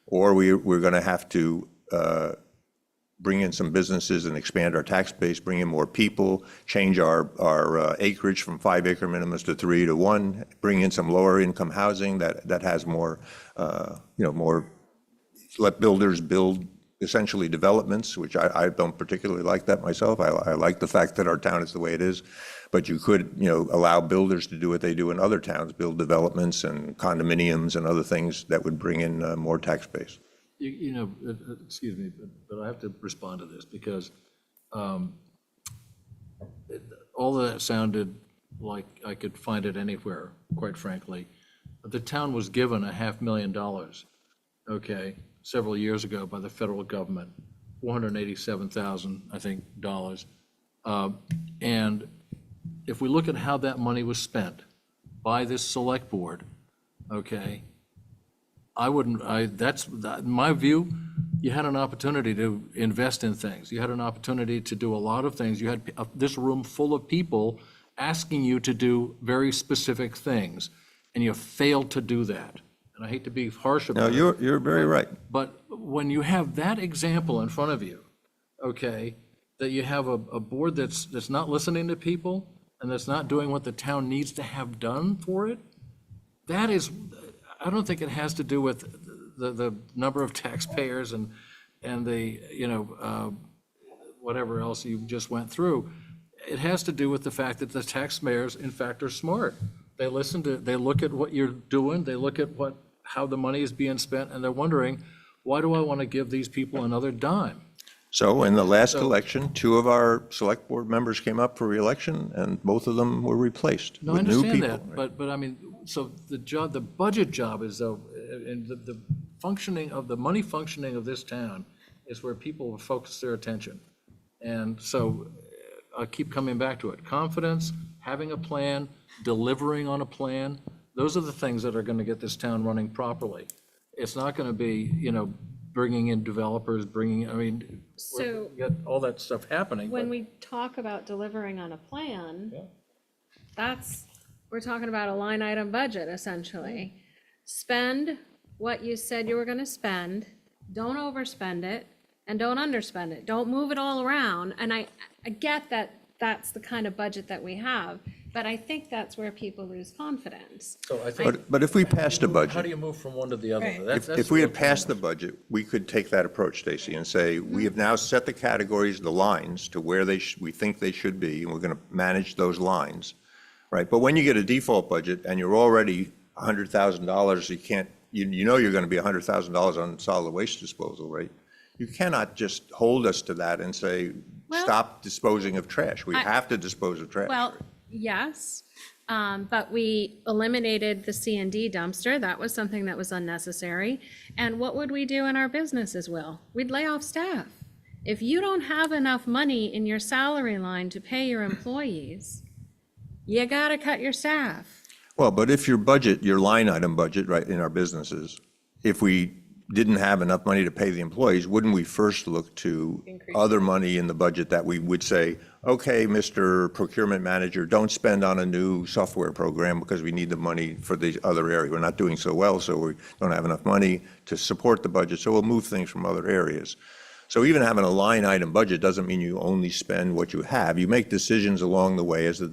or we're going to have to bring in some businesses and expand our tax base, bring in more people, change our acreage from 5-acre minimums to 3 to 1, bring in some lower income housing that has more, let builders build essentially developments, which I don't particularly like that myself. I like the fact that our town is the way it is, but you could, allow builders to do what they do in other towns, build developments and condominiums and other things that would bring in more tax base. Excuse me, but I have to respond to this because all of that sounded like I could find it anywhere, quite frankly. The town was given $500,000, okay, several years ago by the federal government, $487,000, I think, dollars. And if we look at how that money was spent by this select board, okay, that's my view. You had an opportunity to invest in things. You had an opportunity to do a lot of things. You had this room full of people asking you to do very specific things, and you failed to do that. And I hate to be harsh about it. No, you're very right. But when you have that example in front of you, okay, that you have a board that's not listening to people and that's not doing what the town needs to have done for it, that is, I don't think it has to do with the number of taxpayers and the, whatever else you just went through. It has to do with the fact that the taxpayers, in fact, are smart. They look at what you're doing, they look at how the money is being spent, and they're wondering, why do I want to give these people another dime? So in the last election, 2 of our select board members came up for re-election, and both of them were replaced No, I with new understand people. that, but I mean, so the budget job is though, and the functioning of, the money functioning of this town is where people will focus their attention. And so I keep coming back to it. Confidence, having a plan, delivering on a plan, those are the things that are going to get this town running properly. It's not going to be, bringing in developers, So we got all that stuff happening. when but- we talk about delivering on a plan, we're talking about a line item budget essentially. Spend what you said you were gonna spend, don't overspend it, and don't underspend it. Don't move it all around. And I get that that's the kind of budget that we have, but I think that's where people lose confidence. So I think, But if we passed a how do budget, you move from one to the other? Right. That's if the we real had passed the challenge. budget, we could take that approach, Stacy, and say, we have now set the categories, the lines to where we think they should be, and we're going to manage those lines, right? But when you get a default budget and you're already $100,000, you can't, you're going to be $100,000 on solid waste disposal, right? You cannot just hold us to that and say, Well, stop disposing of trash. We have to dispose of trash. Well, yes, but we eliminated the C&D dumpster. That was something that was unnecessary. And what would we do in our businesses, Will? We'd lay off staff. If you don't have enough money in your salary line to pay your employees, you gotta cut your staff. Well, but if your budget, your line item budget, right, in our businesses, if we didn't have enough money to pay the employees, wouldn't we first look to other money in the budget that we would say, okay, Mr. Procurement Manager, don't spend on a new software program because we need the money for the other area. We're not doing so well, so we don't have enough money to support the budget, so we'll move things from other areas. So even having a line item budget doesn't mean you only spend what you have. You make decisions along the way as the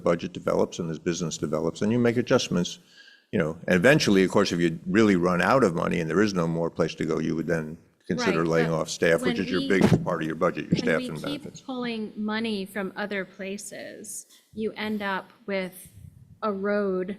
budget develops and as business develops, and you make adjustments, and eventually, of course, if you really run out of money and there is no more place to go, you would then consider Right, laying but off staff, which when is your we- biggest part of your budget, your staff and When we benefits. keep pulling money from other places, you end up with a road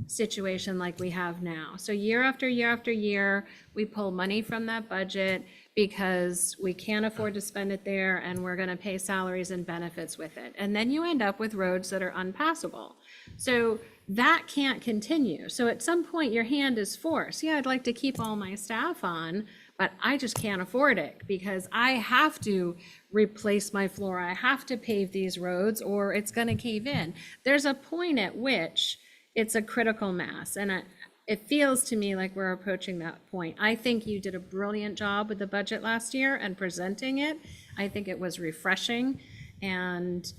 situation like we have now. So year after year after year, we pull money from that budget because we can't afford to spend it there and we're gonna pay salaries and benefits with it. And then you end up with roads that are unpassable. So that can't continue. So at some point, your hand is forced. Yeah, I'd like to keep all my staff on, but I just can't afford it because I have to replace my floor. I have to pave these roads or it's gonna cave in. There's a point at which it's a critical mass, and it feels to me like we're approaching that point. I think you did a brilliant job with the budget last year and presenting it. I think it was refreshing, and,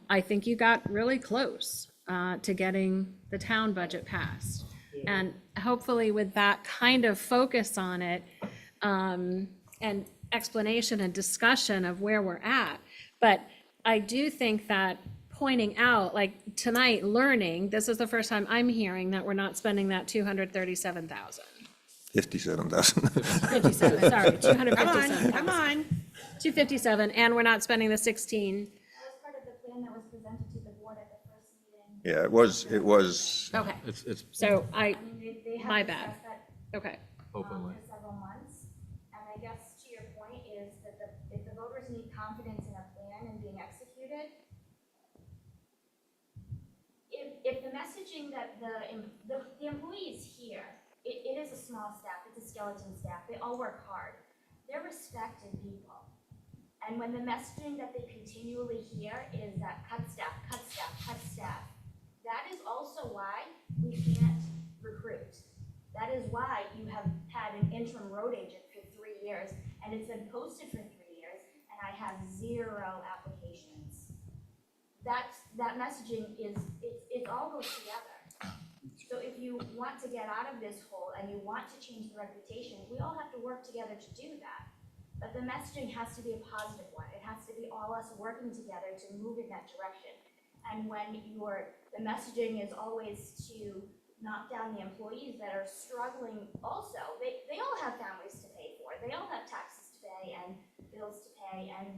I think you got really close to getting the town budget passed. And hopefully with that kind of focus on it, and explanation and discussion of where we're at. But I do think that pointing out, like tonight, learning, this is the first time I'm hearing that we're not spending that 237,000. 57,000. 57, sorry, 257,000. Come on. 257, and we're not spending the 16. That was part of the plan that was presented to the board at the first meeting. Yeah, it was, Okay, It's so I mean, they My have bad. discussed that okay. openly. for several months. And I guess to your point is that if the voters need confidence in a plan and being executed, if the messaging that the employees here, it is a small staff, it's a skeleton staff, they all work hard. They're respected people. And when the messaging that they continually hear is that cut staff, cut staff, cut staff, that is also why we can't recruit. That is why you have had an interim road agent for 3 years, and it's been posted for 3 years, and I have 0 applications. That messaging it all goes together. So if you want to get out of this hole and you want to change the reputation, we all have to work together to do that. But the messaging has to be a positive one. It has to be all us working together to move in that direction. And when the messaging is always to knock down the employees that are struggling also, they all have families to pay for. They all have taxes to pay and bills to pay, and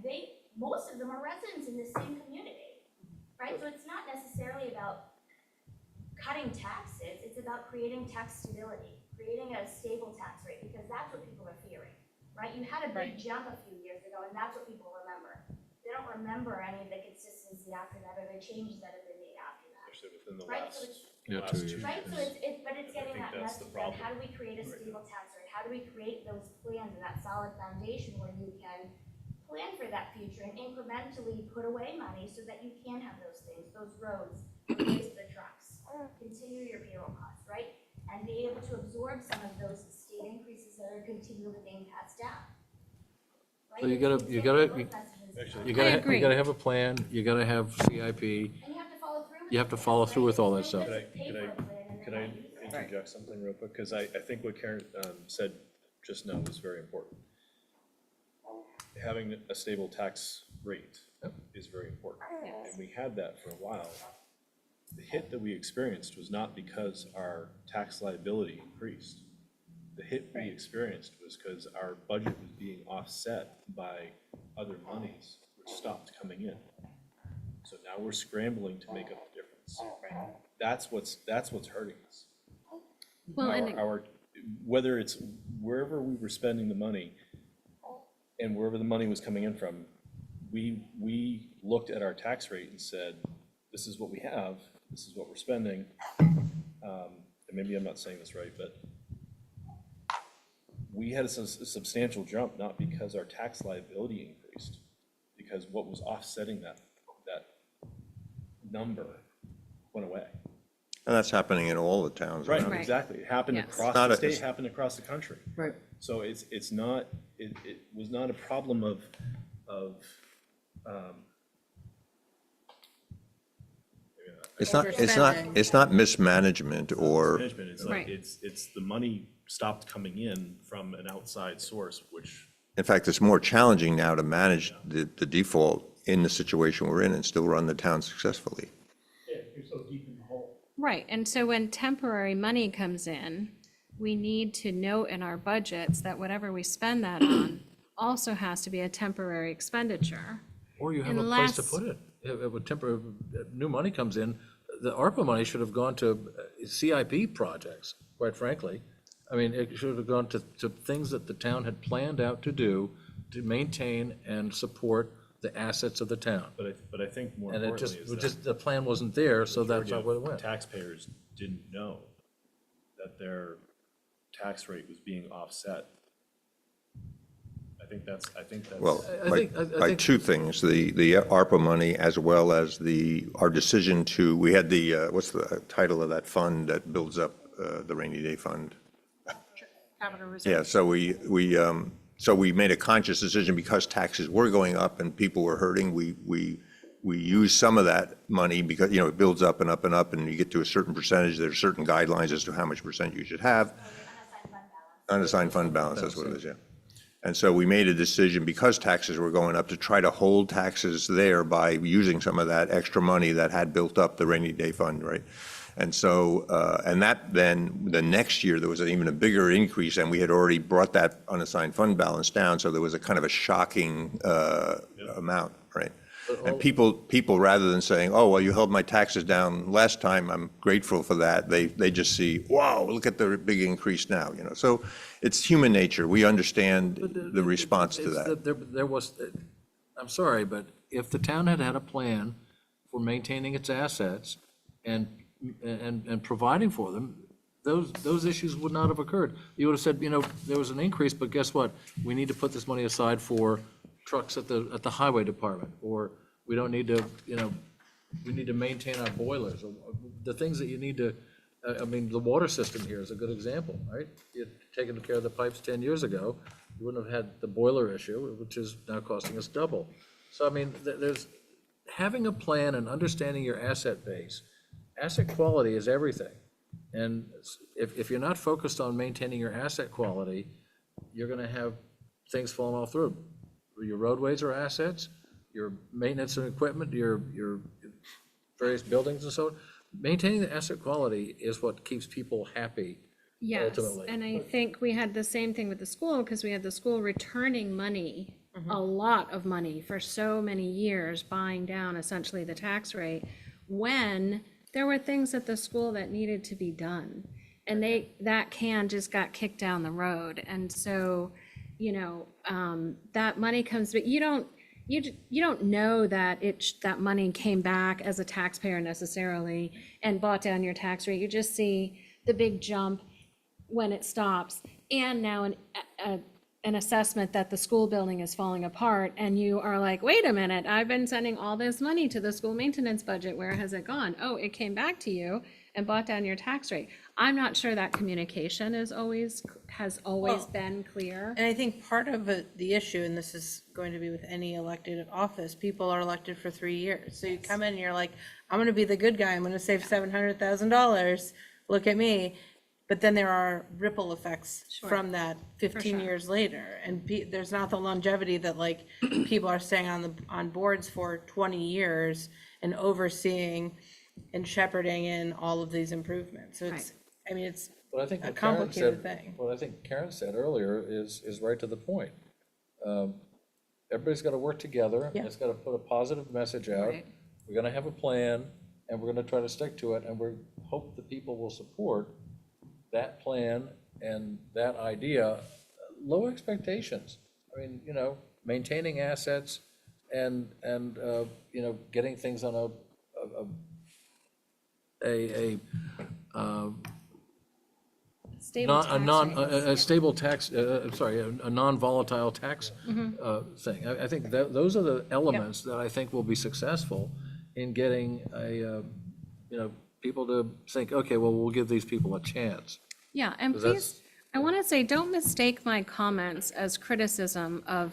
most of them are residents in this same community, right? So it's not necessarily about cutting taxes, it's about creating tax stability, creating a stable tax rate, because that's what people are fearing, right? You had a big jump a few years ago, and that's what people remember. They don't remember any of the consistency after that or the changes that have been made after that, Especially within the right? last, So it's, Yeah, last 2 2 years. right, so but it's getting think that that's the message, like, problem how do we create a right stable tax rate? How do we create those plans and that solid foundation where you can plan for that future and incrementally put away money so that you can have those things, those roads, replace the trucks, continue your payroll costs, right? And be able to absorb some of those state increases that are continually being passed down. Right? So you It's gotta- getting you gotta- those you- messages You out. gotta, agree. you gotta have a plan, you gotta have CIP, And you have to follow through with you have to the plan, follow through right? with all that It's stuff. no Could I- good to pay could for I- a plan and then can I not use it. interject something real quick? Because I think what Karen said just now was very important. Having a stable tax rate is very important. And we had that for a while. The hit that we experienced was not because our tax liability increased. The hit we experienced was because our budget was being offset by other monies which stopped coming in. So now we're scrambling to make up the difference. That's what's hurting us. Well, and Our, whether it's wherever we were spending the money and wherever the money was coming in from, we looked at our tax rate and said, this is what we have, this is what we're spending. And maybe I'm not saying this right, but we had a substantial jump, not because our tax liability increased, because what was offsetting that number went away. And that's happening in all the towns Right, around. Right. exactly. It happened Yes. across Not the a- state, happened across the country. Right. So it's not, it was not a problem of, It's not mismanagement or, management. It's like, Right. it's the money stopped coming in from an outside source, which, in fact, it's more challenging now to manage the default in the situation we're in and still run the town successfully. Yeah, you're so deep in the hole. Right, and so when temporary money comes in, we need to note in our budgets that whatever we spend that on also has to be a temporary expenditure. Or you have a place to Unless- put it. If a temporary, new money comes in, the ARPA money should have gone to CIP projects, quite frankly. I mean, it should have gone to things that the town had planned out to do to maintain and support the assets of the town. but I think more And it importantly is just, that the plan wasn't there, so that's majority not where it of went. taxpayers didn't know that their tax rate was being offset. I think that's. Well, I think- by think- two things, the ARPA money as well as our decision to, we had what's the title of that fund that builds up the rainy day fund? Capital reserve. Yeah, so we made a conscious decision because taxes were going up and people were hurting. We used some of that money because, it builds up and up and up, and you get to a certain percentage, there's certain guidelines as to how much percent you should have. Unassigned fund balance, that's what it is, yeah. And so we made a decision, because taxes were going up, to try to hold taxes there by using some of that extra money that had built up the rainy day fund, right? And so, and that then, the next year, there was even a bigger increase, and we had already brought that unassigned fund balance down, so there was a kind of a shocking amount, right? And people, rather than saying, oh, well, you held my taxes down last time, I'm grateful for that, they just see, wow, look at the big increase now, So it's human nature. We understand the response to that. There was, I'm sorry, but if the town had had a plan for maintaining its assets and providing for them, those issues would not have occurred. You would have said, there was an increase, but guess what? We need to put this money aside for trucks at the highway department, or we don't need to, we need to maintain our boilers, or the things that you need to, the water system here is a good example, right? You'd taken care of the pipes 10 years ago, you wouldn't have had the boiler issue, which is now costing us double. So, there's, having a plan and understanding your asset base, asset quality is everything. And if you're not focused on maintaining your asset quality, you're gonna have things falling off through. Your roadways are assets, your maintenance and equipment, your various buildings and so on. Maintaining the asset quality is what keeps people happy Yes, ultimately. and I think we had the same thing with the school, because we had the school returning money, a lot of money for so many years, buying down essentially the tax rate, when there were things at the school that needed to be done. And that can just got kicked down the road, and so, that money comes, but you don't know that that money came back as a taxpayer necessarily and brought down your tax rate. You just see the big jump when it stops, and now an assessment that the school building is falling apart, and you are like, wait a minute, I've been sending all this money to the school maintenance budget, where has it gone? Oh, it came back to you and brought down your tax rate. I'm not sure that communication has always been clear. And I think part of the issue, and this is going to be with any elected office, people are elected for 3 years. So you come in and you're like, I'm gonna be the good guy, I'm gonna save $700,000, look at me. But then there are ripple effects from that 15 sure. years later. And there's not the longevity that like people are staying on boards for 20 years and overseeing and shepherding in all of these improvements. So it's, it's But I think a what Karen complicated said, thing. what I think Karen said earlier is right to the point. Everybody's got to work together. Yeah. It's got to put a positive message out. Right. We're going to have a plan, and we're going to try to stick to it, and we hope that people will support that plan and that idea. Low expectations. Maintaining assets and getting things on Stable tax rates. A stable tax, I'm sorry, a non-volatile tax thing. I think that, those are the elements that I think will be successful in getting people to think, okay, well, we'll give these people a chance. Yeah, and 'Cause that's- please, I want to say, don't mistake my comments as criticism of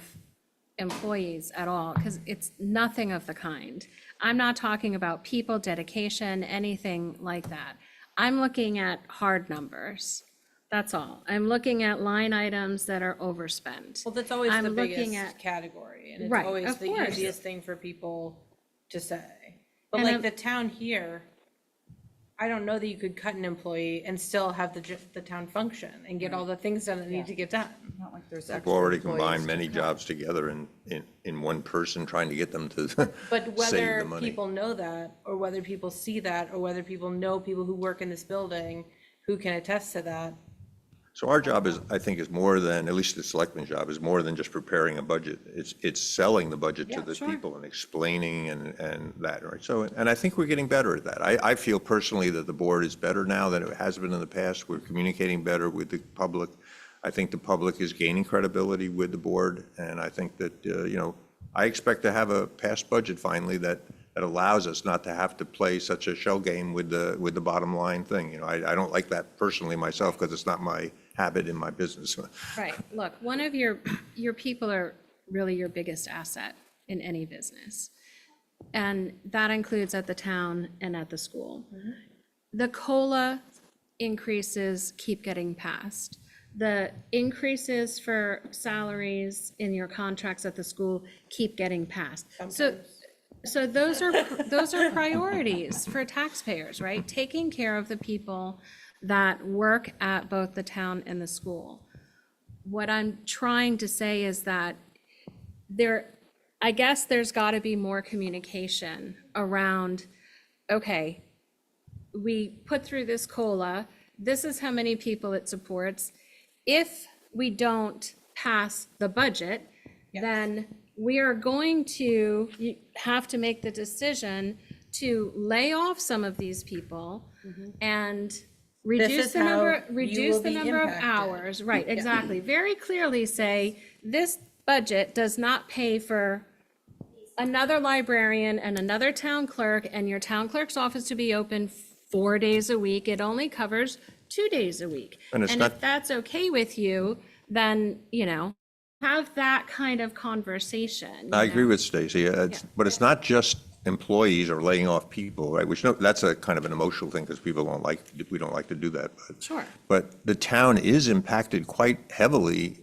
employees at all, because it's nothing of the kind. I'm not talking about people, dedication, anything like that. I'm looking at hard numbers. That's all. I'm looking at line items that are overspent. Well, that's always I'm the looking biggest at- category, and it's Right, always of the course. easiest thing for people to say. But And like I'm- the town here, I don't know that you could cut an employee and still have the town function and get all the things done that need to get done. Not like there's We've extra already employees combined to many cut. jobs together in one person, trying to get them to But save whether the money. people know that, or whether people see that, or whether people know people who work in this building who can attest to that. So our job is, I think, is more than, at least the selectman's job, is more than just preparing a budget. It's selling the budget to Yeah, the sure. people and explaining and that, right? So, and I think we're getting better at that. I feel personally that the board is better now than it has been in the past. We're communicating better with the public. I think the public is gaining credibility with the board, and I think that, I expect to have a passed budget finally that allows us not to have to play such a shell game with the bottom line thing. I don't like that personally myself, because it's not my habit in my business. Right, look, one of your people are really your biggest asset in any business. And that includes at the town and at the school. The COLA increases keep getting passed. The increases for salaries in your contracts at the school keep getting passed. So those are priorities for taxpayers, right? Taking care of the people that work at both the town and the school. What I'm trying to say is that I guess there's got to be more communication around, okay, we put through this COLA, this is how many people it supports. If we don't pass the budget, then we are going to have to make the decision to lay off some of these people and reduce is the how number, you reduce will the be number of impacted. hours. Right, exactly. Very clearly say, this budget does not pay for another librarian and another town clerk and your town clerk's office to be open 4 days a week. It only covers 2 days a week. And it's And not- if that's okay with you, then, have that kind of conversation. I you agree know? with Stacy, but it's not just employees or laying off people, right? Which, that's a kind of an emotional thing, because we don't like to do that. Sure. But the town is impacted quite heavily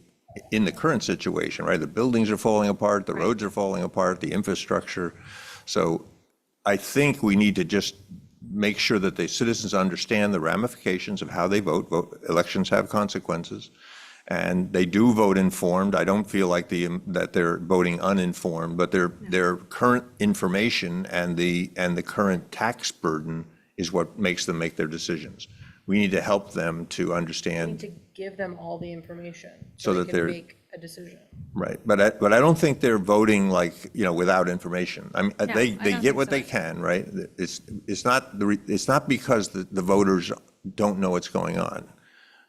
in the current situation, right? The buildings are falling apart, the roads are falling apart, the infrastructure. So I think we need to just make sure that the citizens understand the ramifications of how they vote. Elections have consequences, and they do vote informed. I don't feel like that they're voting uninformed, but their current information and the current tax burden is what makes them make their decisions. We need to help them to We need understand. to give them all the information So so that they they're- can make a decision. Right, but I don't think they're voting without information. I mean, I they don't get think what so they either. can, right? It's not because the voters don't know what's going on.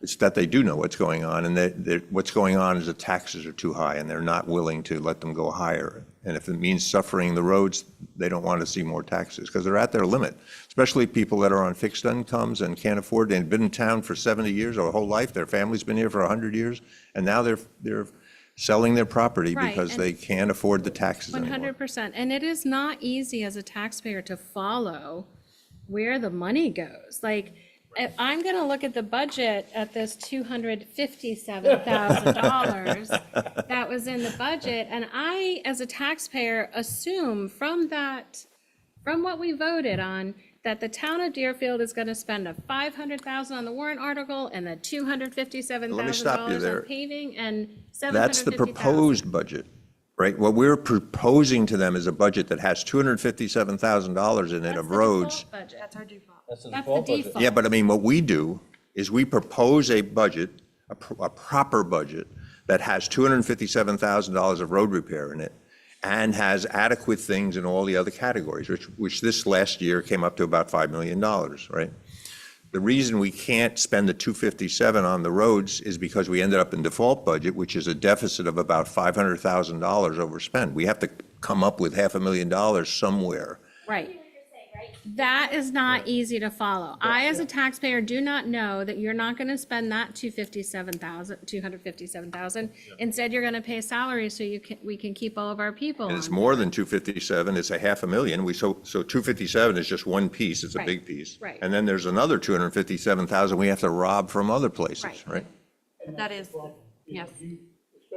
It's that they do know what's going on, and what's going on is the taxes are too high, and they're not willing to let them go higher. And if it means suffering the roads, they don't want to see more taxes, because they're at their limit, especially people that are on fixed incomes and can't afford, they've been in town for 70 years or a whole life, their family's been here for 100 years, and now they're selling their property Right, because and they can't afford the taxes anymore. 100%. And it is not easy as a taxpayer to follow where the money goes. Like, if I'm going to look at the budget at this $257,000 that was in the budget, and I, as a taxpayer, assume from what we voted on, that the town of Deerfield is going to spend a $500,000 on the warrant article and the $257,000 there. on paving and $750,000. That's the proposed budget, right? What we're proposing to them is a budget that has $257,000 in it That's of the roads. default budget. That's our default. That's the That's the default budget. default. Yeah, but I mean, what we do is we propose a budget, a proper budget, that has $257,000 of road repair in it, and has adequate things in all the other categories, which this last year came up to about $5 million, right? The reason we can't spend the 257 on the roads is because we ended up in default budget, which is a deficit of about $500,000 overspent. We have to come up with $500,000 somewhere. Right. That is not easy to follow. I, as a taxpayer, do not know that you're not gonna spend that 257,000. Instead, you're gonna pay salaries so we can keep all of our people And it's on. more than 257, it's a $500,000. So 257 is just one piece, it's a Right, big piece. right. And then there's another 257,000 we have to rob from other places, Right. right? That is, yes.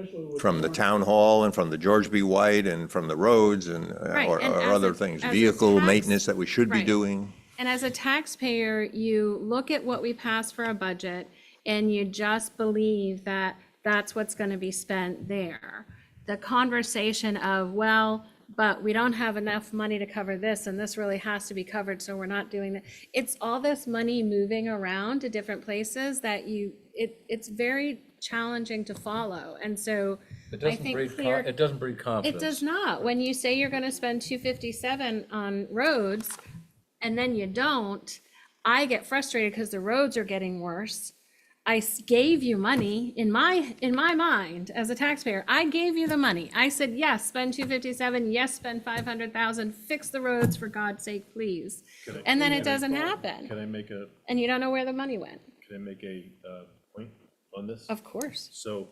Especially with. From the town hall and from the George B. White and from the roads and, Right, or and or as other a- things, as a vehicle tax- maintenance that we should be right. doing. And as a taxpayer, you look at what we pass for a budget and you just believe that that's what's gonna be spent there. The conversation of, well, but we don't have enough money to cover this and this really has to be covered, so we're not doing that. It's all this money moving around to different places that it's very challenging to follow. And so It I doesn't think breed, clear. it doesn't breed confidence. It does not. When you say you're gonna spend 257 on roads, and then you don't, I get frustrated because the roads are getting worse. Gave you money in my mind as a taxpayer. I gave you the money. I said, yes, spend 257, yes, spend 500,000, fix the roads for God's sake, please. And then it doesn't happen, Can I make a, and you don't know where the money went. can I make a point on this? Of course. So,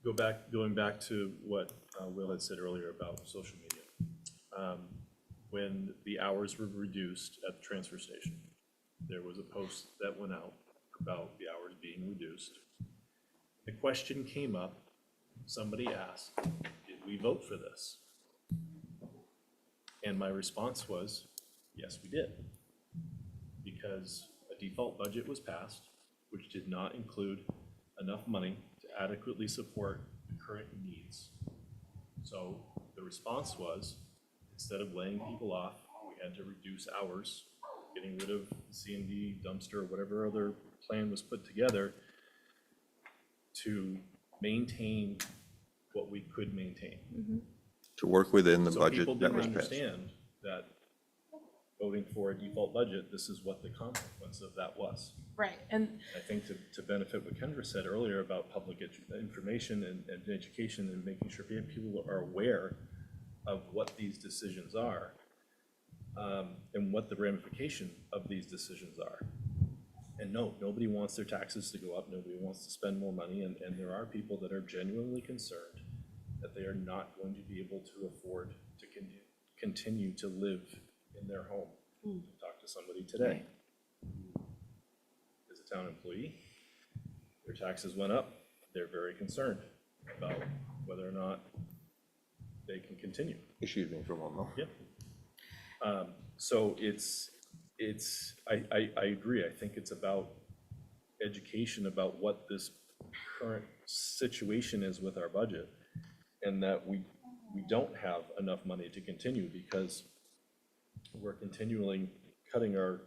going back to what Will had said earlier about social media. When the hours were reduced at the transfer station, there was a post that went out about the hours being reduced. The question came up, somebody asked, did we vote for this? And my response was, yes, we did. Because a default budget was passed, which did not include enough money to adequately support the current needs. So the response was, instead of laying people off, we had to reduce hours, getting rid of C&D, dumpster, whatever other plan was put together to maintain what we could maintain. To work within the So budget people that didn't was passed. understand that voting for a default budget, this is what the consequence of that was. Right, and I think to benefit what Kendra said earlier about public information and education and making sure people are aware of what these decisions are, and what the ramification of these decisions are. And no, nobody wants their taxes to go up, nobody wants to spend more money, and there are people that are genuinely concerned that they are not going to be able to afford to continue to live in their home. Talk to somebody today. As a town employee, their taxes went up, they're very concerned about whether or not they can continue. Excuse me for one moment. Yep. So I agree, I think it's about education about what this current situation is with our budget, and that we don't have enough money to continue because we're continually cutting our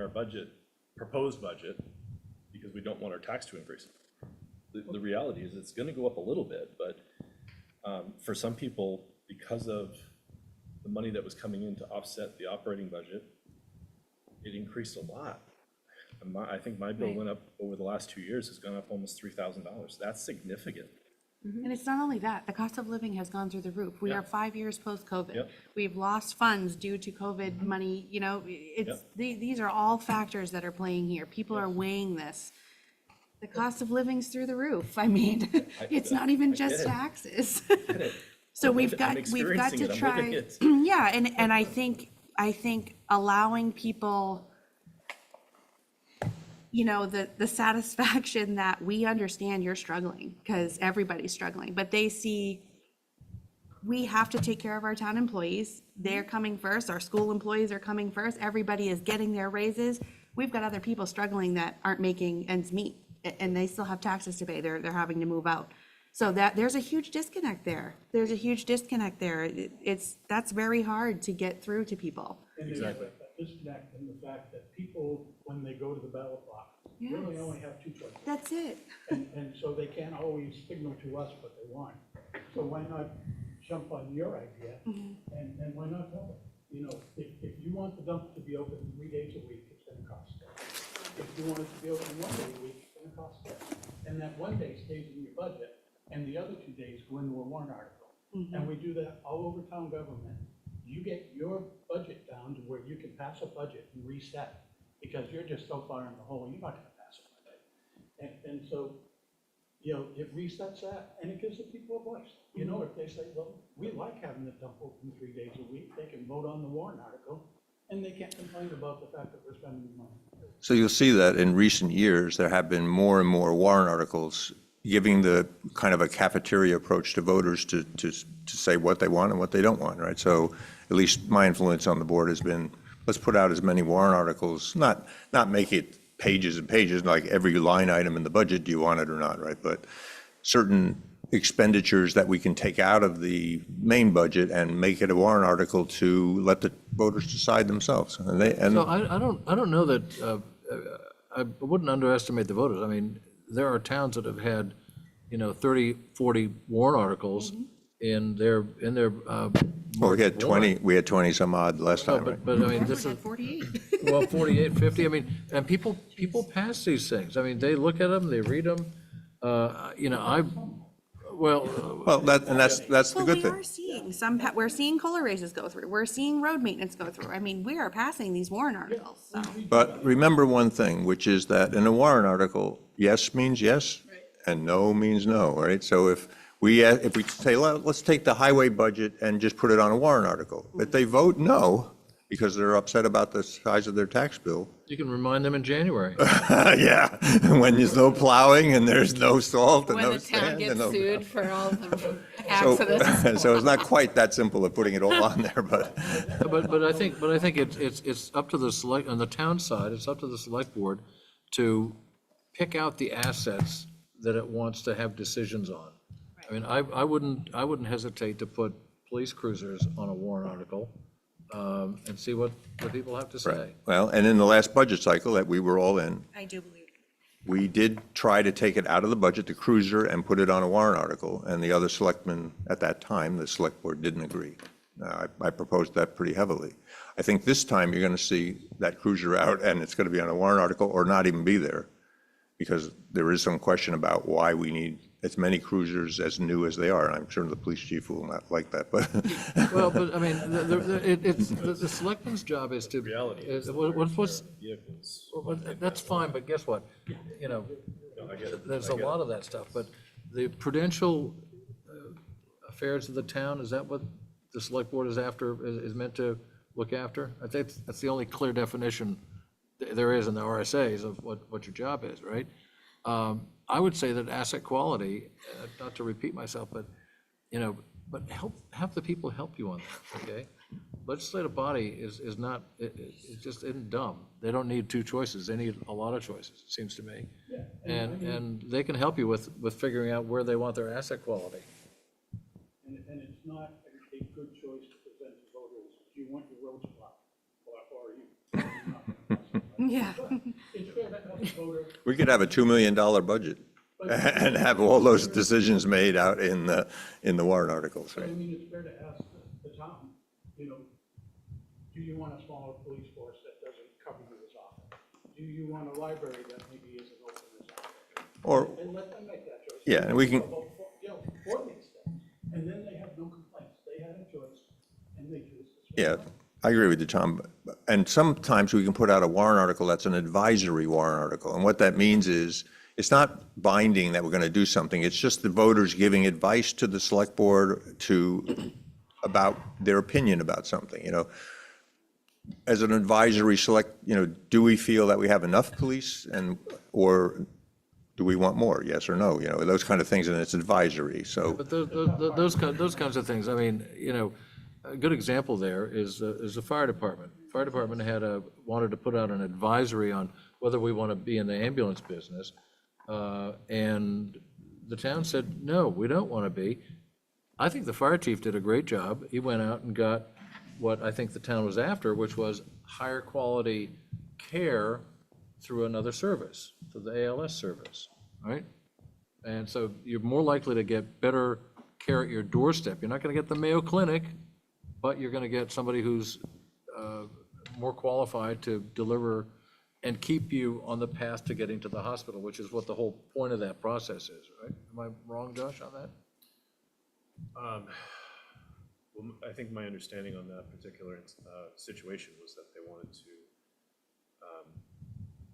budget, proposed budget, because we don't want our tax to increase. The reality is it's gonna go up a little bit, but for some people, because of the money that was coming in to offset the operating budget, it increased a lot. I think my bill went up over the last 2 years, has gone up almost $3,000. That's significant. And it's not only that, the cost of living has gone through the roof. We Yeah. are 5 years post-COVID. Yep. We've lost funds due to COVID money, these are all factors that are playing here. People are weighing this. The cost of living's through the roof. I mean, it's not even I get just it. taxes. Get it? So I'm we've got experiencing to it. I'm try, living it. yeah, and I think allowing people, the satisfaction that we understand you're struggling, because everybody's struggling, but they see we have to take care of our town employees. They're coming first, our school employees are coming first, everybody is getting their raises. We've got other people struggling that aren't making ends meet, and they still have taxes to pay, they're having to move out. So there's a huge disconnect there. There's a huge disconnect there. That's very hard to get through to people. And there's a disconnect in the fact that people, when they go to the ballot box, really Yes. only have two choices. That's it. And so they can't always signal to us what they want. So why not jump on your idea and why not tell them? you know, if you want the dump to be open 3 days a week, it's gonna cost that. If you want it to be open 1 day a week, it's gonna cost that. And that 1 day stays in your budget, and the other 2 days go into a warrant article. And we do that all over town government. You get your budget down to where you can pass a budget and reset, because you're just so far in the hole, you're not gonna pass a budget. And so, you know, it resets that, and it gives the people a voice. You know, if they say, well, we like having the dump open 3 days a week, they can vote on the warrant article, and they can't complain about the fact that we're spending money. So you'll see that in recent years, there have been more and more warrant articles giving the kind of a cafeteria approach to voters to say what they want and what they don't want, right? So at least my influence on the board has been, let's put out as many warrant articles, not make it pages and pages, like every line item in the budget, do you want it or not, right? But certain expenditures that we can take out of the main budget and make it a warrant article to let the voters decide themselves. And So I don't know that, I wouldn't underestimate the voters. I mean, there are towns that have had, 30, 40 warrant articles in their. well, we had 20 some odd last No, time, right? but I mean, this is, At 48. well, 48, 50, I mean, and people pass these things. I mean, they look at them, they read them. Well, That's the Well, good we thing. are seeing we're seeing COLA raises go through. We're seeing road maintenance go through. I mean, we are passing these warrant articles, so. But remember one thing, which is that in a warrant article, yes means yes, and no means no, right? So if we say, let's take the highway budget and just put it on a warrant article, if they vote no, because they're upset about the size of their tax bill, you can remind them in January. yeah, when there's no plowing and there's no salt and When no the town sand. gets and no- sued for all the So, accidents. so it's not quite that simple of putting it all on there, but. But I think it's up to the select, on the town side, it's up to the select board to pick out the assets that it wants to have decisions on. I mean, I wouldn't hesitate to put police cruisers on a warrant article, and see what the people have to say. Well, and in the last budget cycle that we were all in, I do believe. we did try to take it out of the budget, the cruiser, and put it on a warrant article, and the other selectmen at that time, the select board, didn't agree. I proposed that pretty heavily. I think this time you're going to see that cruiser out, and it's going to be on a warrant article or not even be there, because there is some question about why we need as many cruisers as new as they are. I'm sure the police chief will not like that, but. Well, but I mean, the selectman's job is to. Reality is What's, vehicles. well, that's fine, but guess what? No, I get it. There's I a get lot it. of that stuff, but the prudential affairs of the town, is that what the select board is after, is meant to look after? I think that's the only clear definition there is in the RSAs of what your job is, right? I would say that asset quality, not to repeat myself, but, but have the people help you on that, okay? Legislative body is not, it just isn't dumb. They don't need two choices, they need a lot of choices, it seems to me. And they can help you with figuring out where they want their asset quality. And it's not a good choice to present to voters, do you want your roads blocked, or are you? You're not gonna pass it. Yeah. It's fair to ask the voter, We could have a $2 million budget and have all those decisions made out in the warrant articles, but I right? mean, it's fair to ask the town, do you want a smaller police force that doesn't cover you as often? Do you want a library that maybe isn't open as often? Or, And let them make that choice. yeah, and we can, For these things, and then they have no complaints, they had a choice, and they choose this. yeah, I agree with you, Tom. And sometimes we can put out a warrant article that's an advisory warrant article. And what that means is, it's not binding that we're going to do something. It's just the voters giving advice to the select board about their opinion about something, As an advisory do we feel that we have enough police or do we want more? Yes or no, those kind of things, and it's advisory, so. But those kinds of things, I mean, a good example there is the fire department. Fire department wanted to put out an advisory on whether we want to be in the ambulance business. And the town said, no, we don't want to be. I think the fire chief did a great job. He went out and got what I think the town was after, which was higher quality care through another service, through the ALS service, right? And so you're more likely to get better care at your doorstep. You're not going to get the Mayo Clinic, but you're going to get somebody who's more qualified to deliver and keep you on the path to getting to the hospital, which is what the whole point of that process is, right? Am I wrong, Josh, on that? Well, I think my understanding on that particular situation was that they wanted to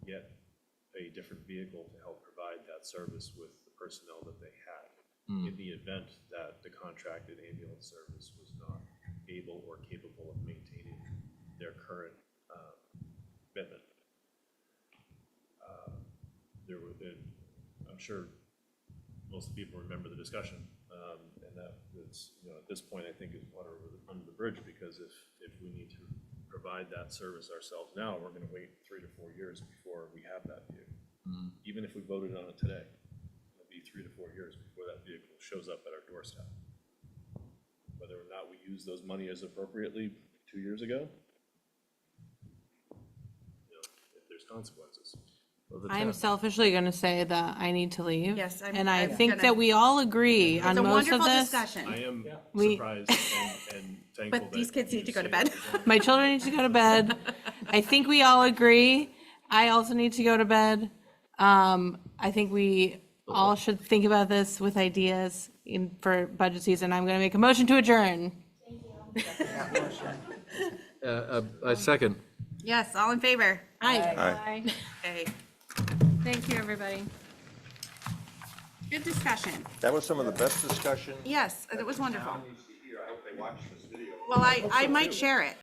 get a different vehicle to help provide that service with the personnel that they had. In the event that the contracted ambulance service was not able or capable of maintaining their current commitment. I'm sure most people remember the discussion, and that it's, at this point, I think is water under the bridge, because if we need to provide that service ourselves now, we're gonna wait 3 to 4 years before we have that vehicle. Even if we voted on it today, it'll be 3 to 4 years before that vehicle shows up at our doorstep. Whether or not we use those money as appropriately 2 years ago, if there's consequences. I'm selfishly going to say that I need to leave. Yes, And I I'm think gonna- that we all agree on It's a most of wonderful this. discussion. I am We- surprised and thankful But these that kids need you to go to say bed. that. My children need to go to bed. I think we all agree. I also need to go to bed. I think we all should think about this with ideas for budget season. I'm going to make a motion to adjourn. I second. Yes, all in favor? Aye. Bye. Okay, Thank you, everybody. good discussion. That was some of the best discussion. Yes, it was wonderful. I hope they watch this video. Well, I might share it.